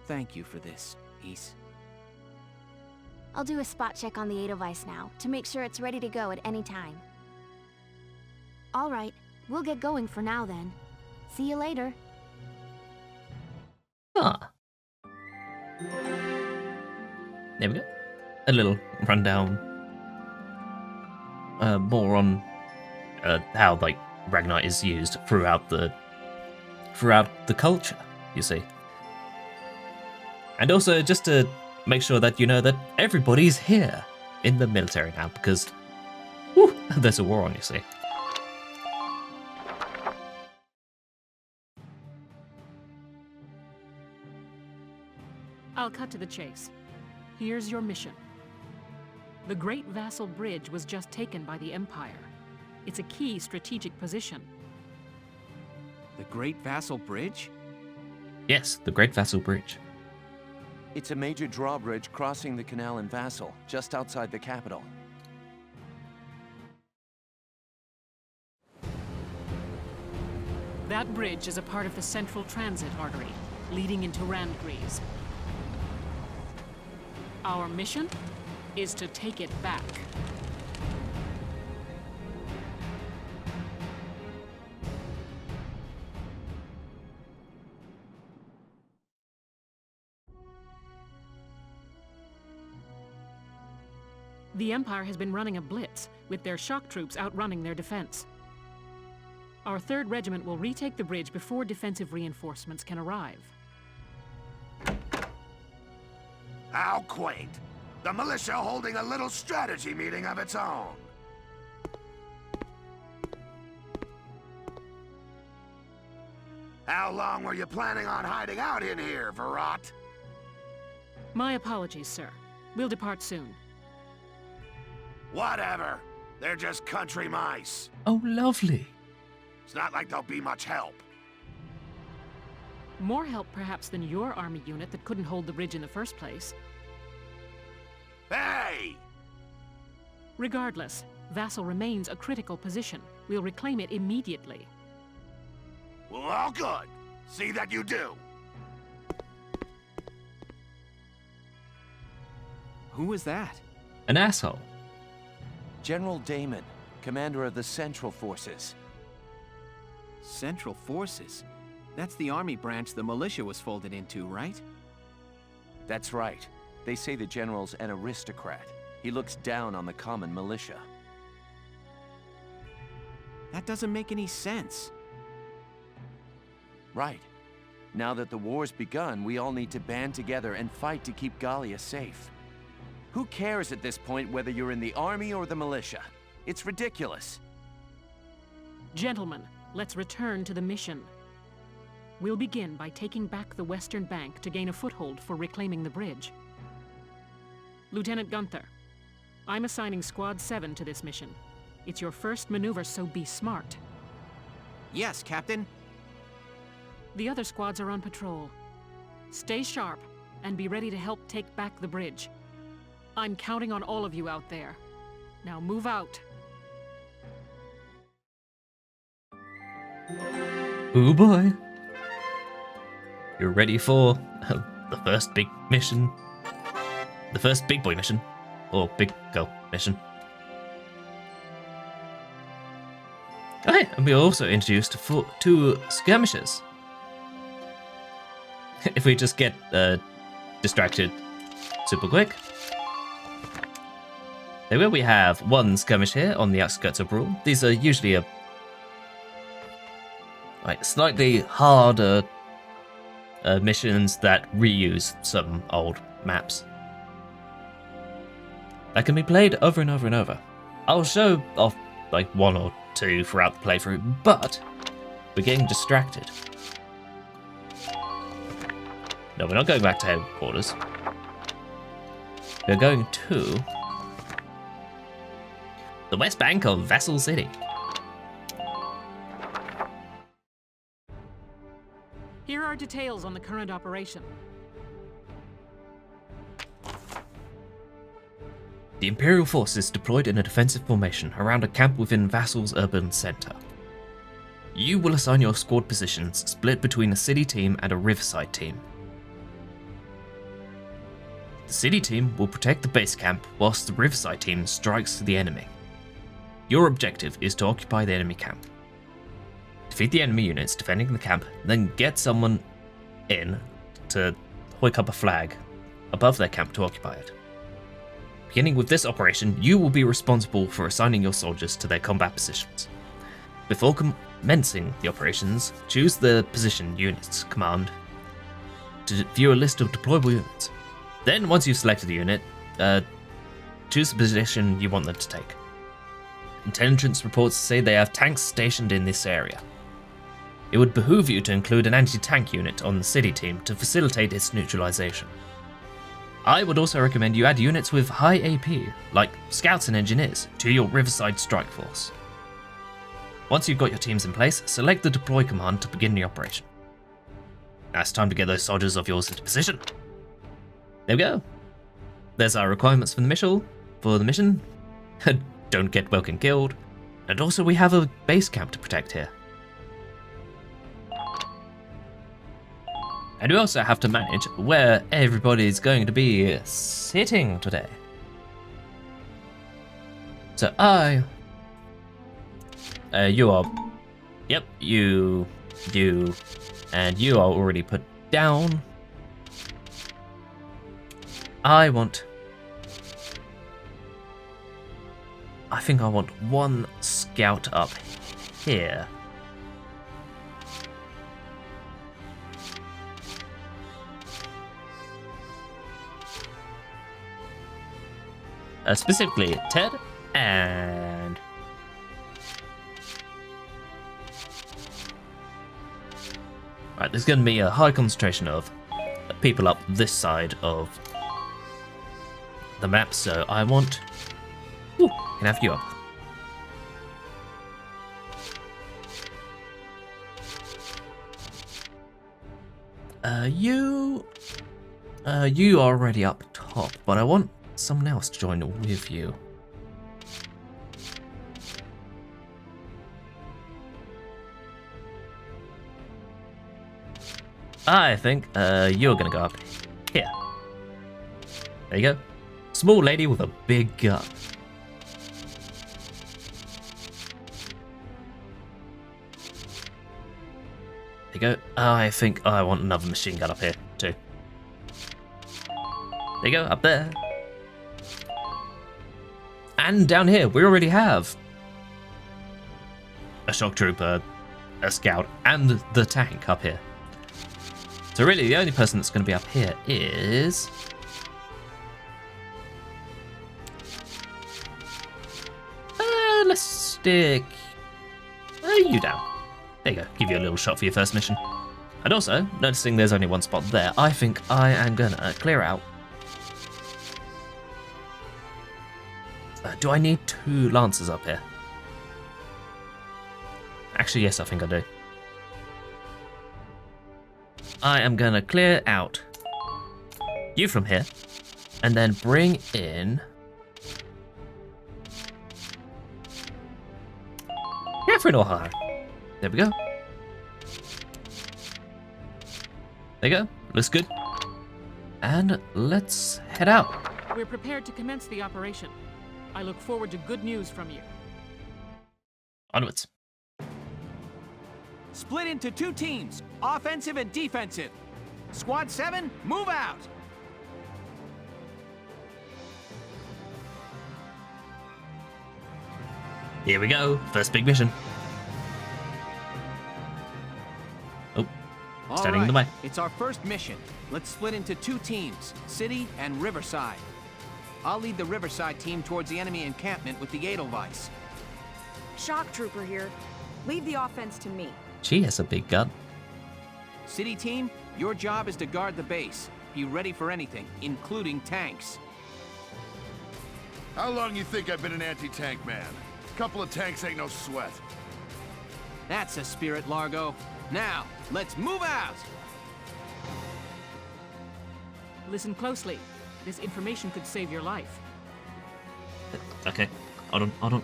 Thank you for this, East. I'll do a spot check on the Edelweiss now, to make sure it's ready to go at any time. Alright, we'll get going for now then. See you later. Ah. There we go. A little rundown. More on how like Ragnite is used throughout the culture, you see. And also just to make sure that you know that everybody's here in the military now, because whew, there's a war on, you see. I'll cut to the chase. Here's your mission. The Great Vassal Bridge was just taken by the Empire. It's a key strategic position. The Great Vassal Bridge? Yes, the Great Vassal Bridge. It's a major drawbridge crossing the canal in Vassal, just outside the capital. That bridge is a part of the central transit artery, leading into Randgries. Our mission is to take it back. The Empire has been running a blitz, with their shock troops outrunning their defense. Our 3rd Regiment will retake the bridge before defensive reinforcements can arrive. How quaint. The militia holding a little strategy meeting of its own. How long were you planning on hiding out in here, Verrot? My apologies, sir. We'll depart soon. Whatever. They're just country mice. Oh, lovely. It's not like they'll be much help. More help, perhaps, than your army unit that couldn't hold the bridge in the first place. Hey! Regardless, Vassal remains a critical position. We'll reclaim it immediately. Well, all good. See that you do. Who was that? An asshole. General Damon, commander of the Central Forces. Central Forces? That's the army branch the militia was folded into, right? That's right. They say the general's an aristocrat. He looks down on the common militia. That doesn't make any sense. Right. Now that the war's begun, we all need to band together and fight to keep Gallia safe. Who cares at this point whether you're in the army or the militia? It's ridiculous. Gentlemen, let's return to the mission. We'll begin by taking back the western bank to gain a foothold for reclaiming the bridge. Lieutenant Gunther, I'm assigning Squad 7 to this mission. It's your first maneuver, so be smart. Yes, Captain. The other squads are on patrol. Stay sharp, and be ready to help take back the bridge. I'm counting on all of you out there. Now move out. Oh boy. You're ready for the first big mission. The first big boy mission. Or big girl mission. Okay, and we are also introduced to 2 skirmishers. If we just get distracted super quick. There we have 1 skirmish here on the outskirts of Brule. These are usually slightly harder missions that reuse some old maps. That can be played over and over and over. I'll show off like 1 or 2 throughout the playthrough, but we're getting distracted. No, we're not going back to headquarters. We're going to the west bank of Vassal City. Here are details on the current operation. The Imperial force is deployed in a defensive formation around a camp within Vassal's urban center. You will assign your squad positions split between a city team and a riverside team. The city team will protect the base camp whilst the riverside team strikes the enemy. Your objective is to occupy the enemy camp. Defeat the enemy units defending the camp, then get someone in to hoik up a flag above their camp to occupy it. Beginning with this operation, you will be responsible for assigning your soldiers to their combat positions. Before commencing the operations, choose the position units command to view a list of deployable units. Then, once you've selected the unit, choose the position you want them to take. Intelligence reports say they have tanks stationed in this area. It would behoove you to include an anti-tank unit on the city team to facilitate its neutralization. I would also recommend you add units with high AP, like scouts and engineers, to your Riverside Strike Force. Once you've got your teams in place, select the deploy command to begin the operation. Now it's time to get those soldiers of yours into position. There we go. There's our requirements for the mission. Don't get Welkin killed. And also we have a base camp to protect here. And we also have to manage where everybody's going to be sitting today. So you are, yep, you, and you are already put down. I think I want one scout up here. Specifically Ted and right, there's going to be a high concentration of people up this side of the map, so I want can have you up. You are already up top, but I want someone else to join with you. I think you're gonna go up here. There you go. Small lady with a big gun. There you go. I think I want another machine gun up here too. There you go, up there. And down here, we already have a shock trooper, a scout, and the tank up here. So really, the only person that's going to be up here is let's stick you down. There you go. Give you a little shot for your first mission. And also, noticing there's only one spot there, I think I am gonna clear out. Do I need 2 lancers up here? Actually, yes, I think I do. I am gonna clear out you from here, and then bring in Catherine O'Hara. There we go. There you go. Looks good. And let's head out. We're prepared to commence the operation. I look forward to good news from you. Onwards. Split into 2 teams, offensive and defensive. Squad 7, move out! Here we go. First big mission. Oh, standing in the way. It's our first mission. Let's split into 2 teams, City and Riverside. I'll lead the Riverside team towards the enemy encampment with the Edelweiss. Shock Trooper here. Leave the offense to me. She has a big gun. City team, your job is to guard the base. Be ready for anything, including tanks. How long you think I've been an anti-tank man? Couple of tanks ain't no sweat. That's a spirit, Largo. Now, let's move out! Listen closely. This information could save your life. Okay, hold on.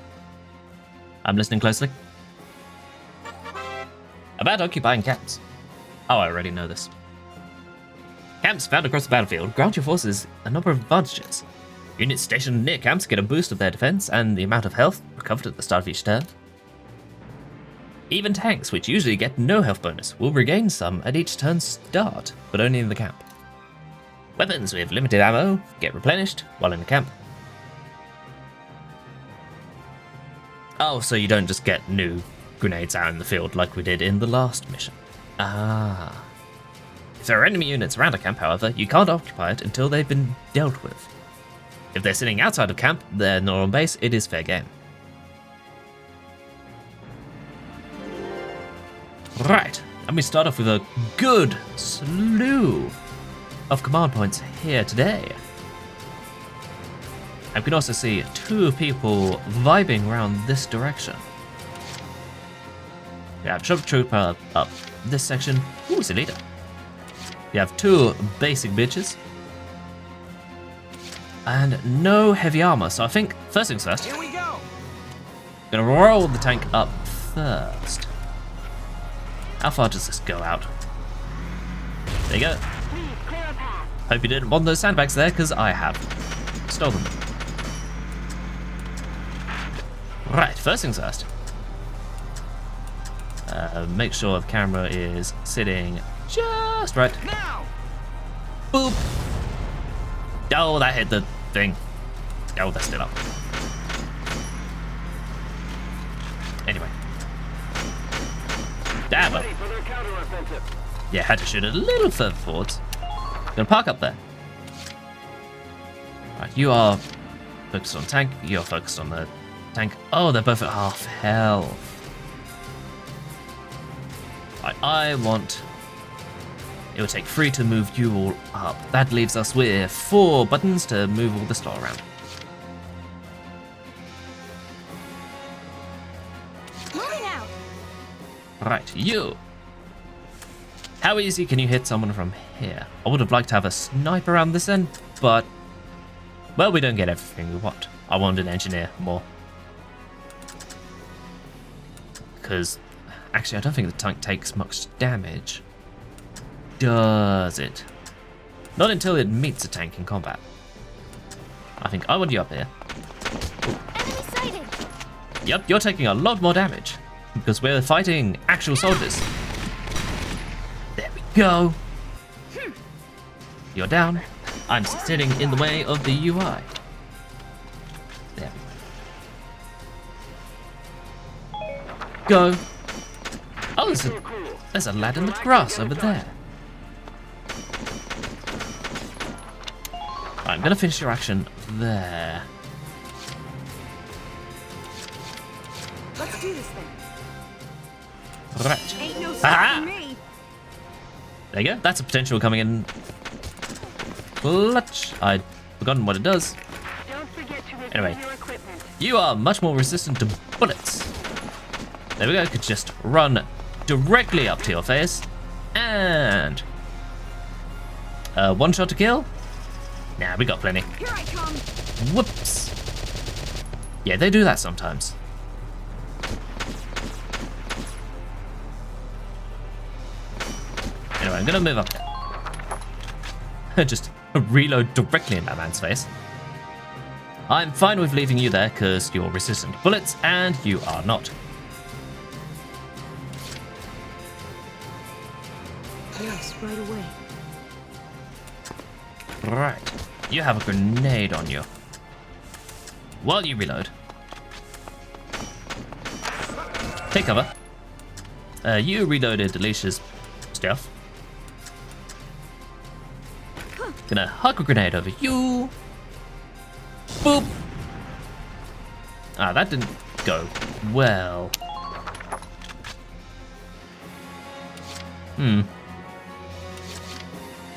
I'm listening closely. About occupying camps. Oh, I already know this. Camps found across the battlefield grant your forces a number of advantages. Units stationed near camps get a boost of their defense and the amount of health recovered at the start of each turn. Even tanks, which usually get no health bonus, will regain some at each turn's start, but only in the camp. Weapons with limited ammo get replenished while in the camp. Oh, so you don't just get new grenades out in the field like we did in the last mission. Ah. If there are enemy units around a camp, however, you can't occupy it until they've been dealt with. If they're sitting outside of camp, they're not on base, it is fair game. Right, and we start off with a good slew of command points here today. I can also see 2 people vibing around this direction. We have Shove Trooper up this section. Ooh, it's a leader. You have 2 basic bitches. And no heavy armor, so I think first things first. Here we go. Gonna roll the tank up first. How far does this go out? There you go. Hope you didn't want those sandbags there, because I have. Stole them. Right, first things first. Make sure the camera is sitting just right. Now. Boop. Oh, that hit the thing. Oh, that's still up. Anyway. Damn it. Yeah, had to shoot a little further forwards. Gonna park up there. Right, you are focused on tank. You're focused on the tank. Oh, they're both at half health. Right, I want... It will take 3 to move you all up. That leaves us with 4 buttons to move all the store around. Moving out. Right, you. How easy can you hit someone from here? I would have liked to have a sniper around this end, but... Well, we don't get everything we want. I want an engineer more. Because... Actually, I don't think the tank takes much damage. Does it? Not until it meets a tank in combat. I think I want you up here. Enemy sighted. Yep, you're taking a lot more damage. Because we're fighting actual soldiers. There we go. You're down. I'm sitting in the way of the UI. There we go. Go. Oh, there's a lad in the grass over there. I'm gonna finish your action there. Let's do this thing. Right. Ain't no stopping me. There you go. That's a potential coming in. Clutch. I'd forgotten what it does. Anyway, you are much more resistant to bullets. There we go. Could just run directly up to your face and one shot to kill. Nah, we got plenty. Here I come. Whoops. Yeah, they do that sometimes. Anyway, I'm gonna move up there. Just reload directly in that man's face. I'm fine with leaving you there because you're resistant to bullets and you are not. Yes, right away. Right. You have a grenade on you. While you reload. Take cover. You reloaded Alicia's stuff. Gonna huck a grenade over you. Boop. Ah, that didn't go well.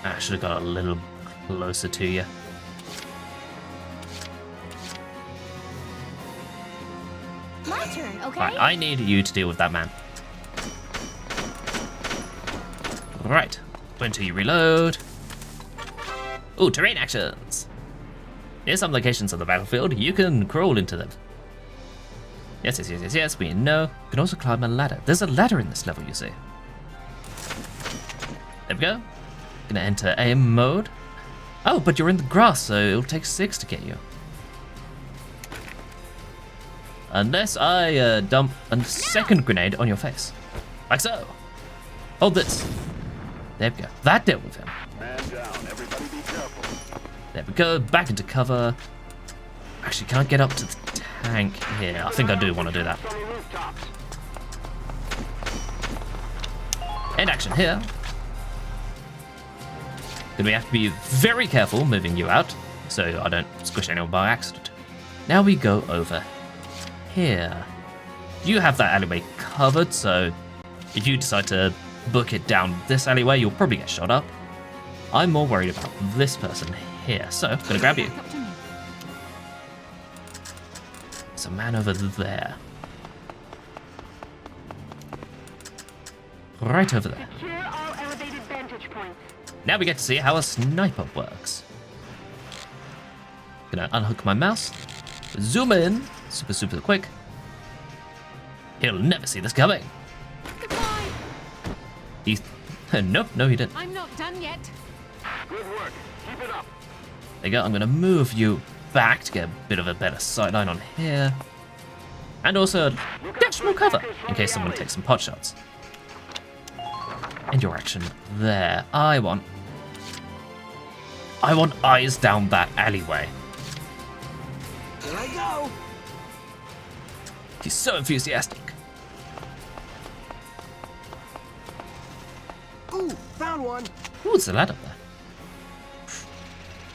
I should have got a little closer to you. My turn, okay? Right, I need you to deal with that man. Right. Wait until you reload. Ooh, terrain actions. Here's some locations on the battlefield. You can crawl into them. Yes, we know. You can also climb a ladder. There's a ladder in this level, you see. There we go. Gonna enter aim mode. Oh, but you're in the grass, so it'll take 6 to get you. Unless I dump a second grenade on your face. Like so. Hold this. There we go. That dealt with him. Man down, everybody be careful. There we go. Back into cover. Actually, can't get up to the tank here. I think I do want to do that. End action here. Then we have to be very careful moving you out, so I don't squish anyone by accident. Now we go over here. You have that alleyway covered, so if you decide to book it down this alleyway, you'll probably get shot up. I'm more worried about this person here, so I'm gonna grab you. There's a man over there. Right over there. Now we get to see how a sniper works. Gonna unhook my mouse, zoom in, super quick. He'll never see this coming. Goodbye. He's... nope, no he didn't. I'm not done yet. Good work. Keep it up. There you go, I'm gonna move you back to get a bit of a better sightline on here. And also dash more cover in case someone takes some pot shots. And your action there. I want eyes down that alleyway. Here I go. He's so enthusiastic. Ooh, found one. Ooh, it's a ladder there.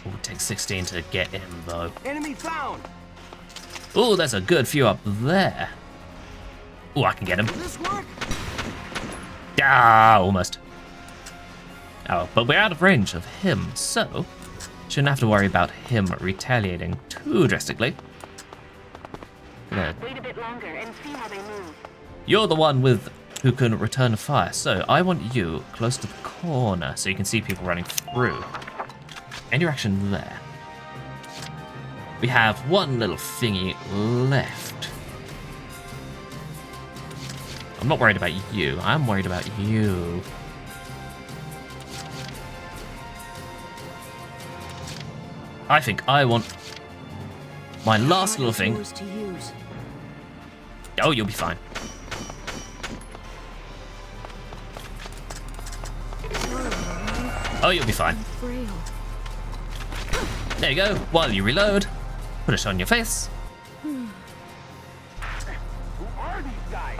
Ooh, it takes 16 to get in though. Enemy found. Ooh, there's a good few up there. Ooh, I can get him. Will this work? Ah, almost. Oh, but we're out of range of him, so shouldn't have to worry about him retaliating too drastically. Wait a bit longer and see how they move. You're the one who can return fire, so I want you close to the corner so you can see people running through. And your action there. We have one little thingy left. I'm not worried about you, I'm worried about you. I think I want my last little thing. Oh, you'll be fine. Oh, you'll be fine. There you go. While you reload, put it on your face. Who are these guys?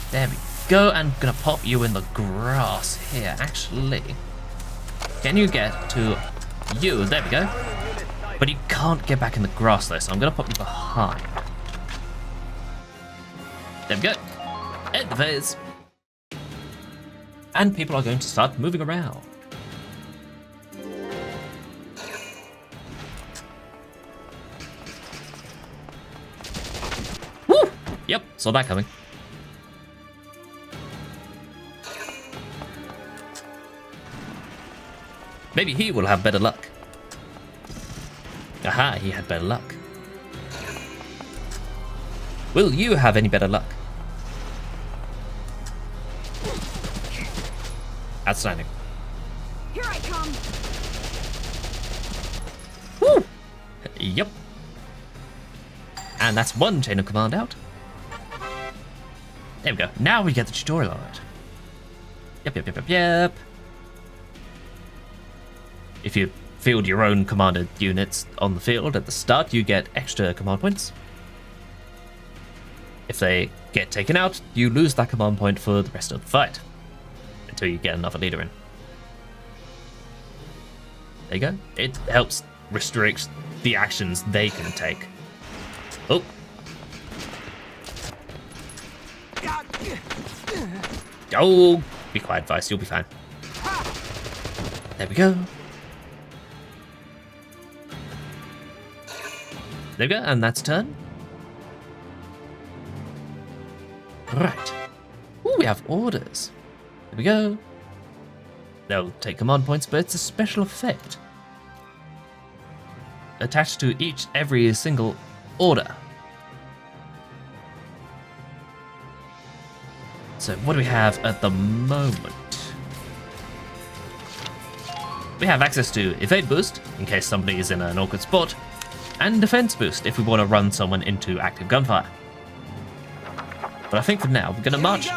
There we go. And gonna pop you in the grass here. Actually, can you get to you? There we go. But you can't get back in the grass though, so I'm gonna pop you behind. There we go. End the phase. And people are going to start moving around. Woo! Yep, saw that coming. Maybe he will have better luck. Aha, he had better luck. Will you have any better luck? Outstanding. Here I come. Woo! Yep. And that's one chain of command out. There we go. Now we get the tutorial on it. Yep. If you field your own commanded units on the field at the start, you get extra command points. If they get taken out, you lose that command point for the rest of the fight. Until you get another leader in. There you go. It helps restrict the actions they can take. Oh. Oh, be quiet, Vice. You'll be fine. There we go. There we go, and that's turn. Right. Ooh, we have orders. There we go. They'll take command points, but it's a special effect attached to every single order. So what do we have at the moment? We have access to evade boost in case somebody is in an awkward spot, and defense boost if we want to run someone into active gunfire. But I think for now we're going to march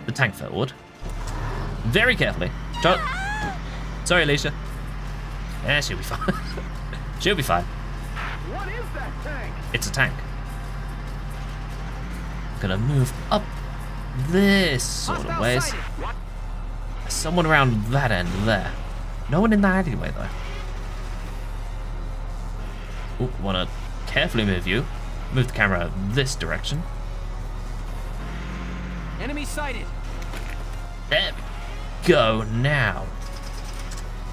the tank forward very carefully. Sorry, Alicia. Yeah, she'll be fine. She'll be fine. What is that tank? It's a tank. Gonna move up this sort of ways. Someone around that end there. No one in that alleyway though. Ooh, wanna carefully move you. Move the camera this direction. Enemy sighted. There we go now.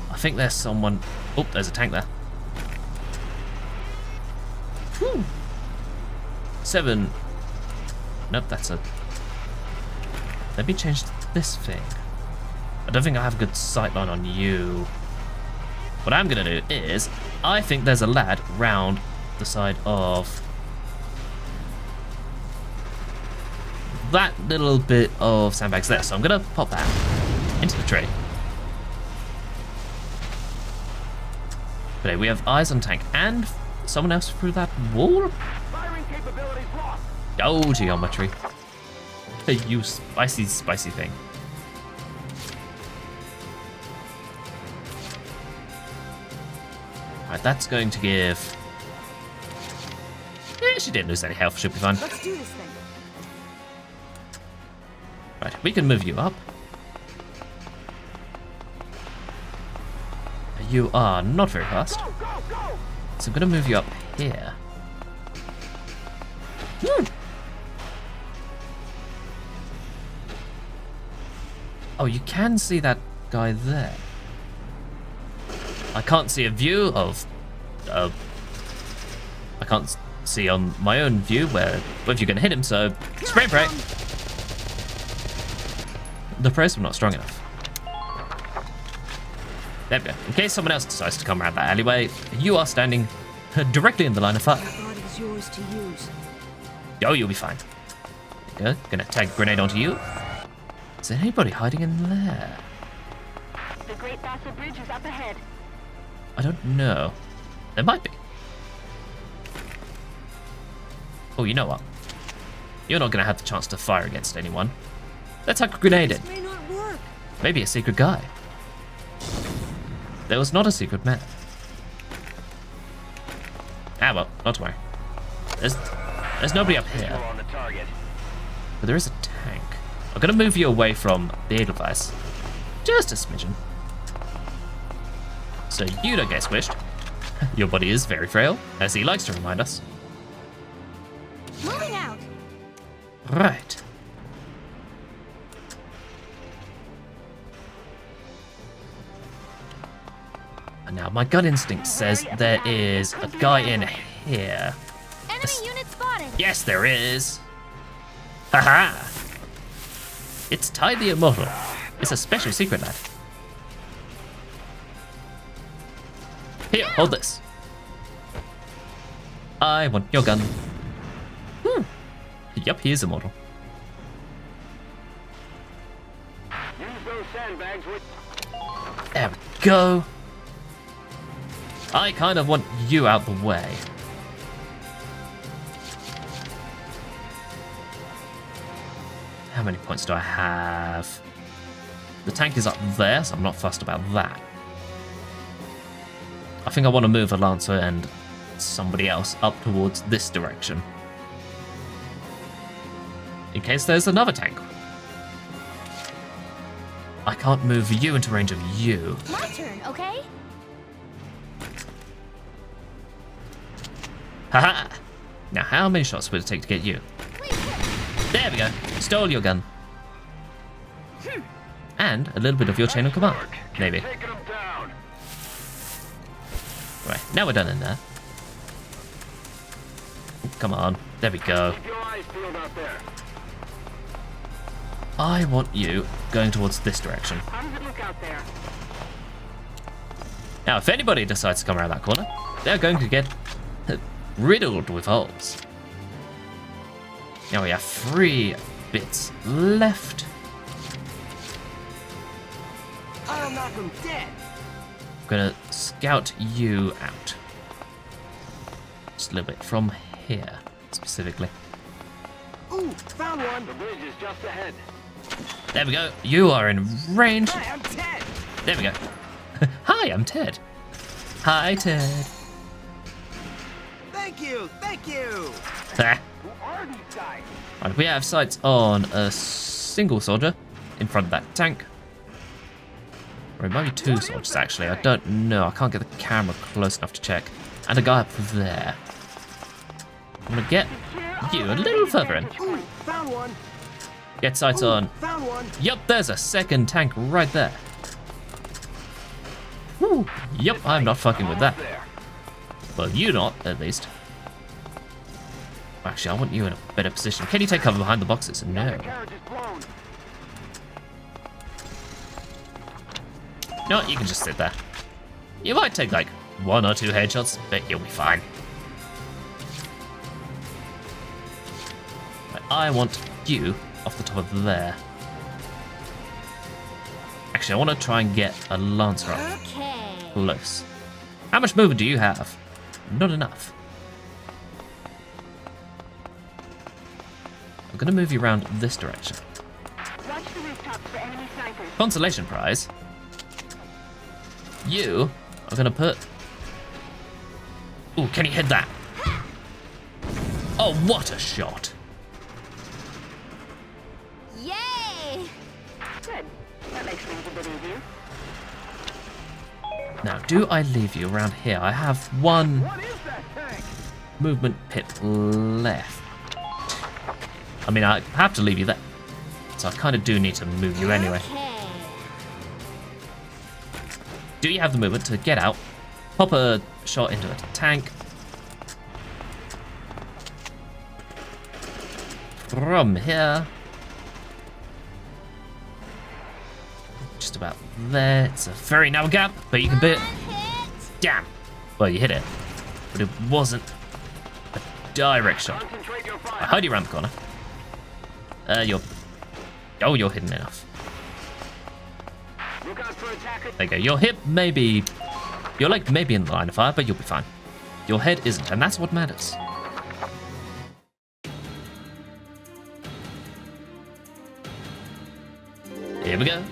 I think there's someone. Oh, there's a tank there. Whew. 7. Nope, that's a. Let me change this thing. I don't think I have a good sightline on you. What I'm gonna do is, I think there's a lad round the side of that little bit of sandbags there. So I'm gonna pop that into the tree. But we have eyes on tank and someone else through that wall. Oh, geometry. You spicy, spicy thing. Right, that's going to give. Yeah, she didn't lose any health. Should be fine. Let's do this thing. Right, we can move you up. You are not very fast. So I'm going to move you up here. Oh, you can see that guy there. I can't see a view of... I can't see on my own view where if you're going to hit him, so spray and pray. The praise was not strong enough. There we go. In case someone else decides to come around that alleyway, you are standing directly in the line of fire. Body's yours to use. Oh, you'll be fine. There you go. Gonna tag grenade onto you. Is there anybody hiding in there? The Great Vassal Bridge is up ahead. I don't know. There might be. Oh, you know what? You're not gonna have the chance to fire against anyone. Let's huck a grenade in. This may not work. Maybe a secret guy. There was not a secret man. Ah, well, not to worry. There's nobody up here. But there is a tank. I'm gonna move you away from the Edelweiss. Just a smidgen. So you don't get squished. Your body is very frail, as he likes to remind us. Moving out. Right. And now my gut instinct says there is a guy in here. Enemy unit spotted. Yes, there is. Haha. It's Ty the Immortal. It's a special secret lad. Here, hold this. I want your gun. Yup, he is immortal. Use those sandbags with... There we go. I kind of want you out the way. How many points do I have? The tank is up there, so I'm not fussed about that. I think I want to move a Lancer and somebody else up towards this direction. In case there's another tank. I can't move you into range of you. My turn, okay? Haha! Now how many shots would it take to get you? There we go. Stole your gun. And a little bit of your chain of command, maybe. Right, now we're done in there. Ooh, come on. There we go. I want you going towards this direction. How does it look out there? Now, if anybody decides to come around that corner, they're going to get riddled with holes. Now we have 3 bits left. I'll knock him dead. I'm gonna scout you out. Just a little bit from here, specifically. Ooh, found one. The bridge is just ahead. There we go. You are in range. Hi, I'm Ted. There we go. Hi, I'm Ted. Hi, Ted. Thank you, thank you. Ah. Who are these guys? Right, we have sights on a single soldier in front of that tank. Or it might be 2 soldiers, actually. I don't know. I can't get the camera close enough to check. And a guy up there. I'm gonna get you a little further in. Ooh, found one. Get sights on. Found one. Yep, there's a second tank right there. Whew. Yep, I'm not fucking with that. Well, you not, at least. Actually, I want you in a better position. Can you take cover behind the boxes? No. No, you can just sit there. You might take like 1 or 2 headshots, but you'll be fine. Right, I want you off the top of there. Actually, I want to try and get a Lancer up close. How much movement do you have? Not enough. I'm going to move you around this direction. Watch the rooftops for enemy snipers. Consolation prize. You are going to put... Ooh, can he hit that? Oh, what a shot. Yay! Good. That makes things a bit easier. Now, do I leave you around here? I have 1 movement pip left. I mean, I have to leave you there. So I kind of do need to move you anyway. Do you have the movement to get out, pop a shot into the tank? From here. Just about there. It's a very narrow gap, but you can beat it. Damn. Well, you hit it, but it wasn't a direct shot. I heard you around the corner. You're hidden enough. There you go. Your hip maybe, your leg may be in the line of fire, but you'll be fine. Your head isn't, and that's what matters. Here we go.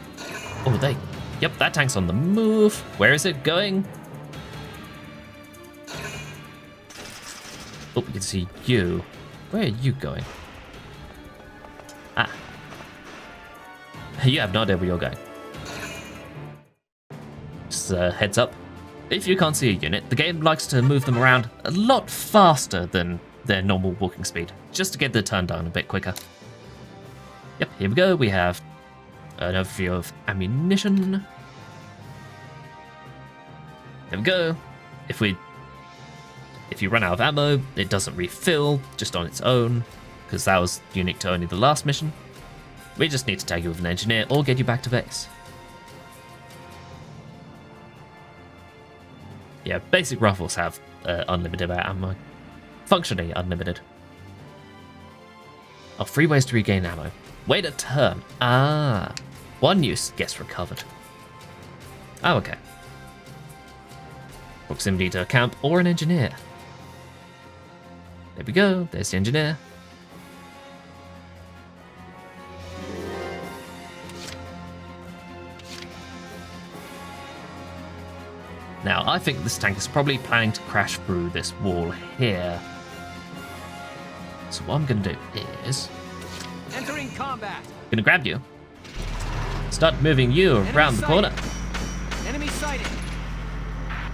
Oh, yep, that tank's on the move. Where is it going? Oh, we can see you. Where are you going? Ah. You have no idea where you're going. Just heads up. If you can't see a unit, the game likes to move them around a lot faster than their normal walking speed, just to get the turn down a bit quicker. Yep, here we go. We have an overview of ammunition. There we go. If you run out of ammo, it doesn't refill just on its own, because that was unique to only the last mission. We just need to tag you with an engineer or get you back to base. Yeah, basic rifles have unlimited ammo. Functionally unlimited. Oh, 3 ways to regain ammo. Wait a turn. Ah, 1 use gets recovered. Oh, okay. Proximity to a camp or an engineer. There we go, there's the engineer. Now, I think this tank is probably planning to crash through this wall here. So what I'm going to do is... Entering combat. I'm going to grab you. Start moving you around the corner. Enemy sighted.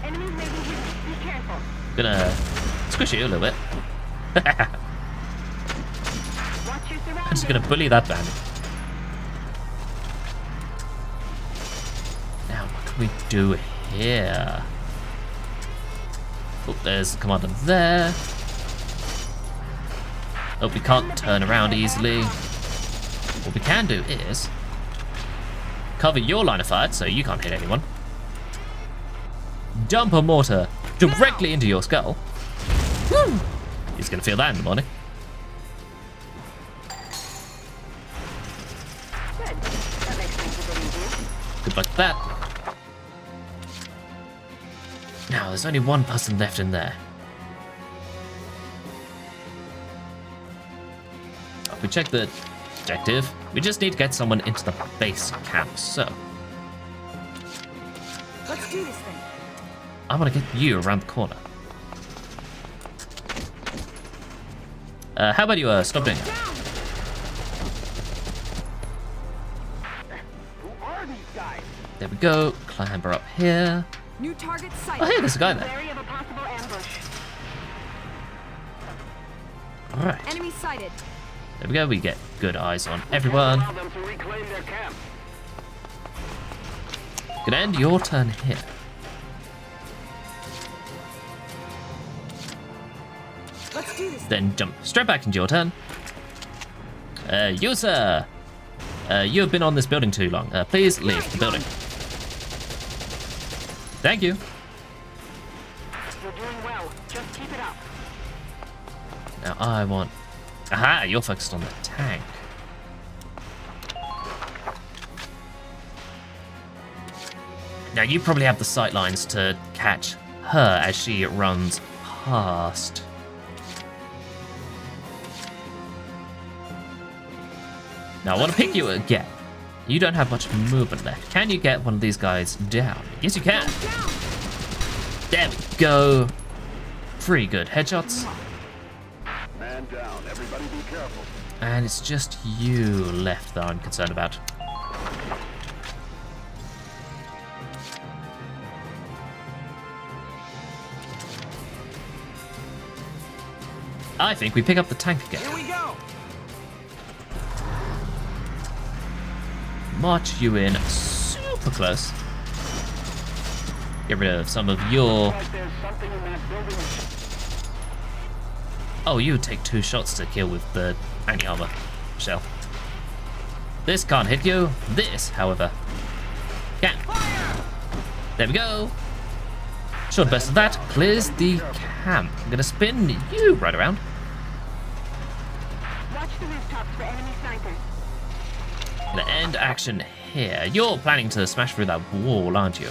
Enemies may be hidden. Be careful. I'm going to squish you a little bit. I'm just going to bully that bandit. Now, what can we do here? Oh, there's the commander there. Oh, we can't turn around easily. what we can do is cover your line of fire so you can't hit anyone. Dump a mortar directly into your skull. Woo! He's gonna feel that in the morning. Good luck with that. Now, there's only one person left in there. If we check the objective, we just need to get someone into the base camp, so. Let's do this thing. I'm gonna get you around the corner. How about you stop doing that? Who are these guys? There we go. Clamber up here. New target sighted. Oh, hey, there's a guy there. All right. Enemy sighted. There we go. We get good eyes on everyone. Gonna end your turn here. Let's do this. Then jump straight back into your turn. You, sir. You have been on this building too long. Please leave the building. Thank you. You're doing well. Just keep it up. Now I want... Aha, you're focused on the tank. Now you probably have the sight lines to catch her as she runs past. Now I want to pick you again. You don't have much movement left. Can you get one of these guys down? Yes, you can. There we go. Pretty good headshots. Man down. Everybody be careful. And it's just you left that I'm concerned about. I think we pick up the tank again. Here we go. March you in super close. Get rid of some of your... Oh, you would take 2 shots to kill with the anti-armor shell. This can't hit you. This, however, can. There we go. Short burst of that clears the camp. I'm gonna spin you right around. Watch the rooftops for enemy snipers. Gonna end action here. You're planning to smash through that wall, aren't you?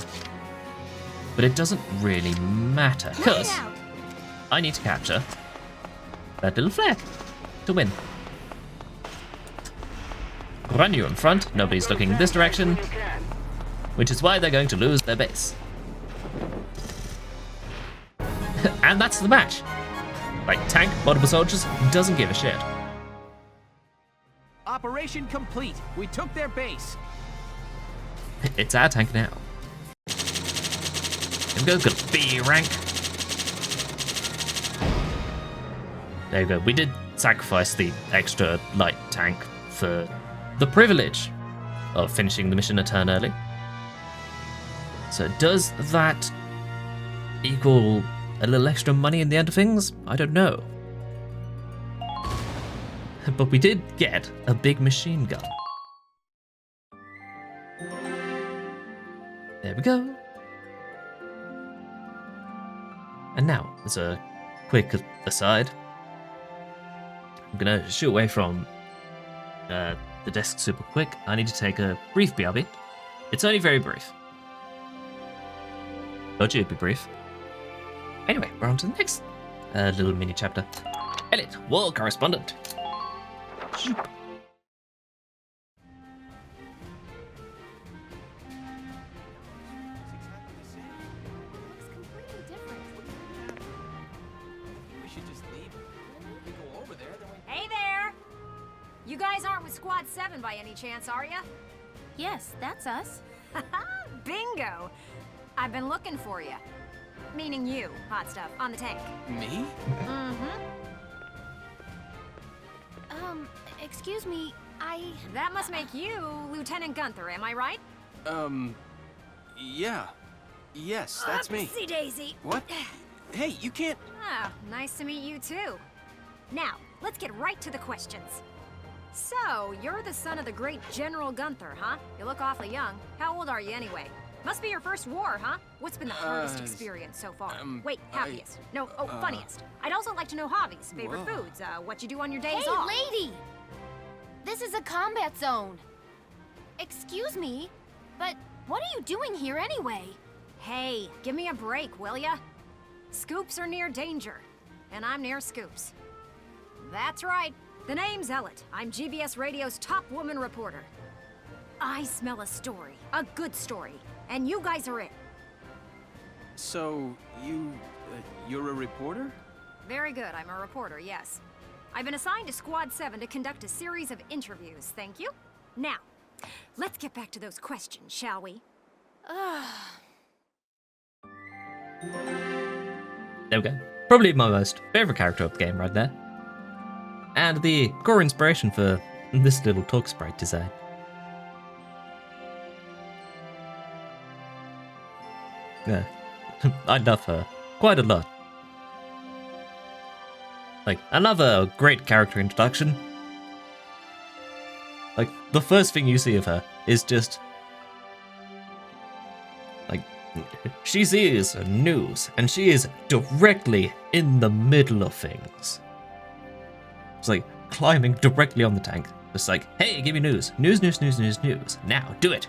But it doesn't really matter, because I need to capture that little flag to win. Run you in front, nobody's looking this direction, which is why they're going to lose their base. And that's the match. Like, tank, multiple soldiers, doesn't give a shit. Operation complete. We took their base. It's our tank now. Here we go, good B rank. There you go. We did sacrifice the extra light tank for the privilege of finishing the mission a turn early. So does that equal a little extra money in the end of things? I don't know. But we did get a big machine gun. There we go. And now, as a quick aside, I'm gonna shoot away from the desk super quick. I need to take a brief BRB. It's only very brief. Told you it'd be brief. Anyway, we're on to the next little mini chapter. Elliot, war correspondent. Shoop. Hey there! You guys aren't with Squad 7 by any chance, are ya? Yes, that's us. Bingo! I've been looking for you. Meaning you, hot stuff, on the tank. Me? Mm-hmm. Excuse me, That must make you Lieutenant Gunther, am I right? Yeah. Yes, that's me. Oopsie daisy. What? Hey, you can't... Oh, nice to meet you too. Now, let's get right to the questions. So, you're the son of the great General Gunther, huh? You look awfully young. How old are you anyway? Must be your first war, huh? What's been the hardest experience so far? Wait, happiest. Funniest. I'd also like to know hobbies, favorite foods, what you do on your days off. Hey, lady! This is a combat zone. Excuse me, but what are you doing here anyway? Hey, give me a break, will ya? Scoops are near danger, and I'm near Scoops. That's right. The name's Ellet. I'm GBS Radio's top woman reporter. I smell a story, a good story, and you guys are it. So, you're a reporter? Very good, I'm a reporter, yes. I've been assigned to Squad 7 to conduct a series of interviews, thank you. Now, let's get back to those questions, shall we? There we go. Probably my most favourite character of the game right there. And the core inspiration for this little talk sprite design. Yeah, I love her quite a lot. Like, another great character introduction. Like, the first thing you see of her is just... like, she sees news, and she is directly in the middle of things. It's like climbing directly on the tank. It's like, hey, give me news. News. Now, do it.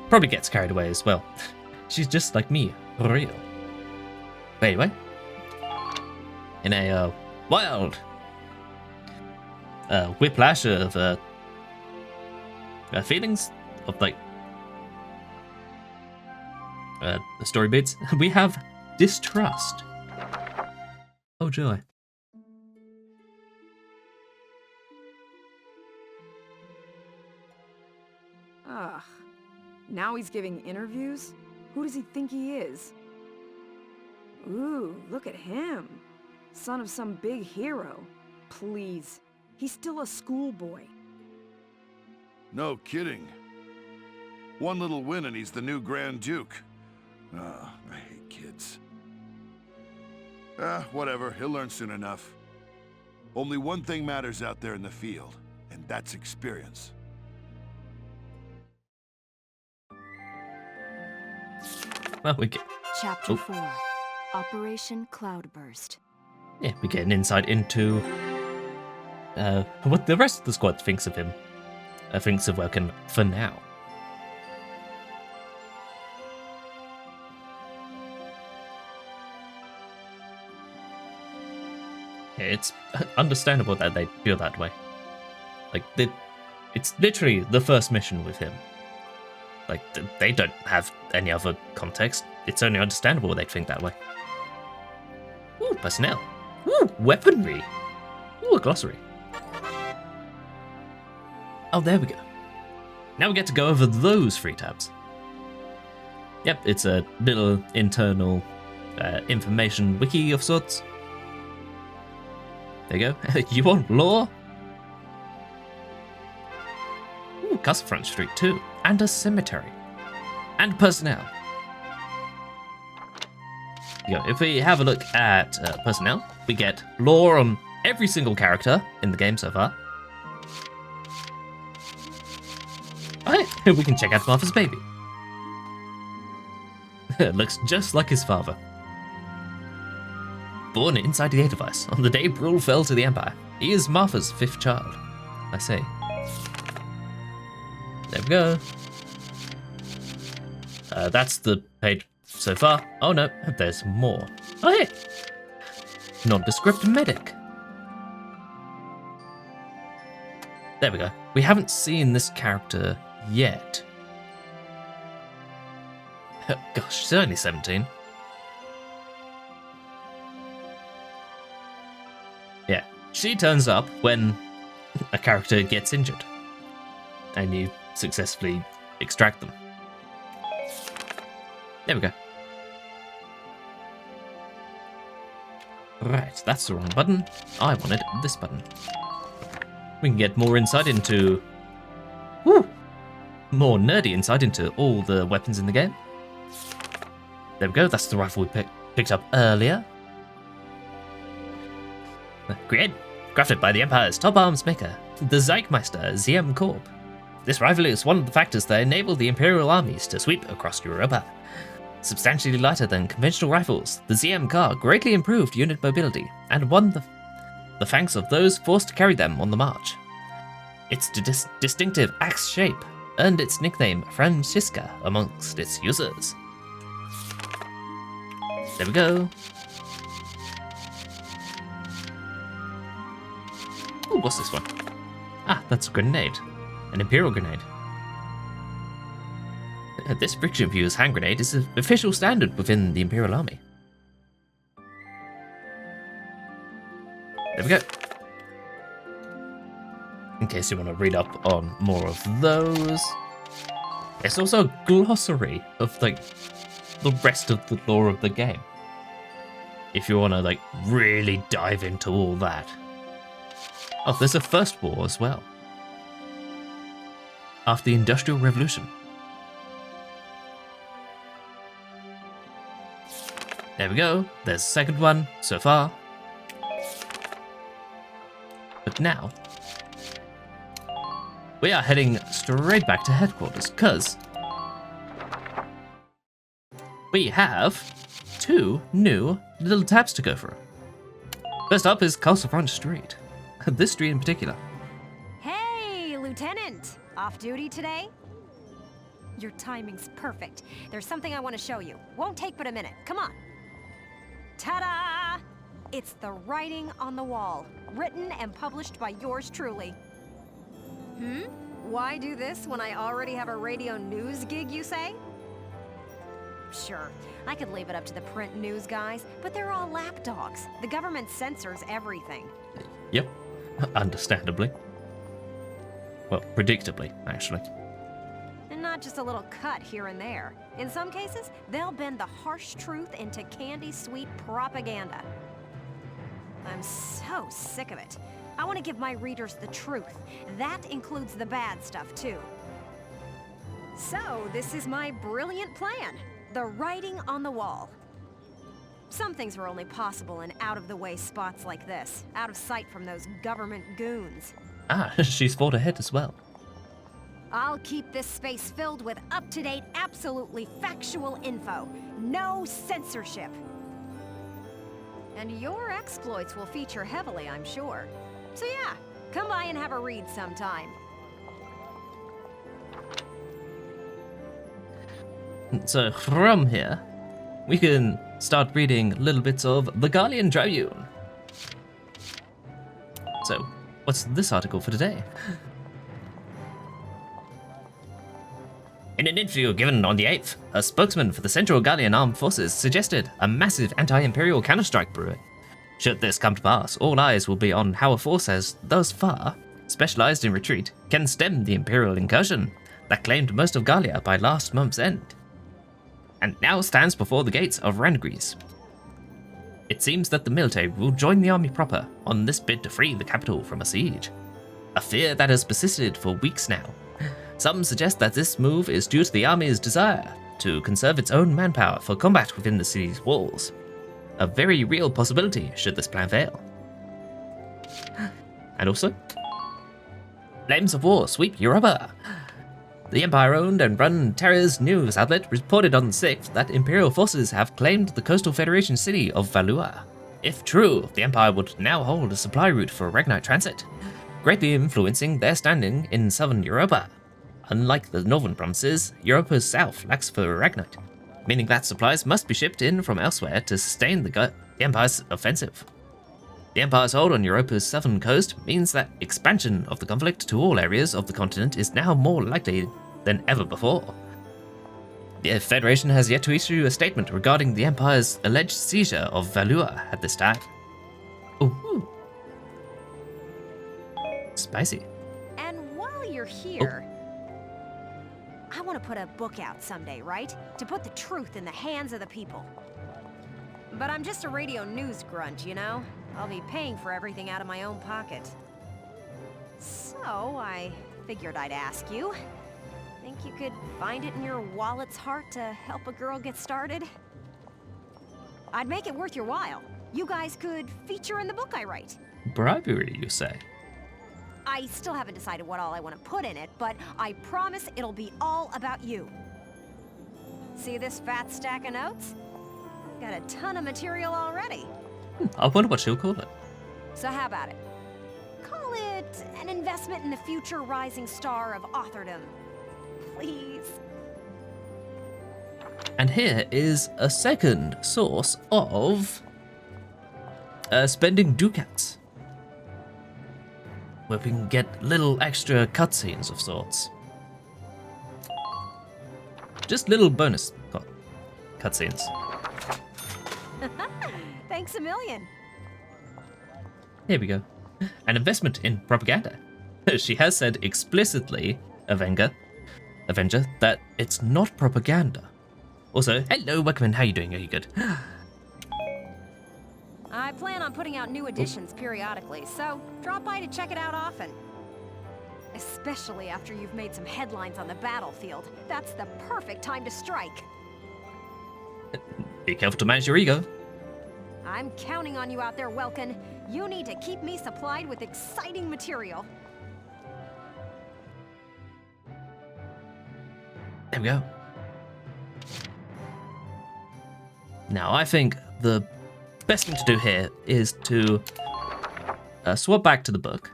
Probably gets carried away as well. She's just like me, real. But anyway, in a wild whiplash of feelings of like the story bits, we have distrust. Oh joy. Ugh. Now he's giving interviews? Who does he think he is? Ooh, look at him. Son of some big hero. Please. He's still a schoolboy. No kidding. One little win and he's the new Grand Duke. Ah, I hate kids. Whatever, he'll learn soon enough. Only one thing matters out there in the field, and that's experience. Well, we get... Chapter 4. Operation Cloudburst. Yeah, we get an insight into what the rest of the squad thinks of him. Thinks of Welkin for now. It's understandable that they feel that way. Like, it's literally the first mission with him. Like, they don't have any other context. It's only understandable they'd think that way. Ooh, personnel. Ooh, weaponry. Ooh, a glossary. Oh, there we go. Now we get to go over those 3 tabs. Yep, it's a little internal information wiki of sorts. There you go. You want lore? Ooh, Castlefront Street 2. And a cemetery. And personnel. You go. If we have a look at personnel, we get lore on every single character in the game so far. Alright, we can check out Martha's baby. It looks just like his father. Born inside the Device on the day Brule fell to the Empire. He is Martha's 5th child. I say. There we go. That's the page so far. Oh no, there's more. Oh hey! Nondescript medic. There we go. We haven't seen this character yet. Gosh, she's only 17. Yeah, she turns up when a character gets injured. And you successfully extract them. There we go. Right, that's the wrong button. I wanted this button. We can get more insight into... Woo! More nerdy insight into all the weapons in the game. There we go, that's the rifle we picked up earlier. Crafted by the Empire's top arms maker, the Zeichmeister ZM Corp. This rifle is one of the factors that enabled the Imperial armies to sweep across Europa. Substantially lighter than conventional rifles, the ZM car greatly improved unit mobility and won the thanks of those forced to carry them on the march. Its distinctive axe shape earned its nickname Francisca amongst its users. There we go. Ooh, what's this one? Ah, that's a grenade. An Imperial grenade. This friction fuse hand grenade is an official standard within the Imperial Army. There we go. In case you want to read up on more of those. There's also a glossary of like the rest of the lore of the game. If you want to like really dive into all that. Oh, there's a First War as well. After the Industrial Revolution. There we go. There's the second one so far. But now, we are heading straight back to headquarters, because we have 2 new little tabs to go through. First up is Castle Front Street. This street in particular. Hey, Lieutenant! Off duty today? Your timing's perfect. There's something I want to show you. Won't take but a minute. Come on. Ta-da! It's the writing on the wall, written and published by yours truly. Why do this when I already have a radio news gig, you say? Sure, I could leave it up to the print news guys, but they're all lapdogs. The government censors everything. Yep, understandably. Well, predictably, actually. And not just a little cut here and there. In some cases, they'll bend the harsh truth into candy-sweet propaganda. I'm so sick of it. I want to give my readers the truth. That includes the bad stuff, too. So, this is my brilliant plan. The writing on the wall. Some things are only possible in out-of-the-way spots like this, out of sight from those government goons. Ah, she's thought ahead as well. I'll keep this space filled with up-to-date, absolutely factual info. No censorship. And your exploits will feature heavily, I'm sure. So yeah, come by and have a read sometime. So from here, we can start reading little bits of the Gallian Tribune. So, what's this article for today? In an interview given on the 8th, a spokesman for the Central Gallian Armed Forces suggested a massive anti-imperial counterstrike brewing. Should this come to pass, all eyes will be on how a force has, thus far, specialized in retreat, can stem the imperial incursion that claimed most of Gallia by last month's end, and now stands before the gates of Randgries. It seems that the military will join the army proper on this bid to free the capital from a siege, a fear that has persisted for weeks now. Some suggest that this move is due to the army's desire to conserve its own manpower for combat within the city's walls. A very real possibility should this plan fail. And also, flames of war sweep Europa. The Empire-owned and run Terra's news outlet reported on the 6th that Imperial forces have claimed the coastal Federation city of Valkyria. If true, the Empire would now hold a supply route for Ragnite transit, greatly influencing their standing in southern Europa. Unlike the northern provinces, Europa's south lacks for Ragnite, meaning that supplies must be shipped in from elsewhere to sustain the Empire's offensive. The Empire's hold on Europa's southern coast means that expansion of the conflict to all areas of the continent is now more likely than ever before. The Federation has yet to issue a statement regarding the Empire's alleged seizure of Valkyria at this time. Ooh. Spicy. And while you're here, I want to put a book out someday, right? To put the truth in the hands of the people. But I'm just a radio news grunt, you know? I'll be paying for everything out of my own pocket. So, I figured I'd ask you. Think you could find it in your wallet's heart to help a girl get started? I'd make it worth your while. You guys could feature in the book I write. Bribery, you say? I still haven't decided what all I want to put in it, but I promise it'll be all about you. See this fat stack of notes? Got a ton of material already. I wonder what she'll call it. So how about it? Call it an investment in the future rising star of authordom. Please. And here is a second source of spending ducats, where we can get little extra cutscenes of sorts. Just little bonus cutscenes. Thanks a million. Here we go. An investment in propaganda. She has said explicitly, Avenger, that it's not propaganda. Also, hello, welcome in. How you doing? Are you good? I plan on putting out new editions periodically, so drop by to check it out often. Especially after you've made some headlines on the battlefield. That's the perfect time to strike. Be careful to manage your ego. I'm counting on you out there, Welkin. You need to keep me supplied with exciting material. There we go. Now, I think the best thing to do here is to swap back to the book.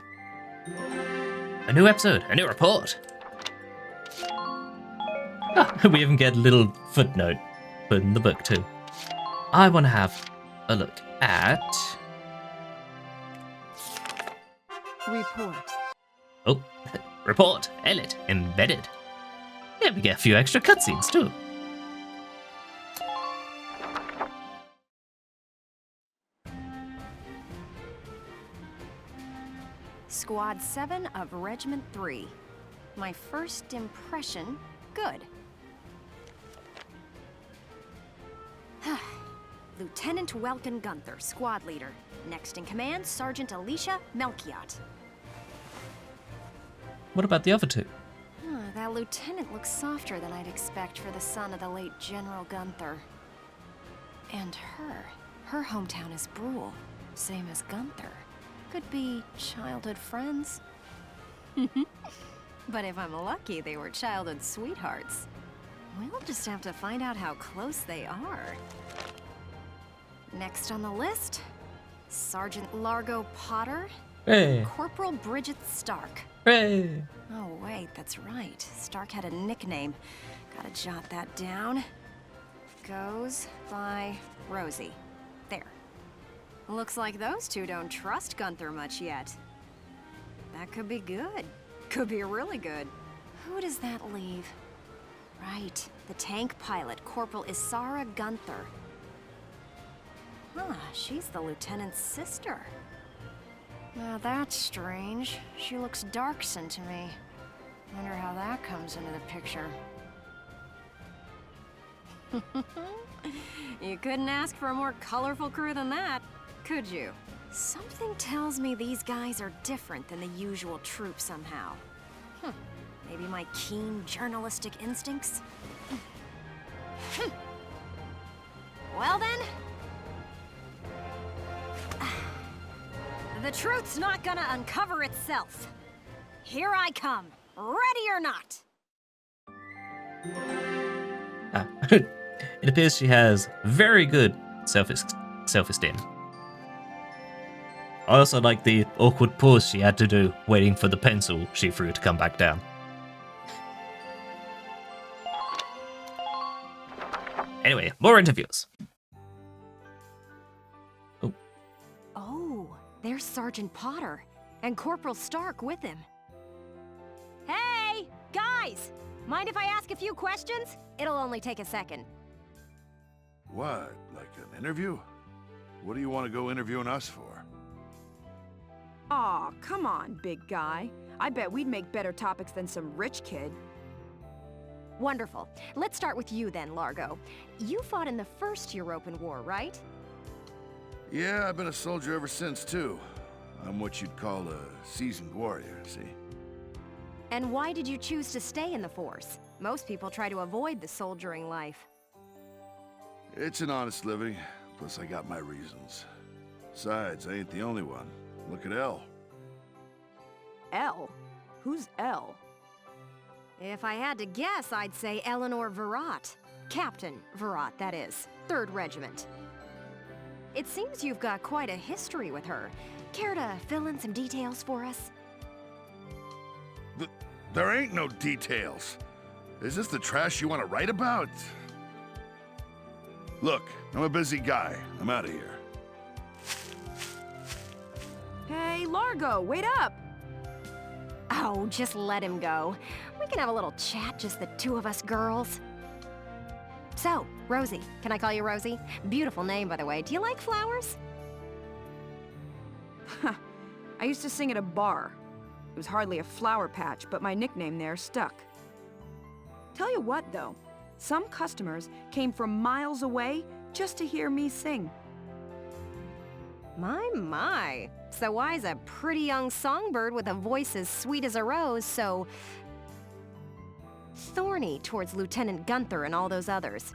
A new episode, a new report. We even get a little footnote put in the book too. I want to have a look at... Report. Oh, report, Elliot, embedded. Yeah, we get a few extra cutscenes too. Squad 7 of Regiment 3. My first impression, good. Lieutenant Welkin Gunther, squad leader. Next in command, Sergeant Alicia Melchiot. What about the other two? That lieutenant looks softer than I'd expect for the son of the late General Gunther. And her hometown is Brule, same as Gunther. Could be childhood friends. But if I'm lucky, they were childhood sweethearts. We'll just have to find out how close they are. Next on the list, Sergeant Largo Potter, Hey. Corporal Bridget Stark. Hey. Oh wait, that's right. Stark had a nickname. Gotta jot that down. Goes by Rosie. There. Looks like those two don't trust Gunther much yet. That could be good. Could be really good. Who does that leave? Right, the tank pilot, Corporal Isara Gunther. Huh, she's the lieutenant's sister. Now that's strange. She looks Darkson to me. Wonder how that comes into the picture. You couldn't ask for a more colorful crew than that, could you? Something tells me these guys are different than the usual troop somehow. Maybe my keen journalistic instincts? Well then... The truth's not gonna uncover itself. Here I come, ready or not. It appears she has very good self-esteem. I also like the awkward pause she had to do, waiting for the pencil she threw to come back down. Anyway, more interviews. Oh, there's Sergeant Potter, and Corporal Stark with him. Hey, guys! Mind if I ask a few questions? It'll only take a second. What, like an interview? What do you want to go interviewing us for? Aw, come on, big guy. I bet we'd make better topics than some rich kid. Wonderful. Let's start with you then, Largo. You fought in the First Europan War, right? Yeah, I've been a soldier ever since, too. I'm what you'd call a seasoned warrior, see? And why did you choose to stay in the Force? Most people try to avoid the soldiering life. It's an honest living, plus I got my reasons. Besides, I ain't the only one. Look at Elle. Elle? Who's Elle? If I had to guess, I'd say Eleanor Virat. Captain Virat, that is. 3rd Regiment. It seems you've got quite a history with her. Care to fill in some details for us? There ain't no details. Is this the trash you want to write about? Look, I'm a busy guy. I'm out of here. Hey, Largo, wait up! Oh, just let him go. We can have a little chat, just the 2 of us girls. So, Rosie. Can I call you Rosie? Beautiful name, by the way. Do you like flowers? I used to sing at a bar. It was hardly a flower patch, but my nickname there stuck. Tell you what, though. Some customers came from miles away just to hear me sing. My. So why's a pretty young songbird with a voice as sweet as a rose so thorny towards Lieutenant Gunther and all those others?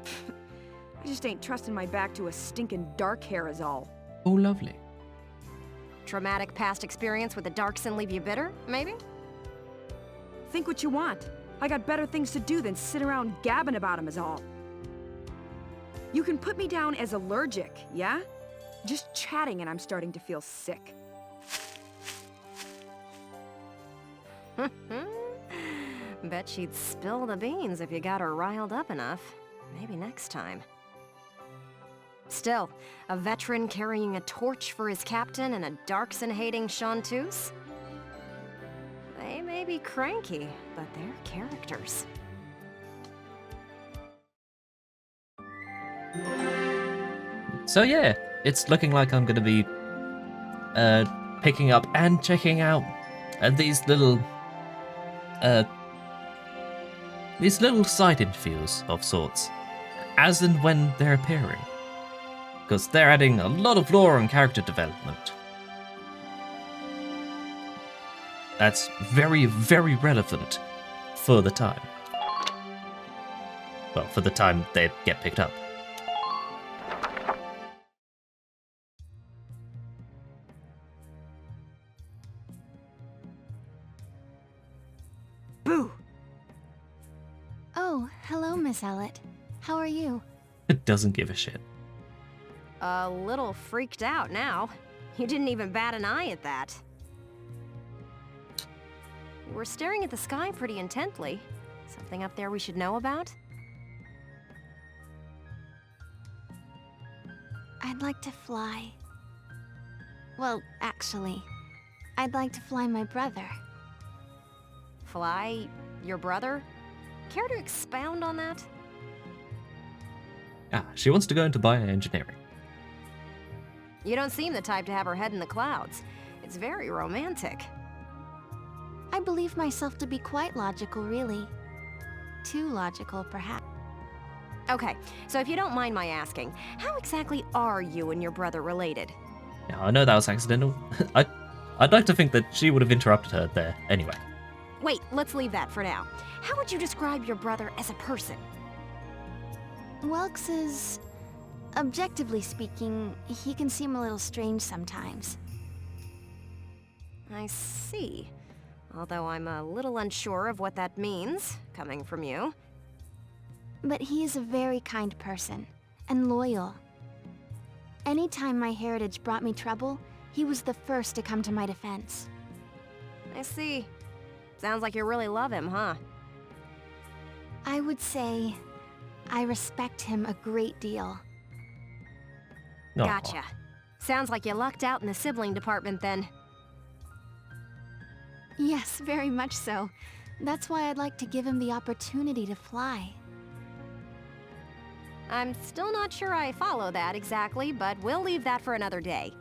I just ain't trusting my back to a stinking dark hair is all. Oh, lovely. Traumatic past experience with the Darkson leave you bitter, maybe? Think what you want. I got better things to do than sit around gabbing about him is all. You can put me down as allergic, yeah? Just chatting and I'm starting to feel sick. Bet she'd spill the beans if you got her riled up enough. Maybe next time. Still, a veteran carrying a torch for his captain and a Darkson-hating chanteuse? They may be cranky, but they're characters. So yeah, it's looking like I'm going to be picking up and checking out these little side interviews of sorts, as and when they're appearing, because they're adding a lot of lore and character development. That's very, very relevant for the time. Well, for the time they get picked up. Boo! Oh, hello, Miss Ellett. How are you? It doesn't give a shit. A little freaked out now. You didn't even bat an eye at that. You were staring at the sky pretty intently. Something up there we should know about? I'd like to fly. Well, actually, I'd like to fly my brother. Fly your brother? Care to expound on that? She wants to go into bioengineering. You don't seem the type to have her head in the clouds. It's very romantic. I believe myself to be quite logical, really. Too logical, perhaps. Okay, so if you don't mind my asking, how exactly are you and your brother related? Yeah, I know that was accidental. I'd like to think that she would have interrupted her there anyway. Wait, let's leave that for now. How would you describe your brother as a person? Welks is... objectively speaking, he can seem a little strange sometimes. I see. Although I'm a little unsure of what that means, coming from you. But he is a very kind person, and loyal. Anytime my heritage brought me trouble, he was the first to come to my defense. I see. Sounds like you really love him, huh? I would say I respect him a great deal. Gotcha. Sounds like you lucked out in the sibling department then. Yes, very much so. That's why I'd like to give him the opportunity to fly. I'm still not sure I follow that exactly, but we'll leave that for another day.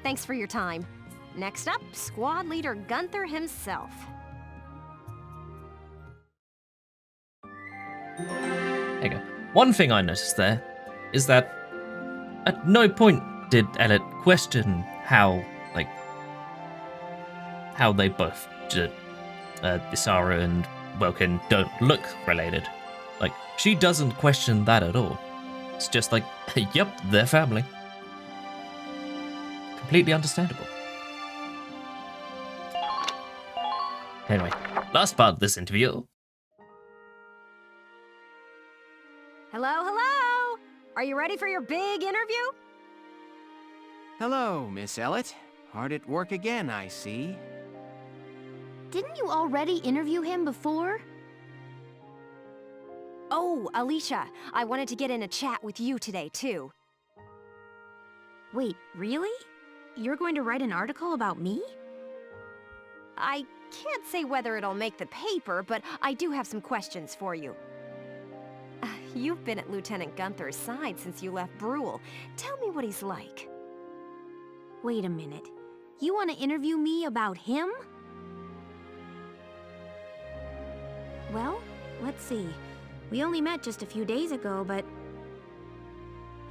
Thanks for your time. Next up, Squad Leader Gunther himself. There you go. One thing I noticed there is that at no point did Elliot question how they both, Isara and Welkin, don't look related. Like, she doesn't question that at all. It's just like, yep, they're family. completely understandable. Anyway, last part of this interview. Hello, hello! Are you ready for your big interview? Hello, Miss Ellett. Hard at work again, I see. Didn't you already interview him before? Oh, Alicia, I wanted to get in a chat with you today, too. Wait, really? You're going to write an article about me? I can't say whether it'll make the paper, but I do have some questions for you. You've been at Lieutenant Gunther's side since you left Brule. Tell me what he's like. Wait a minute. You want to interview me about him? Well, let's see. We only met just a few days ago, but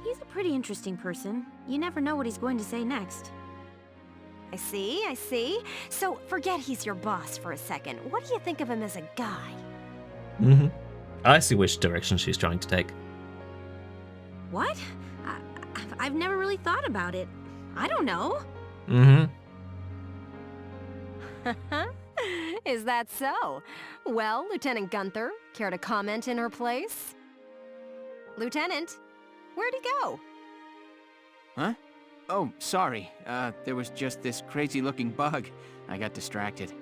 he's a pretty interesting person. You never know what he's going to say next. I see. So, forget he's your boss for a second. What do you think of him as a guy? Mm-hmm. I see which direction she's trying to take. What? I've never really thought about it. I don't know. Mm-hmm. Is that so? Well, Lieutenant Gunther, care to comment in her place? Lieutenant, where'd he go? Huh? Oh, sorry. There was just this crazy-looking bug. I got distracted.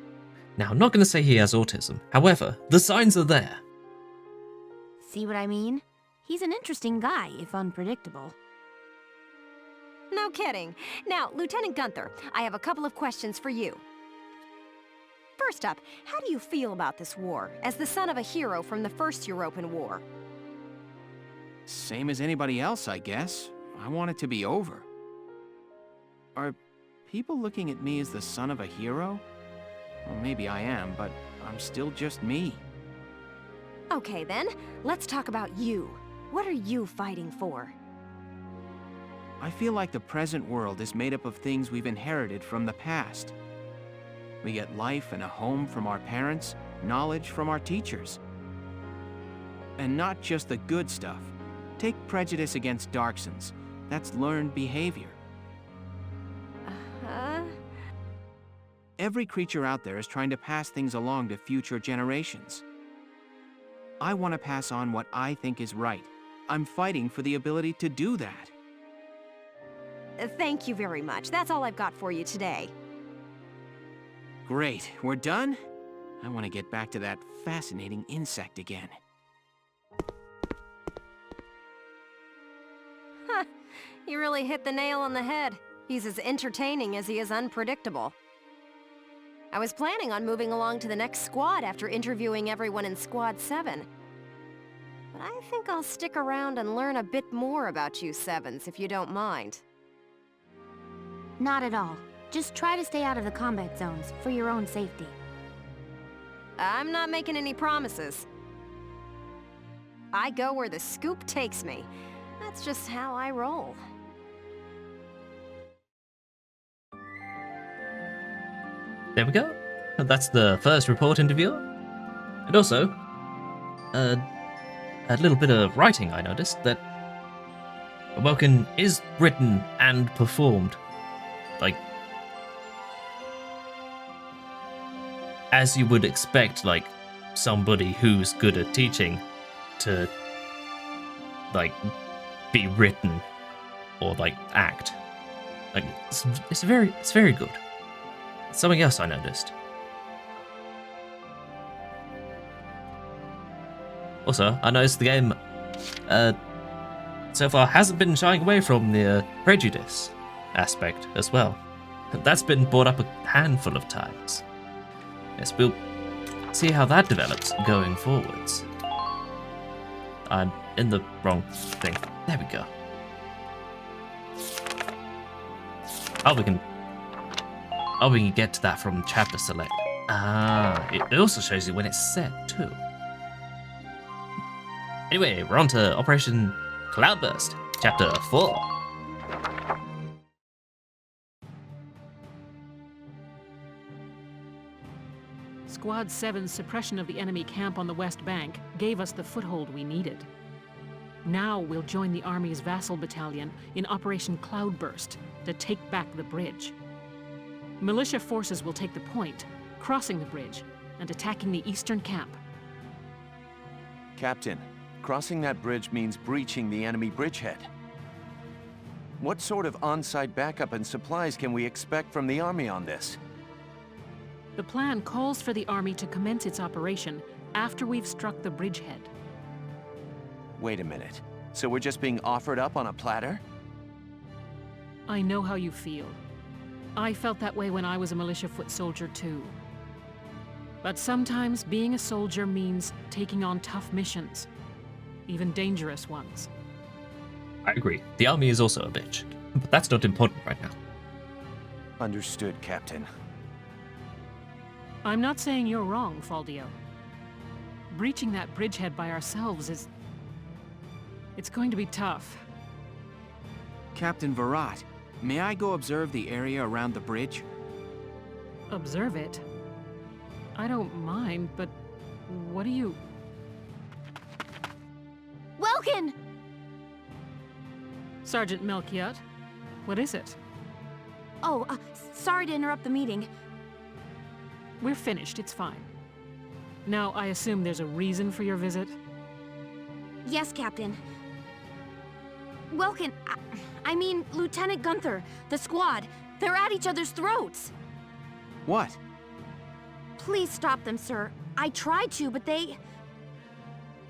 Now, I'm not going to say he has autism. However, the signs are there. See what I mean? He's an interesting guy, if unpredictable. No kidding. Now, Lieutenant Gunther, I have a couple of questions for you. First up, how do you feel about this war, as the son of a hero from the First Europan War? Same as anybody else, I guess. I want it to be over. Are people looking at me as the son of a hero? Well, maybe I am, but I'm still just me. Okay then, let's talk about you. What are you fighting for? I feel like the present world is made up of things we've inherited from the past. We get life and a home from our parents, knowledge from our teachers. And not just the good stuff. Take prejudice against Darksons. That's learned behavior. Every creature out there is trying to pass things along to future generations. I want to pass on what I think is right. I'm fighting for the ability to do that. Thank you very much. That's all I've got for you today. Great. We're done? I want to get back to that fascinating insect again. You really hit the nail on the head. He's as entertaining as he is unpredictable. I was planning on moving along to the next squad after interviewing everyone in Squad 7. But I think I'll stick around and learn a bit more about you Sevens, if you don't mind. Not at all. Just try to stay out of the combat zones, for your own safety. I'm not making any promises. I go where the scoop takes me. That's just how I roll. There we go. That's the first report interview. And also, a little bit of writing I noticed that Welkin is written and performed. Like, as you would expect, like, somebody who's good at teaching to, like, be written or, like, act. Like, it's very good. Something else I noticed. Also, I noticed the game, so far hasn't been shying away from the prejudice aspect as well. That's been brought up a handful of times. Yes, we'll see how that develops going forwards. I'm in the wrong thing. There we go. Oh, we can get to that from chapter select. Ah, it also shows you when it's set too. Anyway, we're on to Operation Cloudburst, chapter 4. Squad 7's suppression of the enemy camp on the West Bank gave us the foothold we needed. Now we'll join the Army's vassal battalion in Operation Cloudburst, to take back the bridge. Militia forces will take the point, crossing the bridge and attacking the eastern camp. Captain, crossing that bridge means breaching the enemy bridgehead. What sort of on-site backup and supplies can we expect from the army on this? The plan calls for the army to commence its operation after we've struck the bridgehead. Wait a minute. So we're just being offered up on a platter? I know how you feel. I felt that way when I was a militia foot soldier too. But sometimes being a soldier means taking on tough missions, even dangerous ones. I agree. The army is also a bitch, but that's not important right now. Understood, Captain. I'm not saying you're wrong, Faldio. Breaching that bridgehead by ourselves is... it's going to be tough. Captain Virat, may I go observe the area around the bridge? Observe it? I don't mind, but what do you... Welkin! Sergeant Melchiot, what is it? Oh, sorry to interrupt the meeting. We're finished, it's fine. Now, I assume there's a reason for your visit? Yes, Captain. Welkin, I mean, Lieutenant Gunther, the squad, they're at each other's throats. What? Please stop them, sir. I tried to, but they...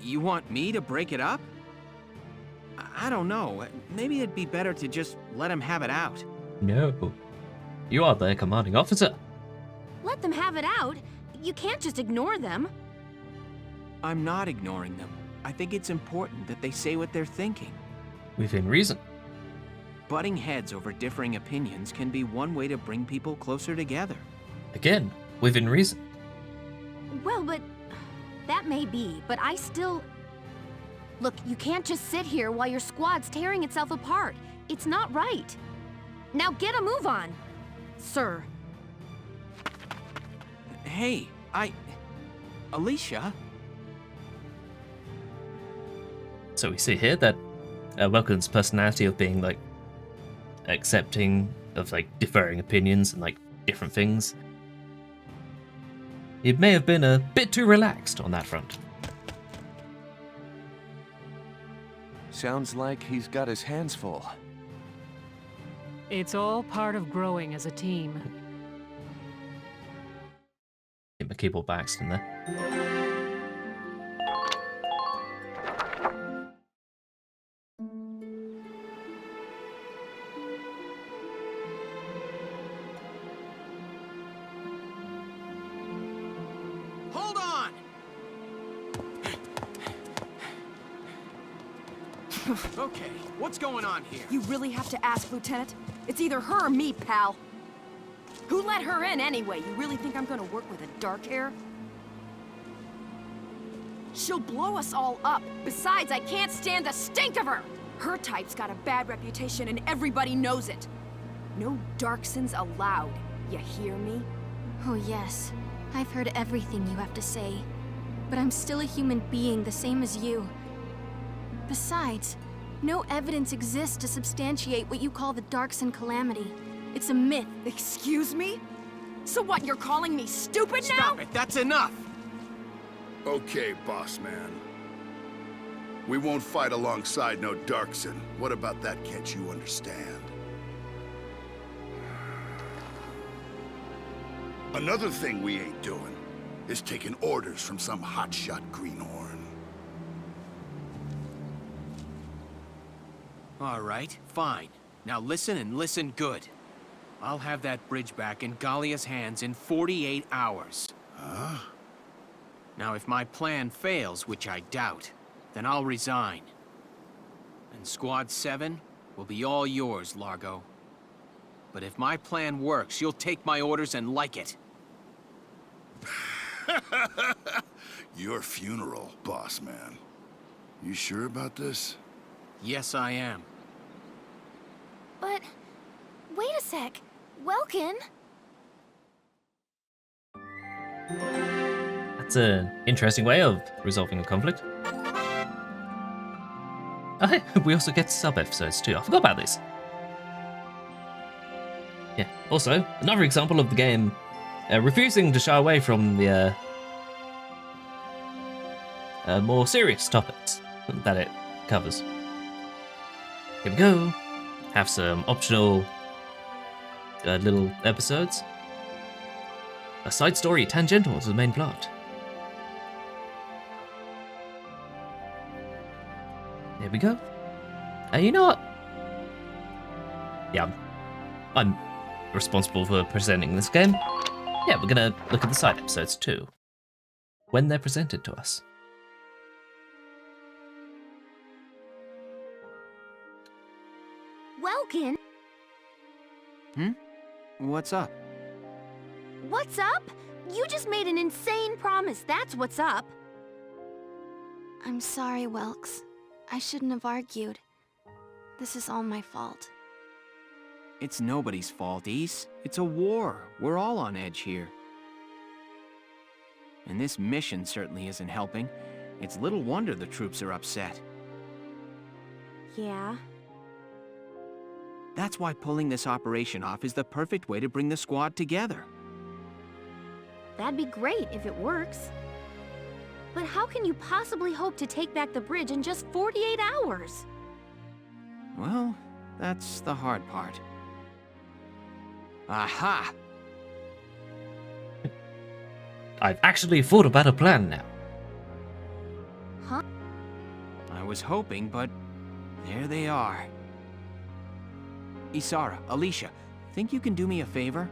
You want me to break it up? I don't know. Maybe it'd be better to just let him have it out. No. You are their commanding officer. Let them have it out? You can't just ignore them. I'm not ignoring them. I think it's important that they say what they're thinking. Within reason. Butting heads over differing opinions can be one way to bring people closer together. Again, within reason. Well, but... that may be, but I still... Look, you can't just sit here while your squad's tearing itself apart. It's not right. Now get a move on, sir. Hey, Alicia? So we see here that Welkin's personality of being, like, accepting of, like, differing opinions and, like, different things. It may have been a bit too relaxed on that front. Sounds like he's got his hands full. It's all part of growing as a team. Get my keyboard by accident there. Hold on! Okay, what's going on here? You really have to ask, Lieutenant? It's either her or me, pal. Who let her in anyway? You really think I'm gonna work with a dark hair? She'll blow us all up. Besides, I can't stand the stink of her! Her type's got a bad reputation and everybody knows it. No Darksons allowed. You hear me? Oh yes, I've heard everything you have to say. But I'm still a human being the same as you. Besides, no evidence exists to substantiate what you call the Darkson calamity. It's a myth. Excuse me? So what, you're calling me stupid now? Stop it, that's enough! Okay, boss man. We won't fight alongside no Darkson. What about that can't you understand? Another thing we ain't doing is taking orders from some hotshot greenhorn. All right, fine. Now listen and listen good. I'll have that bridge back in Gallia's hands in 48 hours. Huh? Now, if my plan fails, which I doubt, then I'll resign. And Squad 7 will be all yours, Largo. But if my plan works, you'll take my orders and like it. Your funeral, boss man. You sure about this? Yes, I am. But... wait a sec. Welkin? That's an interesting way of resolving a conflict. Oh, hey, we also get sub-episodes too. I forgot about this. Also, another example of the game refusing to shy away from the more serious topics that it covers. Here we go. Have some optional little episodes. A side story tangential to the main plot. There we go. You know what? Yeah, I'm responsible for presenting this game. Yeah, we're gonna look at the side episodes too, when they're presented to us. Welkin, What's up? what's up? You just made an insane promise, that's what's up. I'm sorry, Welks. I shouldn't have argued. This is all my fault. It's nobody's fault, East. It's a war. We're all on edge here. And this mission certainly isn't helping. It's little wonder the troops are upset. Yeah. That's why pulling this operation off is the perfect way to bring the squad together. That'd be great if it works. But how can you possibly hope to take back the bridge in just 48 hours? Well, that's the hard part. Aha! I've actually thought about a plan now. Huh? I was hoping, but there they are. Isara, Alicia, think you can do me a favor?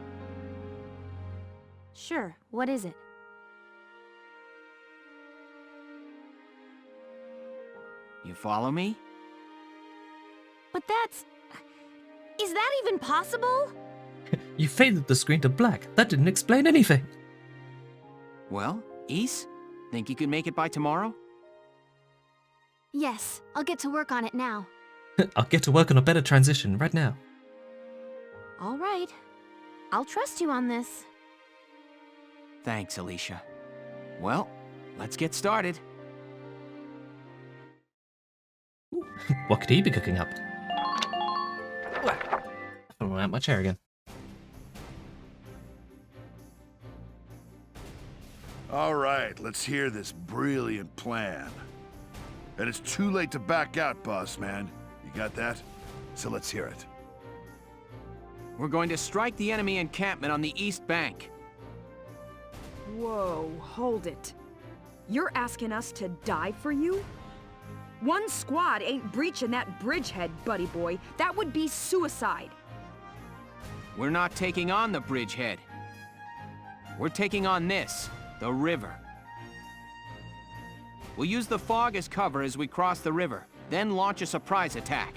Sure, what is it? You follow me? But that's... Is that even possible? You faded the screen to black. That didn't explain anything. Well, Is, think you can make it by tomorrow? Yes, I'll get to work on it now. I'll get to work on a better transition right now. All right. I'll trust you on this. Thanks, Alicia. Well, let's get started. What could he be cooking up? I'm at my chair again. All right, let's hear this brilliant plan. And it's too late to back out, boss man. You got that? So let's hear it. We're going to strike the enemy encampment on the east bank. Whoa, hold it. You're asking us to die for you? One squad ain't breaching that bridgehead, buddy boy. That would be suicide. We're not taking on the bridgehead. We're taking on this, the river. We'll use the fog as cover as we cross the river, then launch a surprise attack.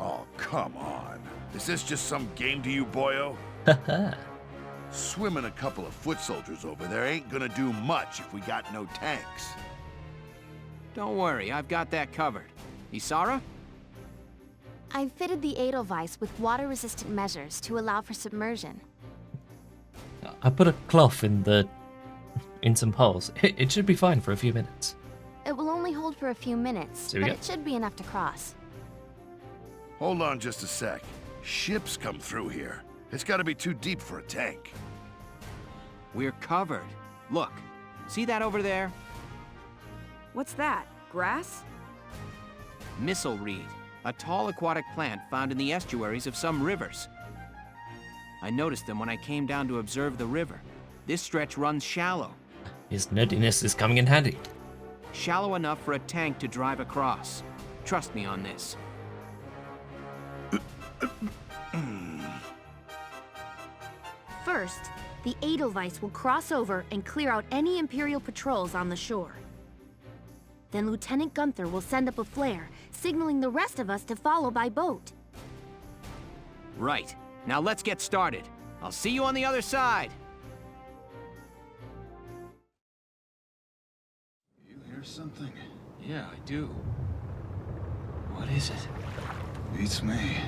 Oh, come on. Is this just some game to you, boyo? Swimming a couple of foot soldiers over there ain't gonna do much if we got no tanks. Don't worry, I've got that covered. Isara? I've fitted the Edelweiss with water-resistant measures to allow for submersion. I put a cloth in some holes. It should be fine for a few minutes. It will only hold for a few minutes, There we but go. it should be enough to cross. Hold on just a sec. Ships come through here. It's gotta be too deep for a tank. We're covered. Look, see that over there? What's that? Grass? Missile reed, a tall aquatic plant found in the estuaries of some rivers. I noticed them when I came down to observe the river. This stretch runs shallow. His nerdiness is coming in handy. Shallow enough for a tank to drive across. Trust me on this. First, the Edelweiss will cross over and clear out any Imperial patrols on the shore. Then Lieutenant Gunther will send up a flare, signaling the rest of us to follow by boat. Right. Now let's get started. I'll see you on the other side. You hear something? Yeah, I do. What is it? Beats me.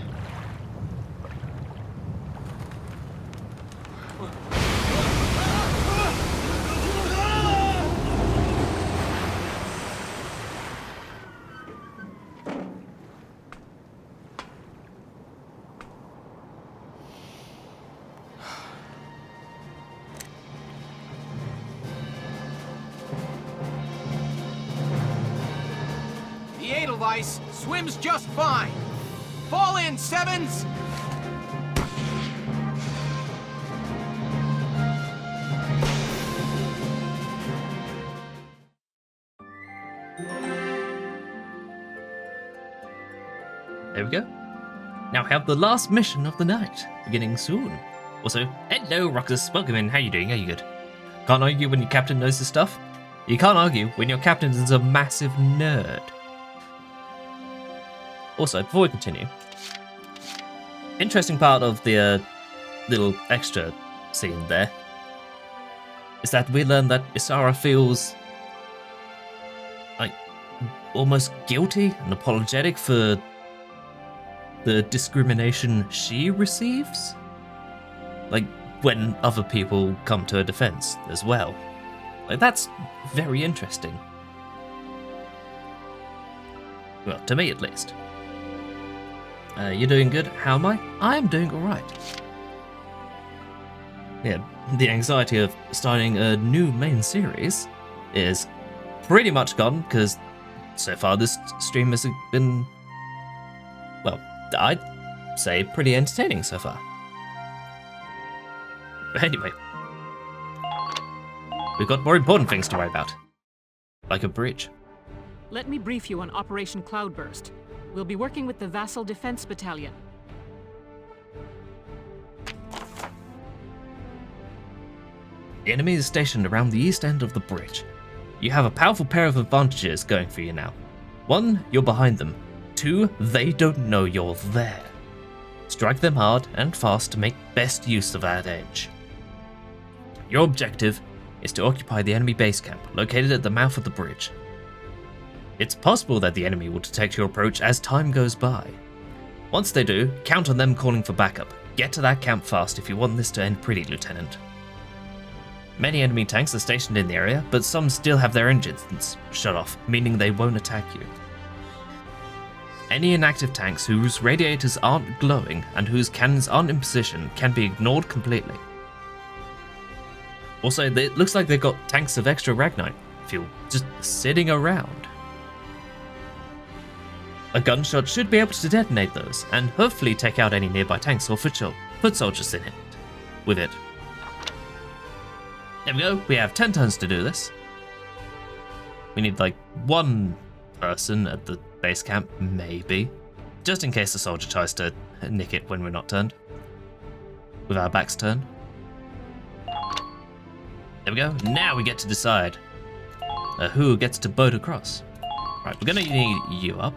Edelweiss swims just fine. Fall in, Sevens! There we go. Now we have the last mission of the night, beginning soon. Also, hello Roxas, welcome in, how you doing? Are you good? Can't argue when your captain knows his stuff. You can't argue when your captain is a massive nerd. Also, before we continue, interesting part of the little extra scene there is that we learn that Isara feels like almost guilty and apologetic for the discrimination she receives, like when other people come to her defense as well. Like, that's very interesting. Well, to me at least. You're doing good. How am I? I'm doing alright. Yeah, the anxiety of starting a new main series is pretty much gone, because so far this stream has been, well, I'd say pretty entertaining so far. But anyway, we've got more important things to worry about. Like a bridge. Let me brief you on Operation Cloudburst. We'll be working with the Vassal Defense Battalion. The enemy is stationed around the east end of the bridge. You have a powerful pair of advantages going for you now. 1, you're behind them. 2, they don't know you're there. Strike them hard and fast to make best use of that edge. Your objective is to occupy the enemy base camp, located at the mouth of the bridge. It's possible that the enemy will detect your approach as time goes by. Once they do, count on them calling for backup. Get to that camp fast if you want this to end pretty, Lieutenant. Many enemy tanks are stationed in the area, but some still have their engines shut off, meaning they won't attack you. Any inactive tanks whose radiators aren't glowing and whose cannons aren't in position can be ignored completely. Also, it looks like they've got tanks of extra Ragnite fuel just sitting around. A gunshot should be able to detonate those, and hopefully take out any nearby tanks or foot soldiers in it. With it. There we go, we have 10 turns to do this. We need like 1 person at the base camp, maybe. Just in case the soldier tries to nick it when we're not turned. With our backs turned. There we go, now we get to decide who gets to boat across. Right, we're gonna need you up.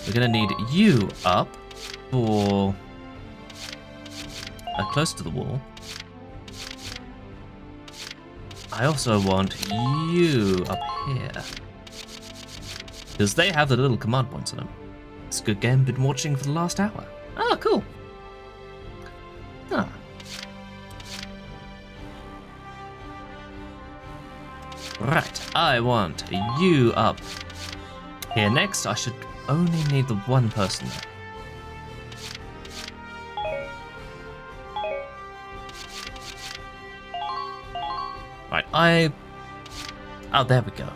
We're gonna need you up for close to the wall. I also want you up here, because they have the little command points on them. It's a good game, been watching for the last hour. Oh, cool. Ah. Right, I want you up here next. I should only need the 1 person there. Right, oh, there we go.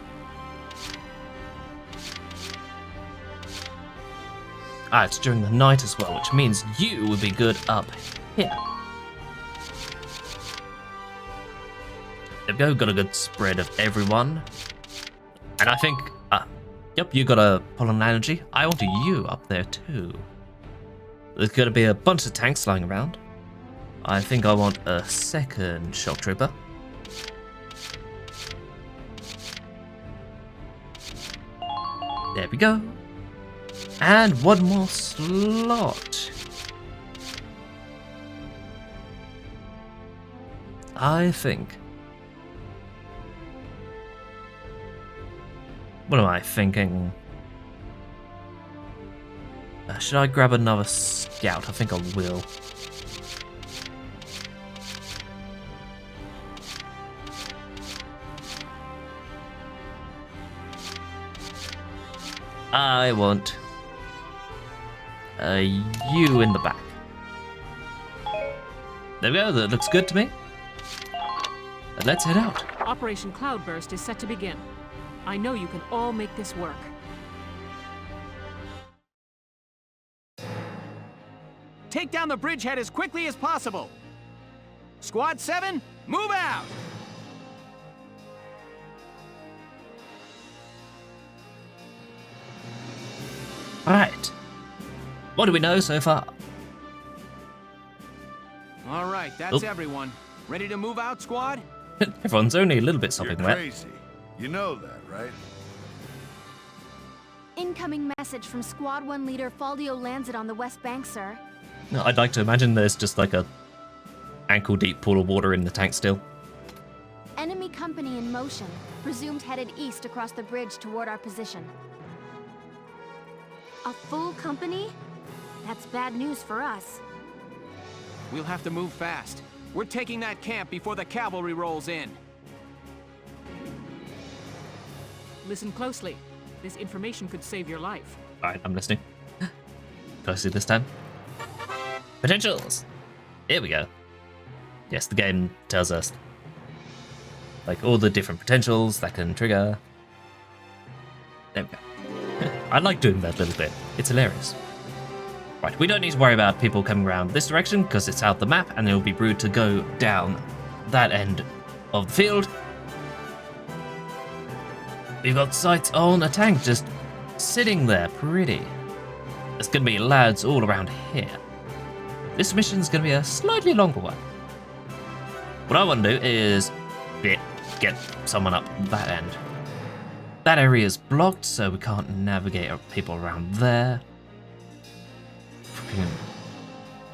Ah, it's during the night as well, which means you would be good up here. There we go, got a good spread of everyone. And I think, yep, you got a pollen allergy. I want you up there too. There's gonna be a bunch of tanks flying around. I think I want a 2nd shock trooper. There we go. And 1 more slot. I think. What am I thinking? Should I grab another scout? I think I will. I want you in the back. There we go, that looks good to me. Let's head out. Operation Cloudburst is set to begin. I know you can all make this work. take down the bridgehead as quickly as possible. Squad 7, move out! Right. What do we know so far? All right, that's everyone. Ready to move out, squad? Everyone's only a little bit sopping You're wet. crazy. You know that, right? Incoming message from Squad 1 leader Faldio Lancet on the West Bank, sir. No, I'd like to imagine there's just like a ankle-deep pool of water in the tank still. Enemy company in motion, presumed headed east across the bridge toward our position. A full company? That's bad news for us. We'll have to move fast. We're taking that camp before the cavalry rolls in. Listen closely. This information could save your life. Alright, I'm listening. Closely this time. Potentials! Here we go. Yes, the game tells us like all the different potentials that can trigger. There we go. I like doing that little bit. It's hilarious. Right, we don't need to worry about people coming around this direction because it's out the map and it will be rude to go down that end of the field. We've got sights on a tank just sitting there, pretty. There's going to be lads all around here. This mission's going to be a slightly longer one. What I want to do is get someone up that end. That area is blocked, so we can't navigate people around there.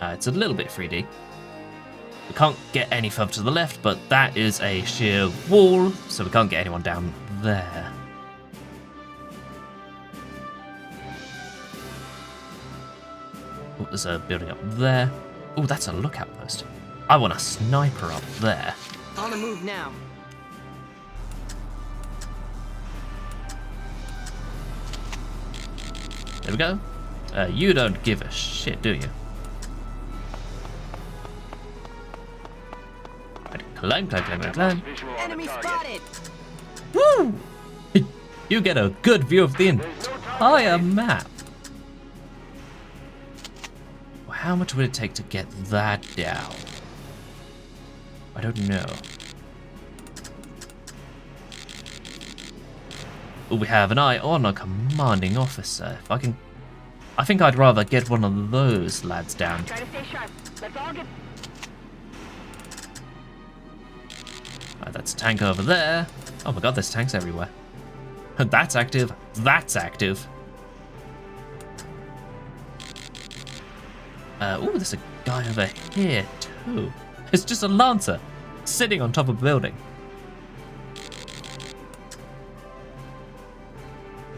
It's a little bit 3D. We can't get any further to the left, but that is a sheer wall, so we can't get anyone down there. Oh, there's a building up there. Oh, that's a lookout post. I want a sniper up there. On the move now. There we go. You don't give a shit, do you? Right, climb. Enemy spotted. Woo! You get a good view of the entire map. Well, how much would it take to get that down? I don't know. Ooh, we have an eye on a commanding officer. If I can, I think I'd rather get one of those lads down. Try to stay sharp. Let's all get. Right, that's a tank over there. Oh my god, there's tanks everywhere. That's active. That's active. Ooh, there's a guy over here too. It's just a lancer sitting on top of a building.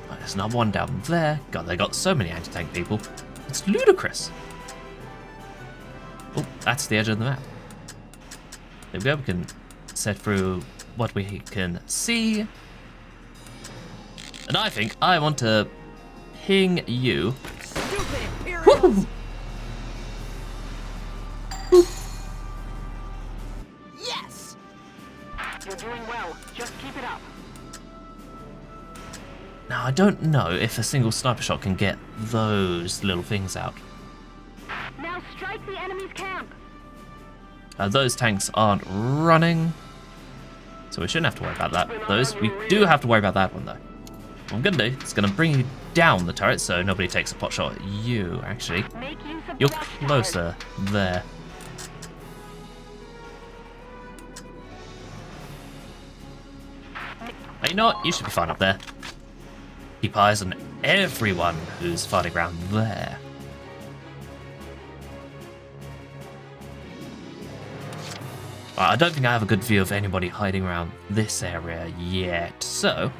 Right, there's another one down there. God, they got so many anti-tank people. It's ludicrous. Oh, that's the edge of the map. There we go. We can set through what we can see. And I think I want to ping you. Woo! Yes! You're doing well. Just keep it up. Now, I don't know if a single sniper shot can get those little things out. Now strike the enemy's camp. Those tanks aren't running, so we shouldn't have to worry about that. Those, we do have to worry about that one though. What I'm gonna do is gonna bring you down the turret so nobody takes a pot shot at you, actually. You're closer there. You know what? You should be fine up there. Keep eyes on everyone who's fighting around there. I don't think I have a good view of anybody hiding around this area yet, so...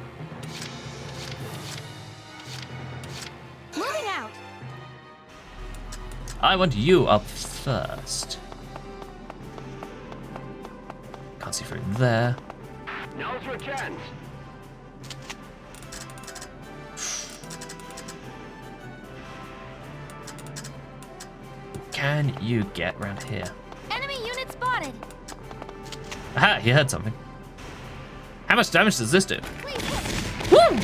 Moving out. I want you up first. Can't see through there. Now's your chance. Can you get around here? Enemy unit spotted. Aha, you heard something. How much damage does this do? Woo!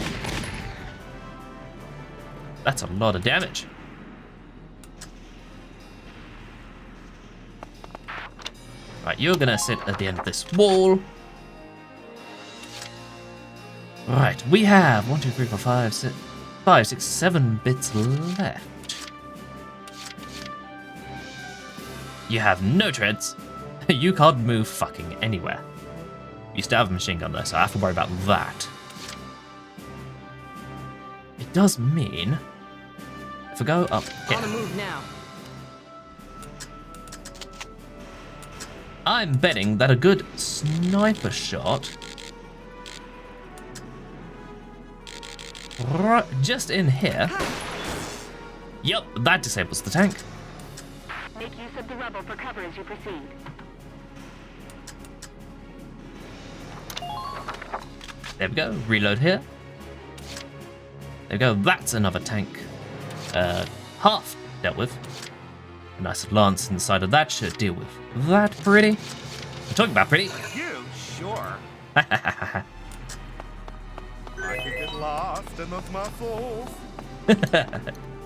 That's a lot of damage. Right, you're gonna sit at the end of this wall. Right, we have 1, 2, 3, 4, 5, 6, 7 bits left. You have no treads. You can't move fucking anywhere. You still have a machine gun though, so I have to worry about that. It does mean if I go up here, On the move now. I'm betting that a good sniper shot right just in here. Yep, that disables the tank. Make use of the rubble for cover as you proceed. There we go. Reload here. There we go. That's another tank. Half dealt with. A nice lance inside of that should deal with that pretty. I'm talking about pretty. You? Sure. I could get lost in those muscles.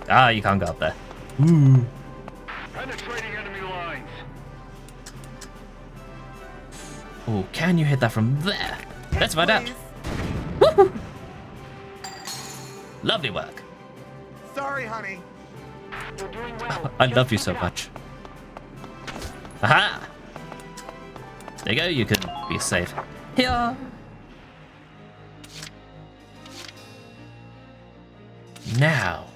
Ah, you can't go up there. Ooh. Penetrating enemy lines. Oh, can you hit that from there? Let's find out. Woohoo! Lovely work. Sorry, honey. You're doing well. I love you so much. Aha! There you go, you can be safe. Here! Now.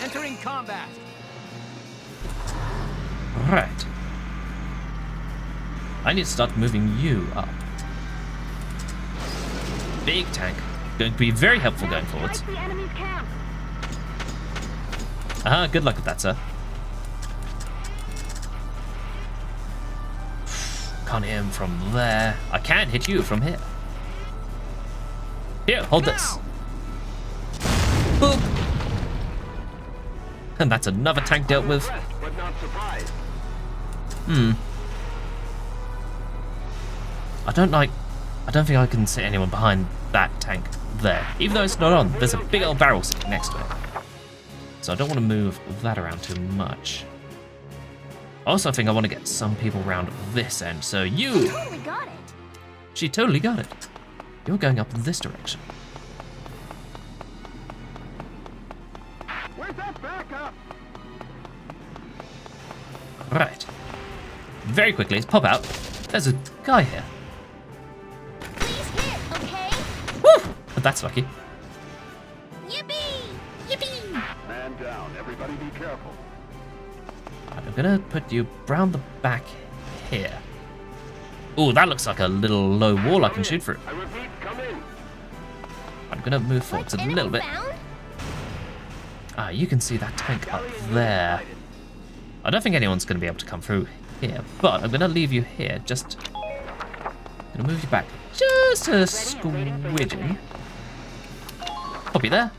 Entering combat. Right. I need to start moving you up. Big tank. Going to be very helpful going forwards. The enemy's camp. Good luck with that, sir. Can't hit him from there. I can hit you from here. Here, hold this. Boop. And that's another tank dealt with. I don't think I can see anyone behind that tank there. Even though it's not on, there's a big old barrel sitting next to it. So I don't want to move that around too much. Also, I think I want to get some people around this end. So you... Totally got it. She totally got it. You're going up this direction. Where's that backup? Right. Very quickly, let's pop out. There's a guy here. Please hit, okay? Woo! But that's lucky. Yippee! Yippee! Man down. Everybody be careful. Right, I'm gonna put you round the back here. Ooh, that looks like a little low wall I can shoot through. I repeat, come in. I'm gonna move forwards a little bit. Ah, you can see that tank up there. I don't think anyone's gonna be able to come through here, but I'm gonna leave you here. Just gonna move you back just a squidgen. Pop you there.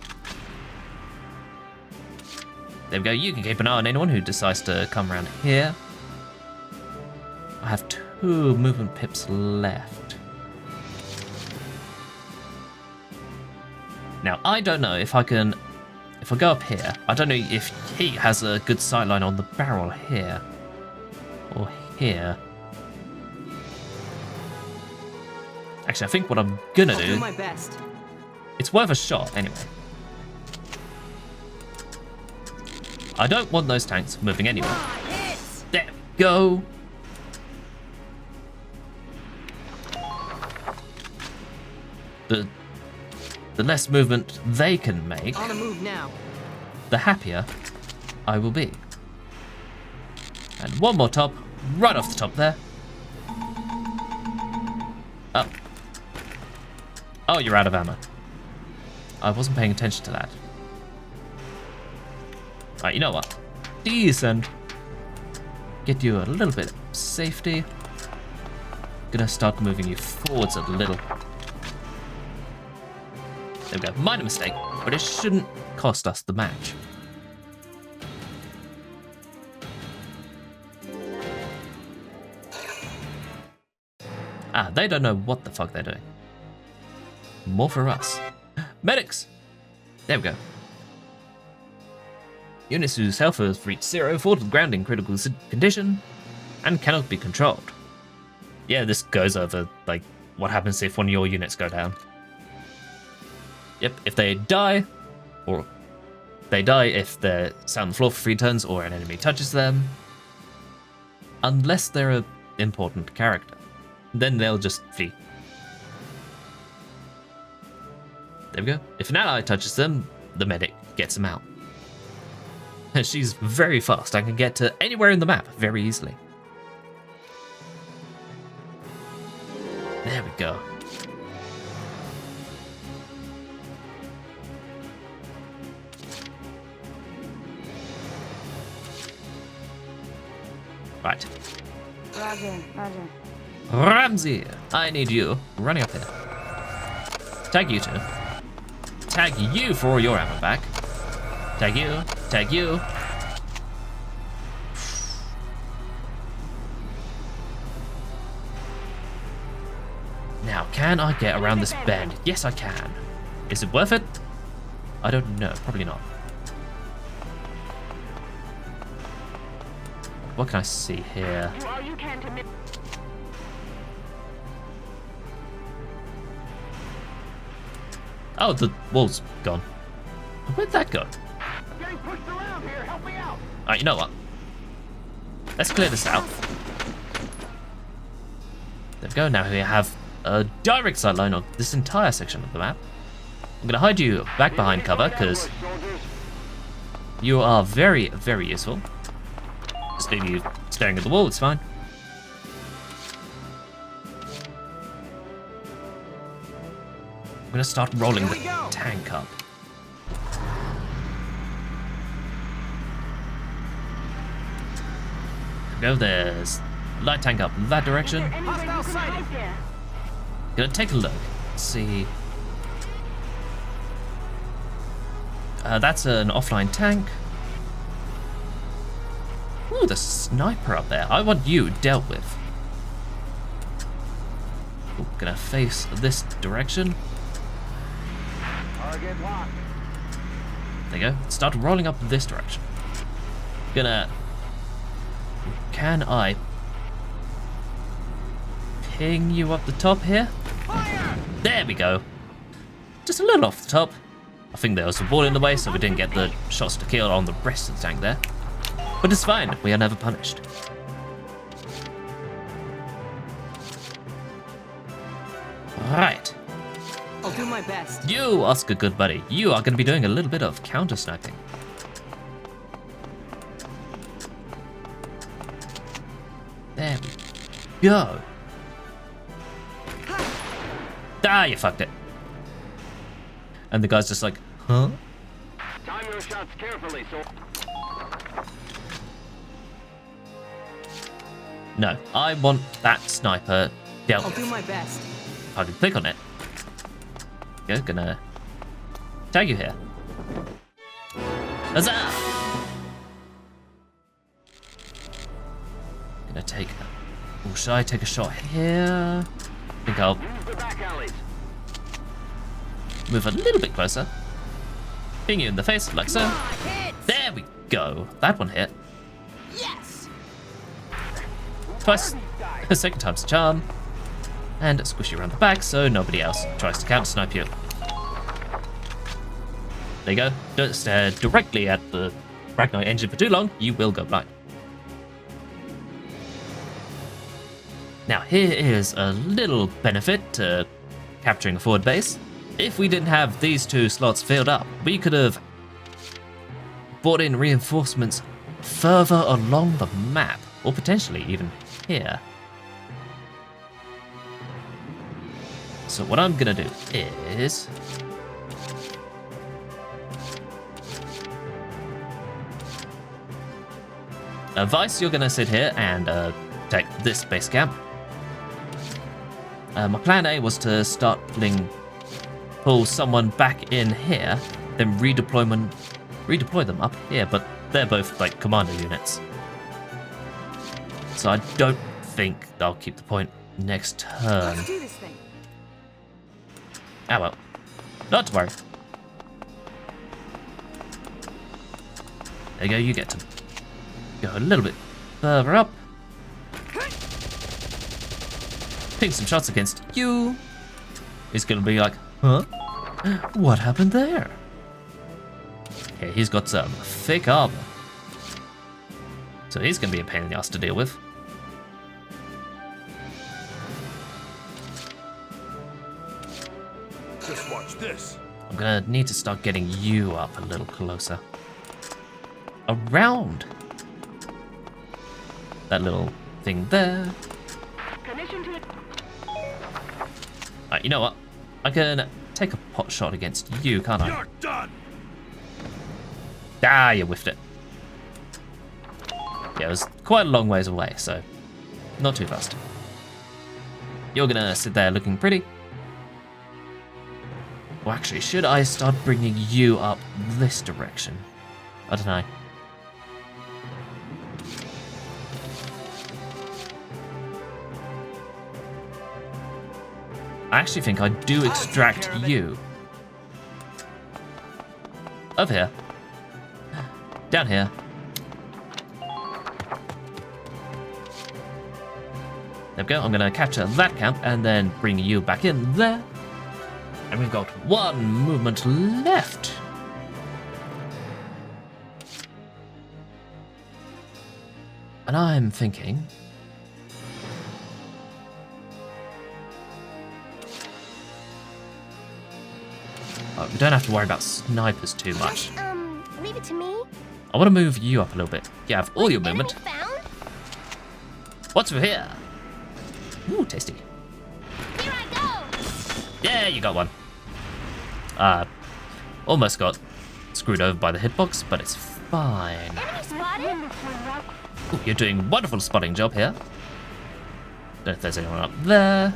There we go. You can keep an eye on anyone who decides to come around here. I have 2 movement pips left. Now, I don't know if I can... If I go up here, I don't know if he has a good sightline on the barrel here. Or here. Actually, I think what I'm gonna I'll do... do my best. It's worth a shot, anyway. I don't want those tanks moving anywhere. There we go. The less movement they can make, On the move now. the happier I will be. And one more top, right off the top there. Up. Oh, you're out of ammo. I wasn't paying attention to that. Right, you know what? Decent. Get you a little bit of safety. Gonna start moving you forwards a little. There we go. Minor mistake, but it shouldn't cost us the match. Ah, they don't know what the fuck they're doing. More for us. Medics! There we go. Units whose health has reached 0 fall to the ground in critical condition and cannot be controlled. Yeah, this goes over, like, what happens if one of your units go down. Yep, if they die, or they die if they're sat on the floor for 3 turns or an enemy touches them, unless they're an important character, then they'll just flee. There we go. If an ally touches them, the medic gets them out. She's very fast. I can get to anywhere in the map very easily. There we go. Right. Roger. Ramsey, I need you running up here. Tag you two. Tag you for all your ammo back. Tag you. Tag you. Now, can I get around this bend? Yes, I can. Is it worth it? I don't know. Probably not. What can I see here? Do all you can to Oh, the wall's gone. Where'd that go? I'm getting pushed around here. Help me out. Alright, you know what? Let's clear this out. There we go. Now we have a direct sight line on this entire section of the map. I'm going to hide you back behind cover because you are very, very useful. Just leave you staring at the wall, it's fine. I'm going to start rolling the tank up. There we go, there's light tank up that direction. Gonna take a look, see. That's an offline tank. Ooh, the sniper up there. I want you dealt with. Ooh, gonna face this direction. Target locked. There you go. Start rolling up this direction. Gonna. Can I ping you up the top here? Fire! There we go. Just a little off the top. I think there was a wall in the way, so we didn't get the shots to kill on the rest of the tank there. But it's fine, we are never punished. Alright. I'll do my best. You, Oscar good buddy, you are going to be doing a little bit of counter sniping. There we go. Ah, you fucked it. And the guy's just like, huh? Time your shots carefully, so. No, I want that sniper dealt I'll with. do my best. I can click on it. Okay, gonna tag you here. Huzzah! Gonna take. Oh, should I take a shot here? I think I'll move a little bit closer. Ping you in the face like so. There we go. That one hit. Yes. Twice. The second time's the charm. And squish you around the back so nobody else tries to counter snipe you. There you go. Don't stare directly at the Ragnite engine for too long, you will go blind. Now here is a little benefit to capturing a forward base. If we didn't have these two slots filled up, we could have brought in reinforcements further along the map, or potentially even here. So what I'm gonna do is Vice, you're gonna sit here and take this base camp. My plan A was to start pull someone back in here, then redeploy them up here, but they're both like commander units. So I don't think I'll keep the point next turn. Let's do this thing. Ah well, not to worry. There you go, you get to go a little bit further up. Ping some shots against you. He's gonna be like, huh? What happened there? Okay, he's got some thick armor. So he's gonna be a pain in the ass to deal with. Just watch this. I'm gonna need to start getting you up a little closer. Around that little thing there. Alright, you know what? I can take a pot shot against you, can't I? You're done. Ah, you whiffed it. Yeah, it was quite a long ways away, so not too fast. You're gonna sit there looking pretty. Well, actually, should I start bringing you up this direction? I don't know. I actually think I do extract you. Over here. Down here. There we go, I'm gonna capture that camp and then bring you back in there. And we've got one movement left. And I'm thinking... Oh, we don't have to worry about snipers too much. Leave it to me. I want to move you up a little bit. You have all your movement. What's over here? Ooh, tasty. Here I go. Yeah, you got one. Almost got screwed over by the hitbox, but it's fine. Enemy spotted. Ooh, you're doing a wonderful spotting job here. Don't know if there's anyone up there.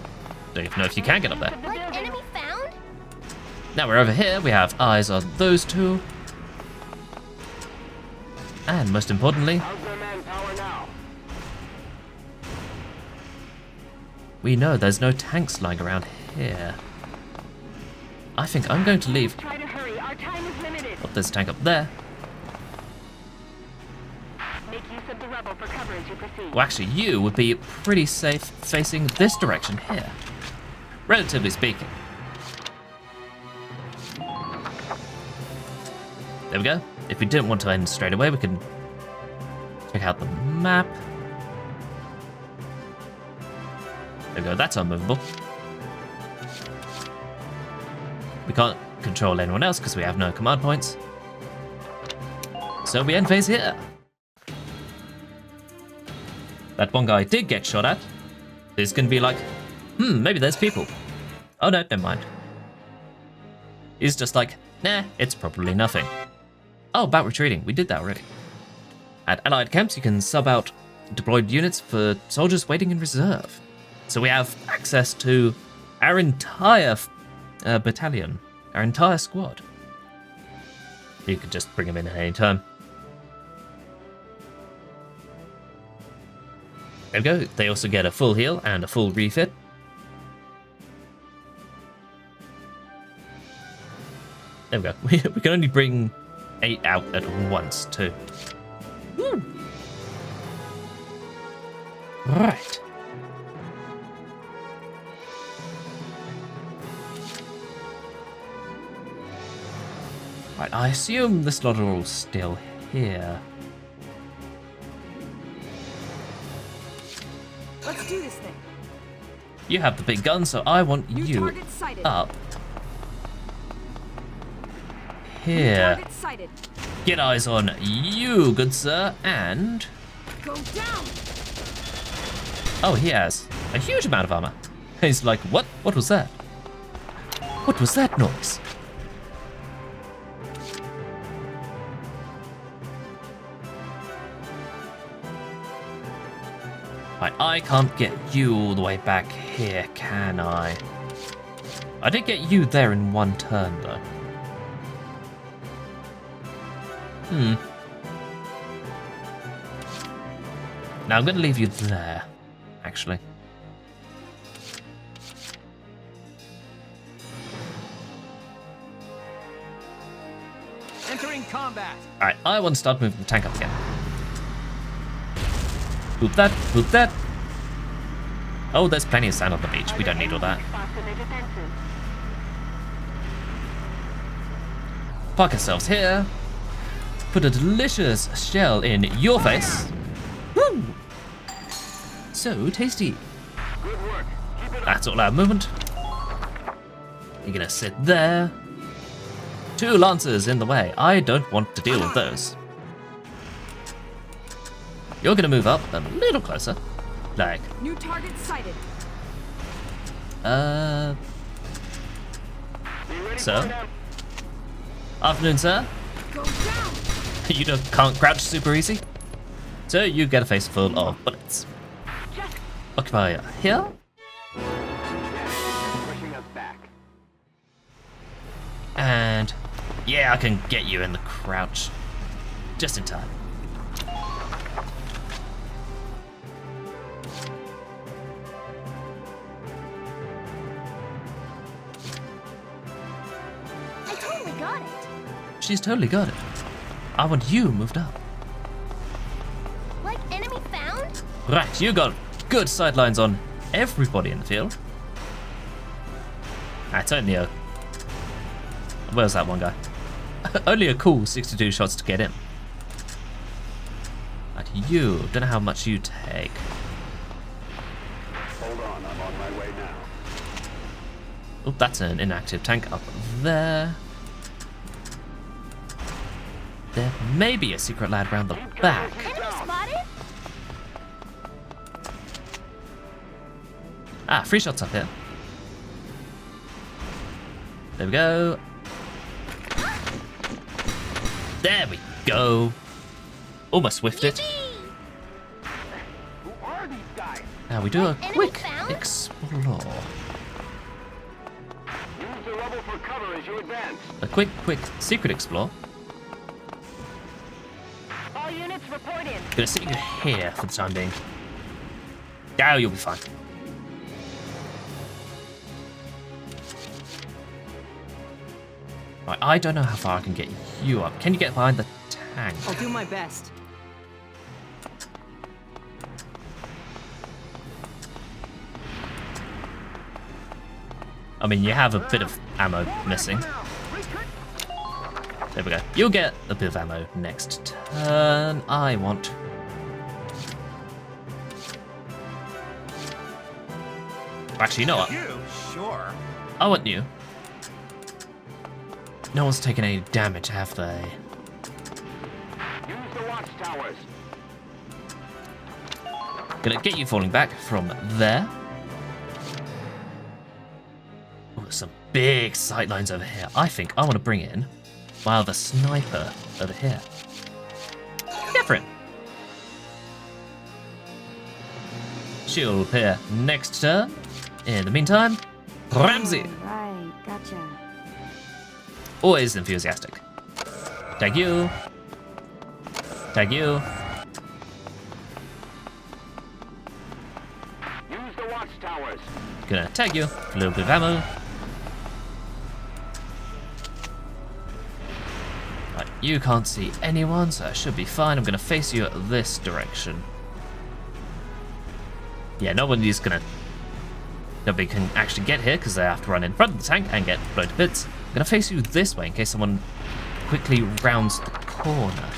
Don't even know if you can get up there. Like enemy found? Now we're over here, we have eyes on those two. And most importantly, we know there's no tanks lying around here. I think I'm going to leave. Try to hurry. Our time is limited. Oh, there's a tank up there. Make use of the rubble for cover as you proceed. Well, actually, you would be pretty safe facing this direction here. Relatively speaking. There we go. If we didn't want to end straight away, we can check out the map. There we go, that's unmovable. We can't control anyone else because we have no command points. So we end phase here. That one guy did get shot at. Is gonna be like, maybe there's people. Oh no, never mind. He's just like, nah, it's probably nothing. Oh, about retreating, we did that already. At allied camps, you can sub out deployed units for soldiers waiting in reserve. So we have access to our entire battalion, our entire squad. You could just bring them in at any time. There we go, they also get a full heal and a full refit. There we go, we can only bring 8 out at once too. Woo. Right. Right, I assume the slot are all still here. Let's do this thing. You have the big gun, so I want you up here. Get eyes on you, good sir, and... Go down. Oh, he has a huge amount of armor. He's like, what? What was that? What was that noise? Right, I can't get you all the way back here, can I? I did get you there in one turn, though. Now I'm going to leave you there, actually. Entering Entering combat. Alright, I want to start moving the tank up again. Boop that, boop that. Oh, there's plenty of sand on the beach. We don't need all that. Park ourselves here. Put a delicious shell in your face. Woo! So tasty. That's all our movement. You're gonna sit there. 2 lancers in the way. I don't want to deal with those. You're gonna move up a little closer. Like, New target sighted. sir? Afternoon, sir. Go down. You can't crouch super easy. So you get a face full of bullets. Occupy here. And yeah, I can get you in the crouch just in time. I totally got it. She's totally got it. I want you moved up. Like enemy found? Right, you got good sightlines on everybody in the field. That's only a... Where's that one guy? Only a cool 62 shots to get in. Right, you, don't know how much you take. Hold on, I'm on my way now. Oh, that's an inactive tank up there. There may be a secret lad round the back. Enemy spotted? Ah, 3 shots up here. There we go. There we go. Almost whiffed it. Who are these guys? Now we do a quick found? explore. Use the rubble for cover as you advance. A quick secret explore. All units report in. Gonna sit you here for the time being. Oh, you'll be fine. Right, I don't know how far I can get you up. Can you get behind the tank? I'll do my best. I mean, you have a bit of ammo missing. There we go. You'll get a bit of ammo next turn. I want... Actually, you know what? You? Sure. I want you. No one's taken any damage, have they? Use the watchtowers. Gonna get you falling back from there. Oh, some big sightlines over here. I think I want to bring in my other sniper over here. Go for it. She'll appear next turn. In the meantime, Ramsey. Right, gotcha. Always enthusiastic. Tag you. Tag you. Use the watchtowers. Gonna tag you. A little bit of ammo. Right, you can't see anyone, so that should be fine. I'm gonna face you this direction. Yeah, nobody's gonna... Nobody can actually get here because they have to run in front of the tank and get blown to bits. I'm gonna face you this way in case someone quickly rounds the corner.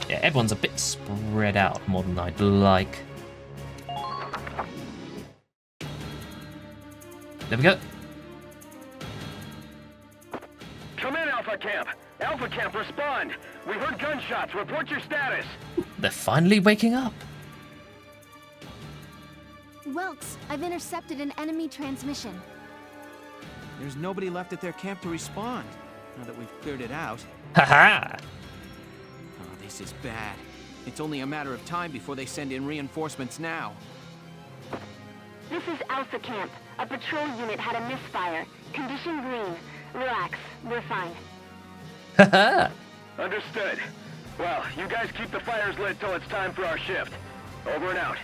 Yeah, everyone's a bit spread out more than I'd like. There we go. Come in, Alpha Camp. Alpha Camp, respond. We heard gunshots. Report your status. They're finally waking up. Welks, I've intercepted an enemy transmission. There's nobody left at their camp to respond, now that we've cleared it out. Haha! Oh, this is bad. It's only a matter of time before they send in reinforcements now. This is Alpha Camp. A patrol unit had a misfire. Condition green. Relax. We're fine. Haha! Understood. Well, you guys keep the fires lit till it's time for our shift. Over and out.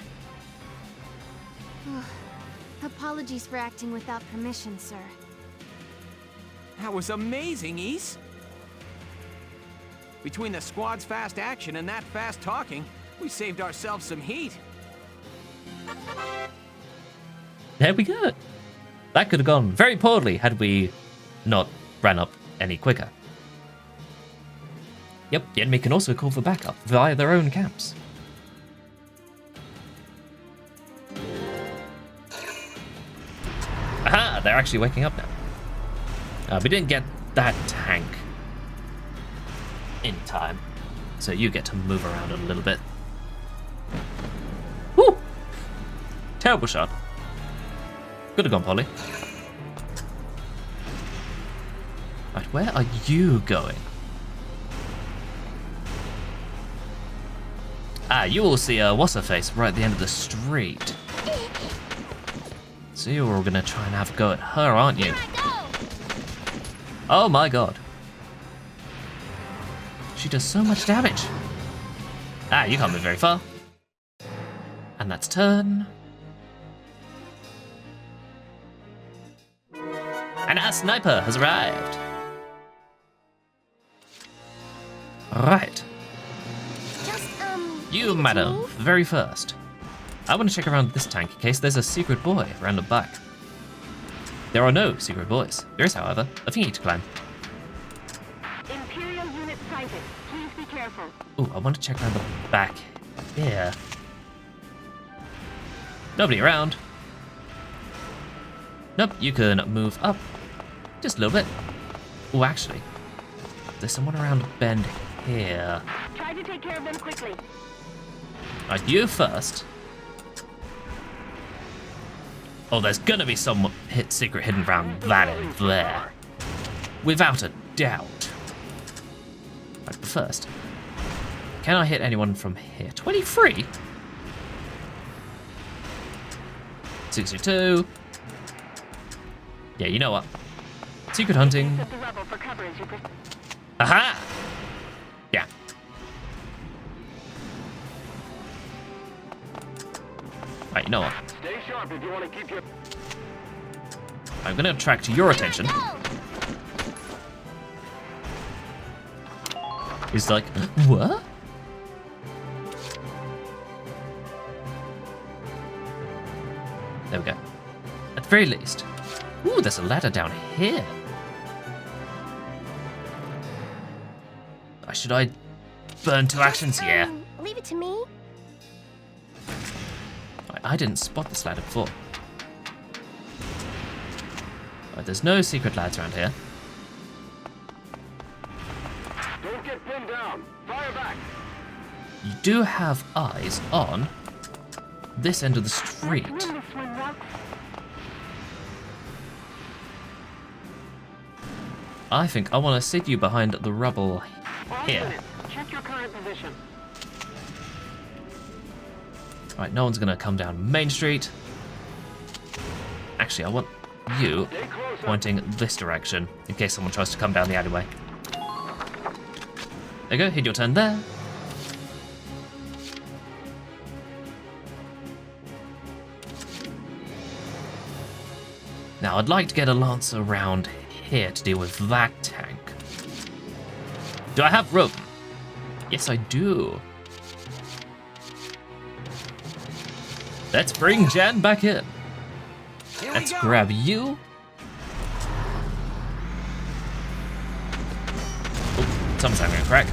Apologies for acting without permission, sir. That was amazing, East. Between the squad's fast action and that fast talking, we saved ourselves some heat. There we go. That could have gone very poorly had we not ran up any quicker. Yep, the enemy can also call for backup via their own camps. Aha! They're actually waking up now. We didn't get that tank in time, so you get to move around a little bit. Woo! Terrible shot. Could have gone poorly. Right, where are you going? Ah, you all see what's her face right at the end of the street. So you're all gonna try and have a go at her, aren't you? Oh my god. She does so much damage. Ah, you can't move very far. And that's turn. And our sniper has arrived. Right. You, madam, very first. I want to check around this tank in case there's a secret boy around the back. There are no secret boys. There is, however, a thingy to climb. Imperial unit sighted. Please be careful. Ooh, I want to check around the back here. Nobody around. Nope, you can move up just a little bit. Oh, actually, there's someone around a bend here. Try to take care of them quickly. Right, you first. Oh, there's gonna be some secret hidden around that end there. Without a doubt. Right, but first, can I hit anyone from here? 23? 62. Yeah, you know what? Secret hunting. Aha! Yeah. Right, you know what? Stay sharp if you want to keep your... I'm gonna attract your attention. He's like, what? There we go. At the very least. Ooh, there's a ladder down here. Should I burn 2 actions here? Leave it to me. I didn't spot this ladder before. Right, there's no secret lads around here. Don't get pinned down. Fire back. You do have eyes on this end of the street. I think I want to sit you behind the rubble here. Check your current position. Right, no one's gonna come down Main Street. Actually, I want you pointing this direction in case someone tries to come down the alleyway. There you go, hit your turn there. Now, I'd like to get a lance around here to deal with that tank. Do I have rope? Yes, I do. Let's bring Jan back in. Let's grab you. Oh, someone's having a crack.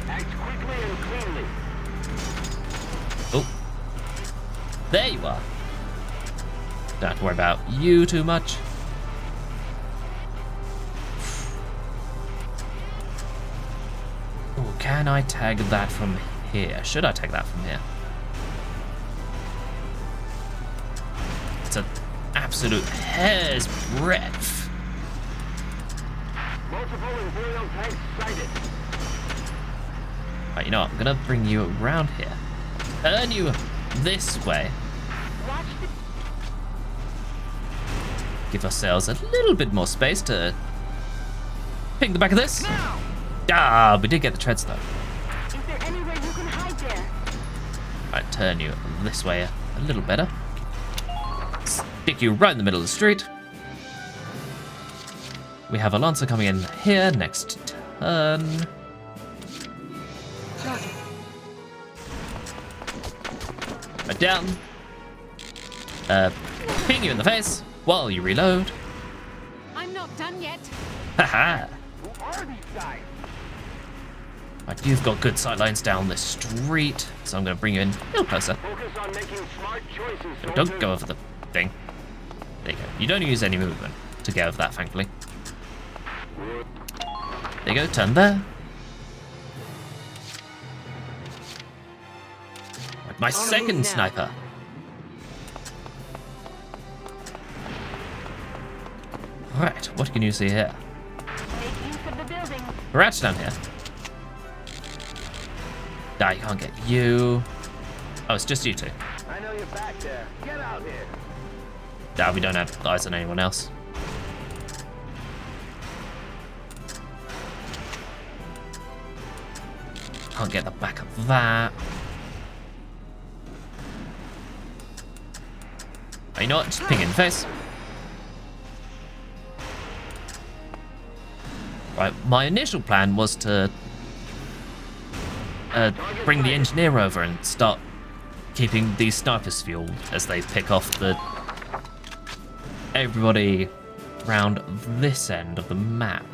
Act quickly and cleanly. Oh, there you are. Don't have to worry about you too much. Oh, can I tag that from here? Should I tag that from here? It's an absolute hair's breadth. Multiple Imperial tanks sighted. Right, you know what? I'm gonna bring you around here. Turn you this way. Give ourselves a little bit more space to ping the back of this. Ah, we did get the treads though. Is there anywhere you can hide there? Right, turn you this way a little better. Stick you right in the middle of the street. We have a lancer coming in here next turn. Right down. Ping you in the face while you reload. I'm not done yet. Haha. Who are these guys? Right, you've got good sightlines down this street, so I'm going to bring you in a little closer. Focus on making smart choices, But don't go over the thing. There you go. You don't use any movement to get over that, thankfully. There you go, turn there. Right, my second sniper. Right, what can you see here? Rats down here. Nah, you can't get you. Oh, it's just you two. I know you're back there. Get out here. Nah, we don't have eyes on anyone else. Can't get the back of that. Oh, you know what? Just ping in the face. Right, my initial plan was to bring the engineer over and start keeping these snipers fueled as they pick off everybody around this end of the map.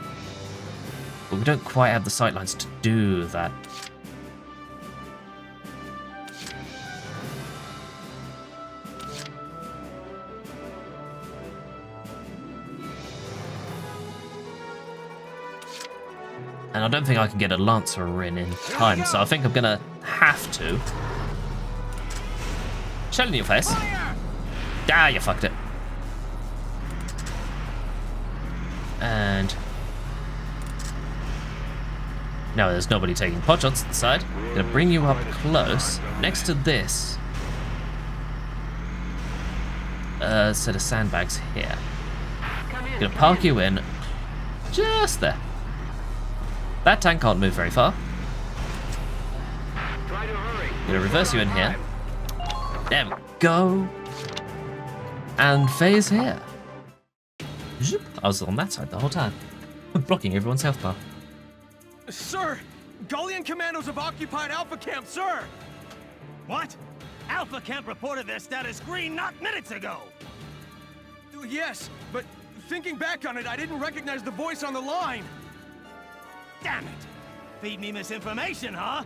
But we don't quite have the sightlines to do that. And I don't think I can get a Lancer in time, so I think I'm gonna have to. Shell in your face. Ah, you fucked it. And no, there's nobody taking pot shots at the side. I'm gonna bring you up close, next to this set of sandbags here. I'm gonna park you in just there. That tank can't move very far. I'm gonna reverse you in here. There we go. And phase here. Zoop. I was on that side the whole time. Blocking everyone's health bar. Sir! Gallian commandos have occupied Alpha Camp, sir! What? Alpha Camp reported their status green not minutes ago! Yes, but thinking back on it, I didn't recognize the voice on the line. Damn it! Feed me misinformation, huh?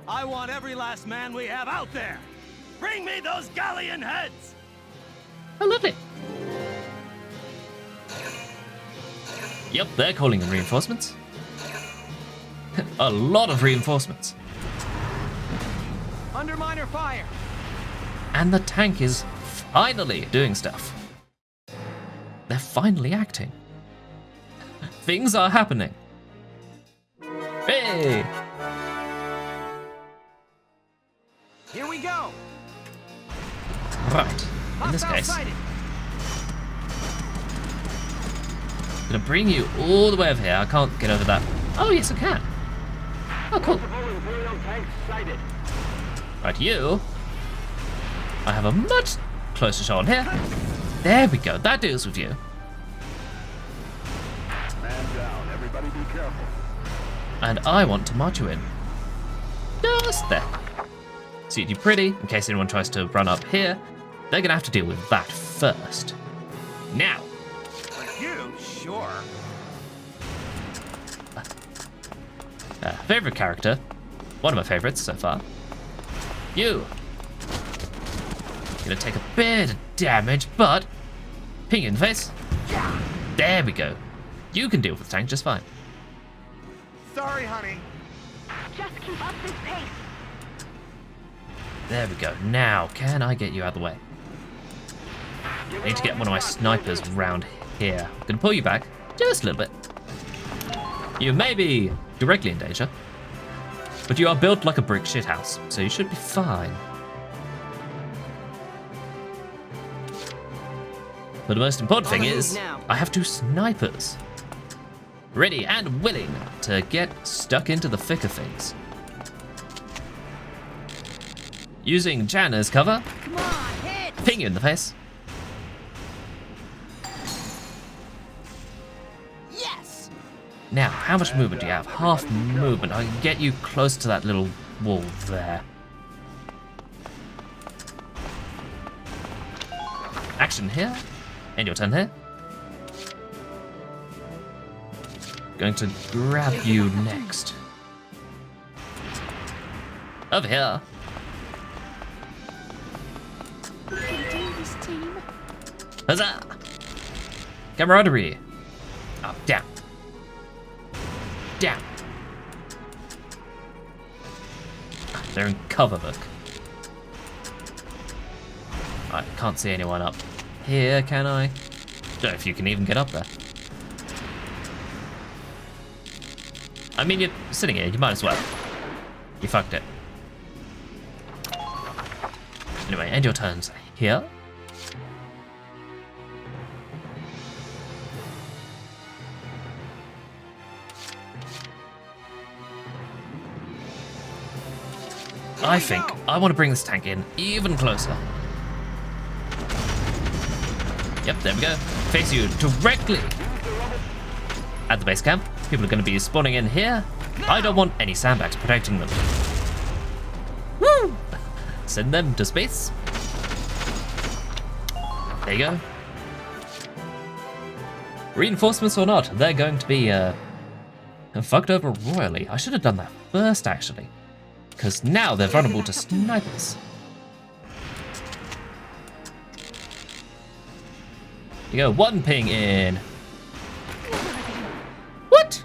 I want every last man we have out there! Bring me those Gallian heads! Oh, lovely. Yep, they're calling in reinforcements. A lot of reinforcements. Under minor fire. And the tank is finally doing stuff. They're finally acting. Things are happening. Hey! Here we go. Right. In this case, I'm gonna bring you all the way over here. I can't get over that. Oh, yes, I can. Oh, cool. Right, you. I have a much closer shot on here. There we go. That deals with you. Man down. Everybody be careful. And I want to march you in. Just there. Suit you pretty, in case anyone tries to run up here. They're gonna have to deal with that first. Now. You? Sure. Favorite character. One of my favorites so far. You. Gonna take a bit of damage, but ping you in the face. There we go. You can deal with the tank just fine. Sorry, honey. Just keep up this pace. There we go. Now, can I get you out of the way? I need to get one of my snipers round here. I'm gonna pull you back just a little bit. You may be directly in danger, but you are built like a brick shithouse, so you should be fine. But the most important thing is, I have 2 snipers. Ready and willing to get stuck into the thick of things. Using Jan as cover. Come on, hit! Ping you in the face. Yes! Now, how much movement do you have? Half movement. I can get you close to that little wall there. action here. And your turn here. Going to grab you next. Over here. Huzzah! Camaraderie. Oh, down. Down. They're in cover, look. I can't see anyone up here, can I? Don't know if you can even get up there. I mean, you're sitting here, you might as well. You fucked it. Anyway, end your turns here. I think I want to bring this tank in even closer. Yep, there we go. Face you directly at the base camp. People are going to be spawning in here. I don't want any sandbags protecting them. Woo! Send them to space. There you go. Reinforcements or not, they're going to be fucked over royally. I should have done that first, actually. Because now they're vulnerable to snipers. You go, one ping in. What?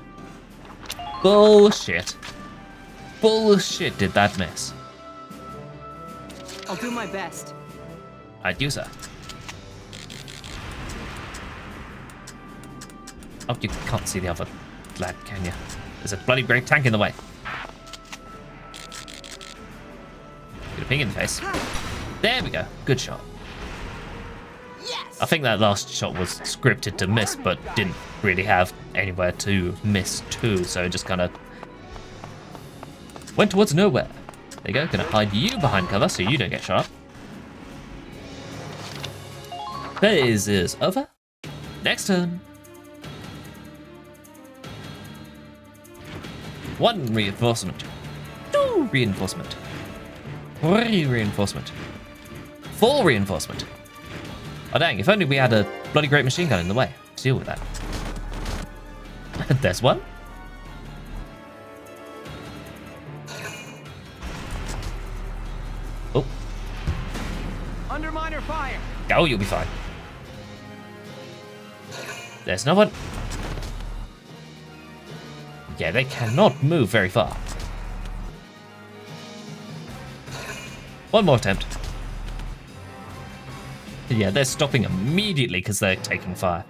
Bullshit. Bullshit did that miss. I'll do my best. I do, sir. Oh, you can't see the other lad, can you? There's a bloody great tank in the way. Get a ping in the face. There we go. Good shot. I think that last shot was scripted to miss, but didn't really have anywhere to miss to, so it just kind of went towards nowhere. There you go. Gonna hide you behind cover so you don't get shot up. Phase is over. Next turn. 1 reinforcement. 2 reinforcement. 3 reinforcement. 4 reinforcement. Oh dang, if only we had a bloody great machine gun in the way to deal with that. There's one. Oh. Under minor fire. Oh, you'll be fine. There's no one. Yeah, they cannot move very far. One more attempt. Yeah, they're stopping immediately because they're taking fire.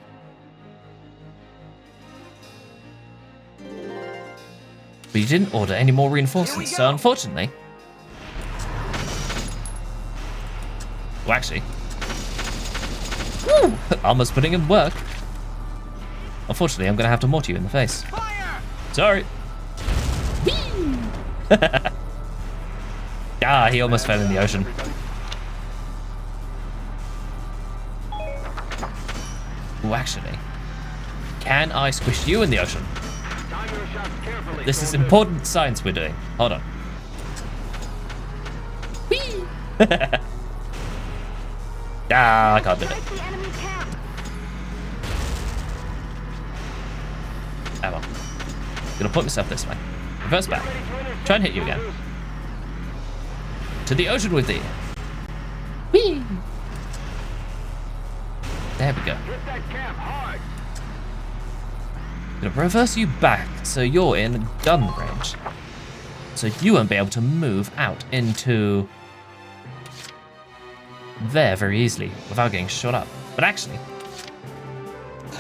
But you didn't order any more reinforcements, so unfortunately... Well, actually... Woo! Armor's putting in work. Unfortunately, I'm going to have to mortar you in the face. Sorry. Ah, he almost fell in the ocean. Ooh, actually, can I squish you in the ocean? This is important science we're doing. Hold on. Whee! Ah, I can't do it. Oh well. Gonna put myself this way. Reverse back. Try and hit you again. To the ocean with thee. Whee! There we go. Gonna reverse you back so you're in gun range. So you won't be able to move out into there very easily without getting shot up. But actually,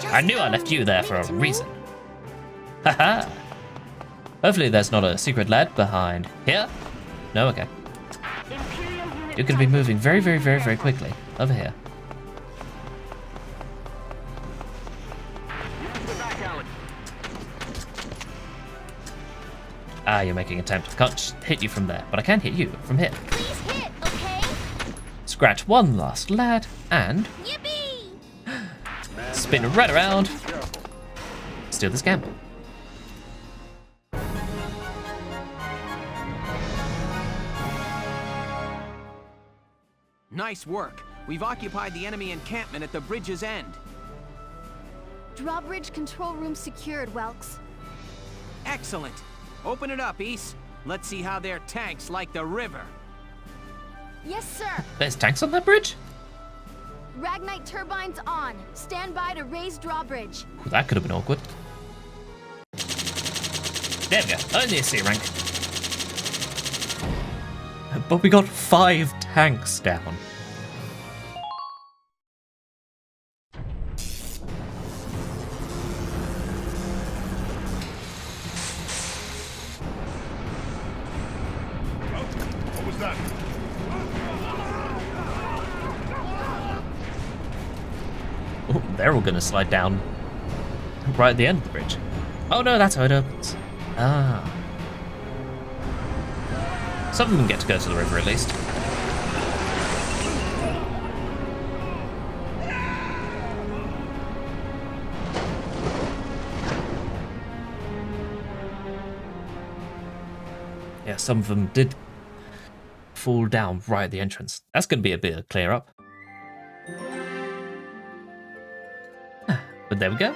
I knew I left you there for a reason. Haha. Hopefully there's not a secret lad behind here. No, okay. You're gonna be moving very, very, very, very quickly over here. Ah, you're making an attempt. Can't hit you from there, but I can hit you from here. Please hit, okay? Scratch one last lad, and... Yippee! Spin right around. Steal this camp. Nice work. We've occupied the enemy encampment at the bridge's end. Drawbridge control room secured, Welks. Excellent. Open it up, East. Let's see how their tanks like the river. Yes, sir. There's tanks on that bridge? Ragnite turbines on. Stand by to raise drawbridge. Ooh, that could have been awkward. There we go. Only a C rank. But we got 5 tanks down. What was that? Oh, they're all gonna slide down right at the end of the bridge. Oh no, that's how it opens. Ah. Some of them get to go to the river at least. Yeah, some of them did fall down right at the entrance. That's going to be a bit of clear up. But there we go.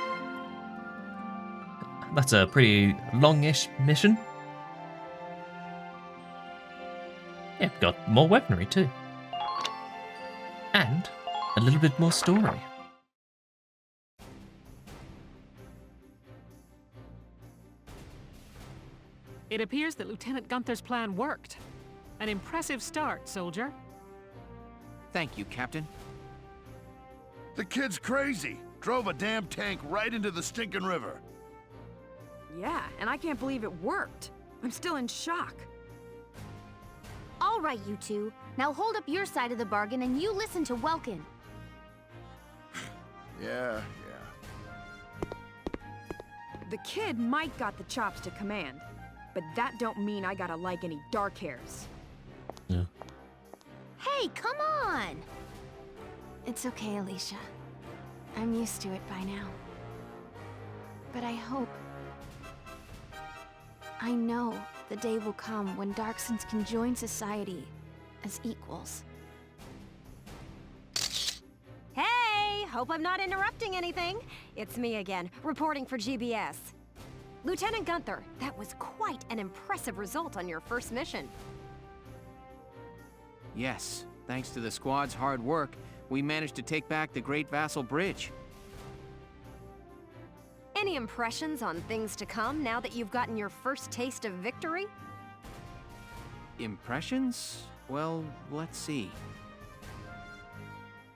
That's a pretty long-ish mission. Yeah, we've got more weaponry too. And a little bit more story. It appears that Lieutenant Gunther's plan worked. An impressive start, soldier. Thank you, Captain. The kid's crazy. Drove a damn tank right into the stinking river. Yeah, and I can't believe it worked. I'm still in shock. All right, you two. Now hold up your side of the bargain and you listen to Welkin. Yeah. The kid might got the chops to command, but that don't mean I gotta like any dark hairs. Yeah. Hey, come on! It's okay, Alicia. I'm used to it by now. But I hope... I know the day will come when Darksons can join society as equals. Hey! Hope I'm not interrupting anything. It's me again, reporting for GBS. Lieutenant Gunther, that was quite an impressive result on your first mission. Yes, thanks to the squad's hard work, we managed to take back the Great Vassal Bridge. Any impressions on things to come now that you've gotten your first taste of victory? Impressions? Well, let's see.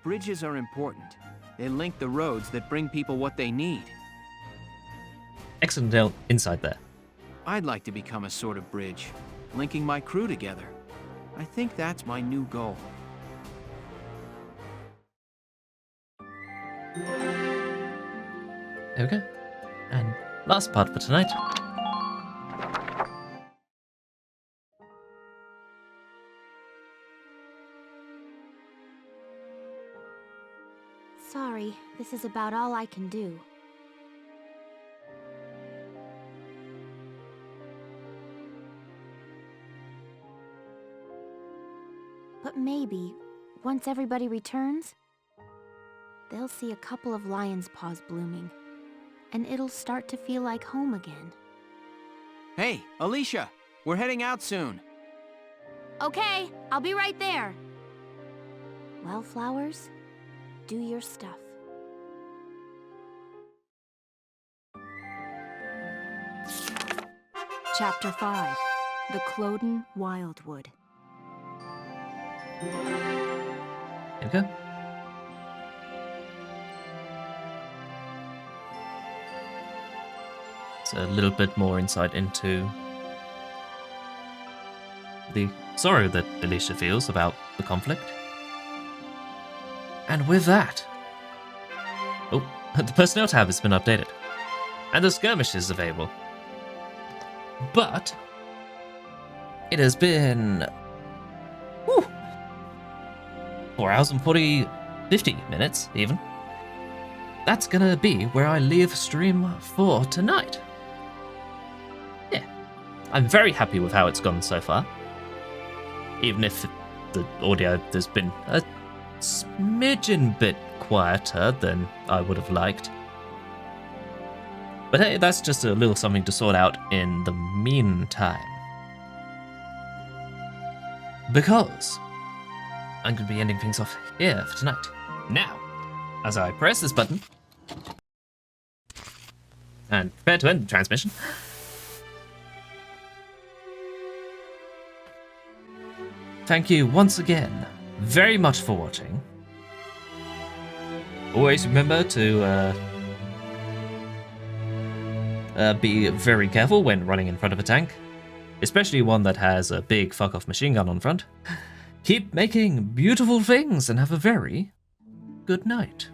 Bridges are important. They link the roads that bring people what they need. Excellent insight there. I'd like to become a sort of bridge, linking my crew together. I think that's my new goal. There we go. And last part for tonight. Sorry, this is about all I can do. But maybe, once everybody returns, they'll see a couple of lion's paws blooming, and it'll start to feel like home again. Hey, Alicia! We're heading out soon. Okay, I'll be right there. Well, flowers, do your stuff. Chapter 5, The Cloden Wildwood. There we go. It's a little bit more insight into the sorrow that Alicia feels about the conflict. And with that... Oh, the personnel tab has been updated. And the skirmish is available. But... it has been... 4 hours and 50 minutes, even. That's gonna be where I leave stream for tonight. Yeah. I'm very happy with how it's gone so far. Even if the audio, there's been a smidgen bit quieter than I would have liked. But hey, that's just a little something to sort out in the meantime. Because I'm going to be ending things off here for tonight. Now, as I press this button and prepare to end the transmission, thank you once again very much for watching. Always remember to be very careful when running in front of a tank, especially one that has a big fuck-off machine gun on front. Keep making beautiful things and have a very good night.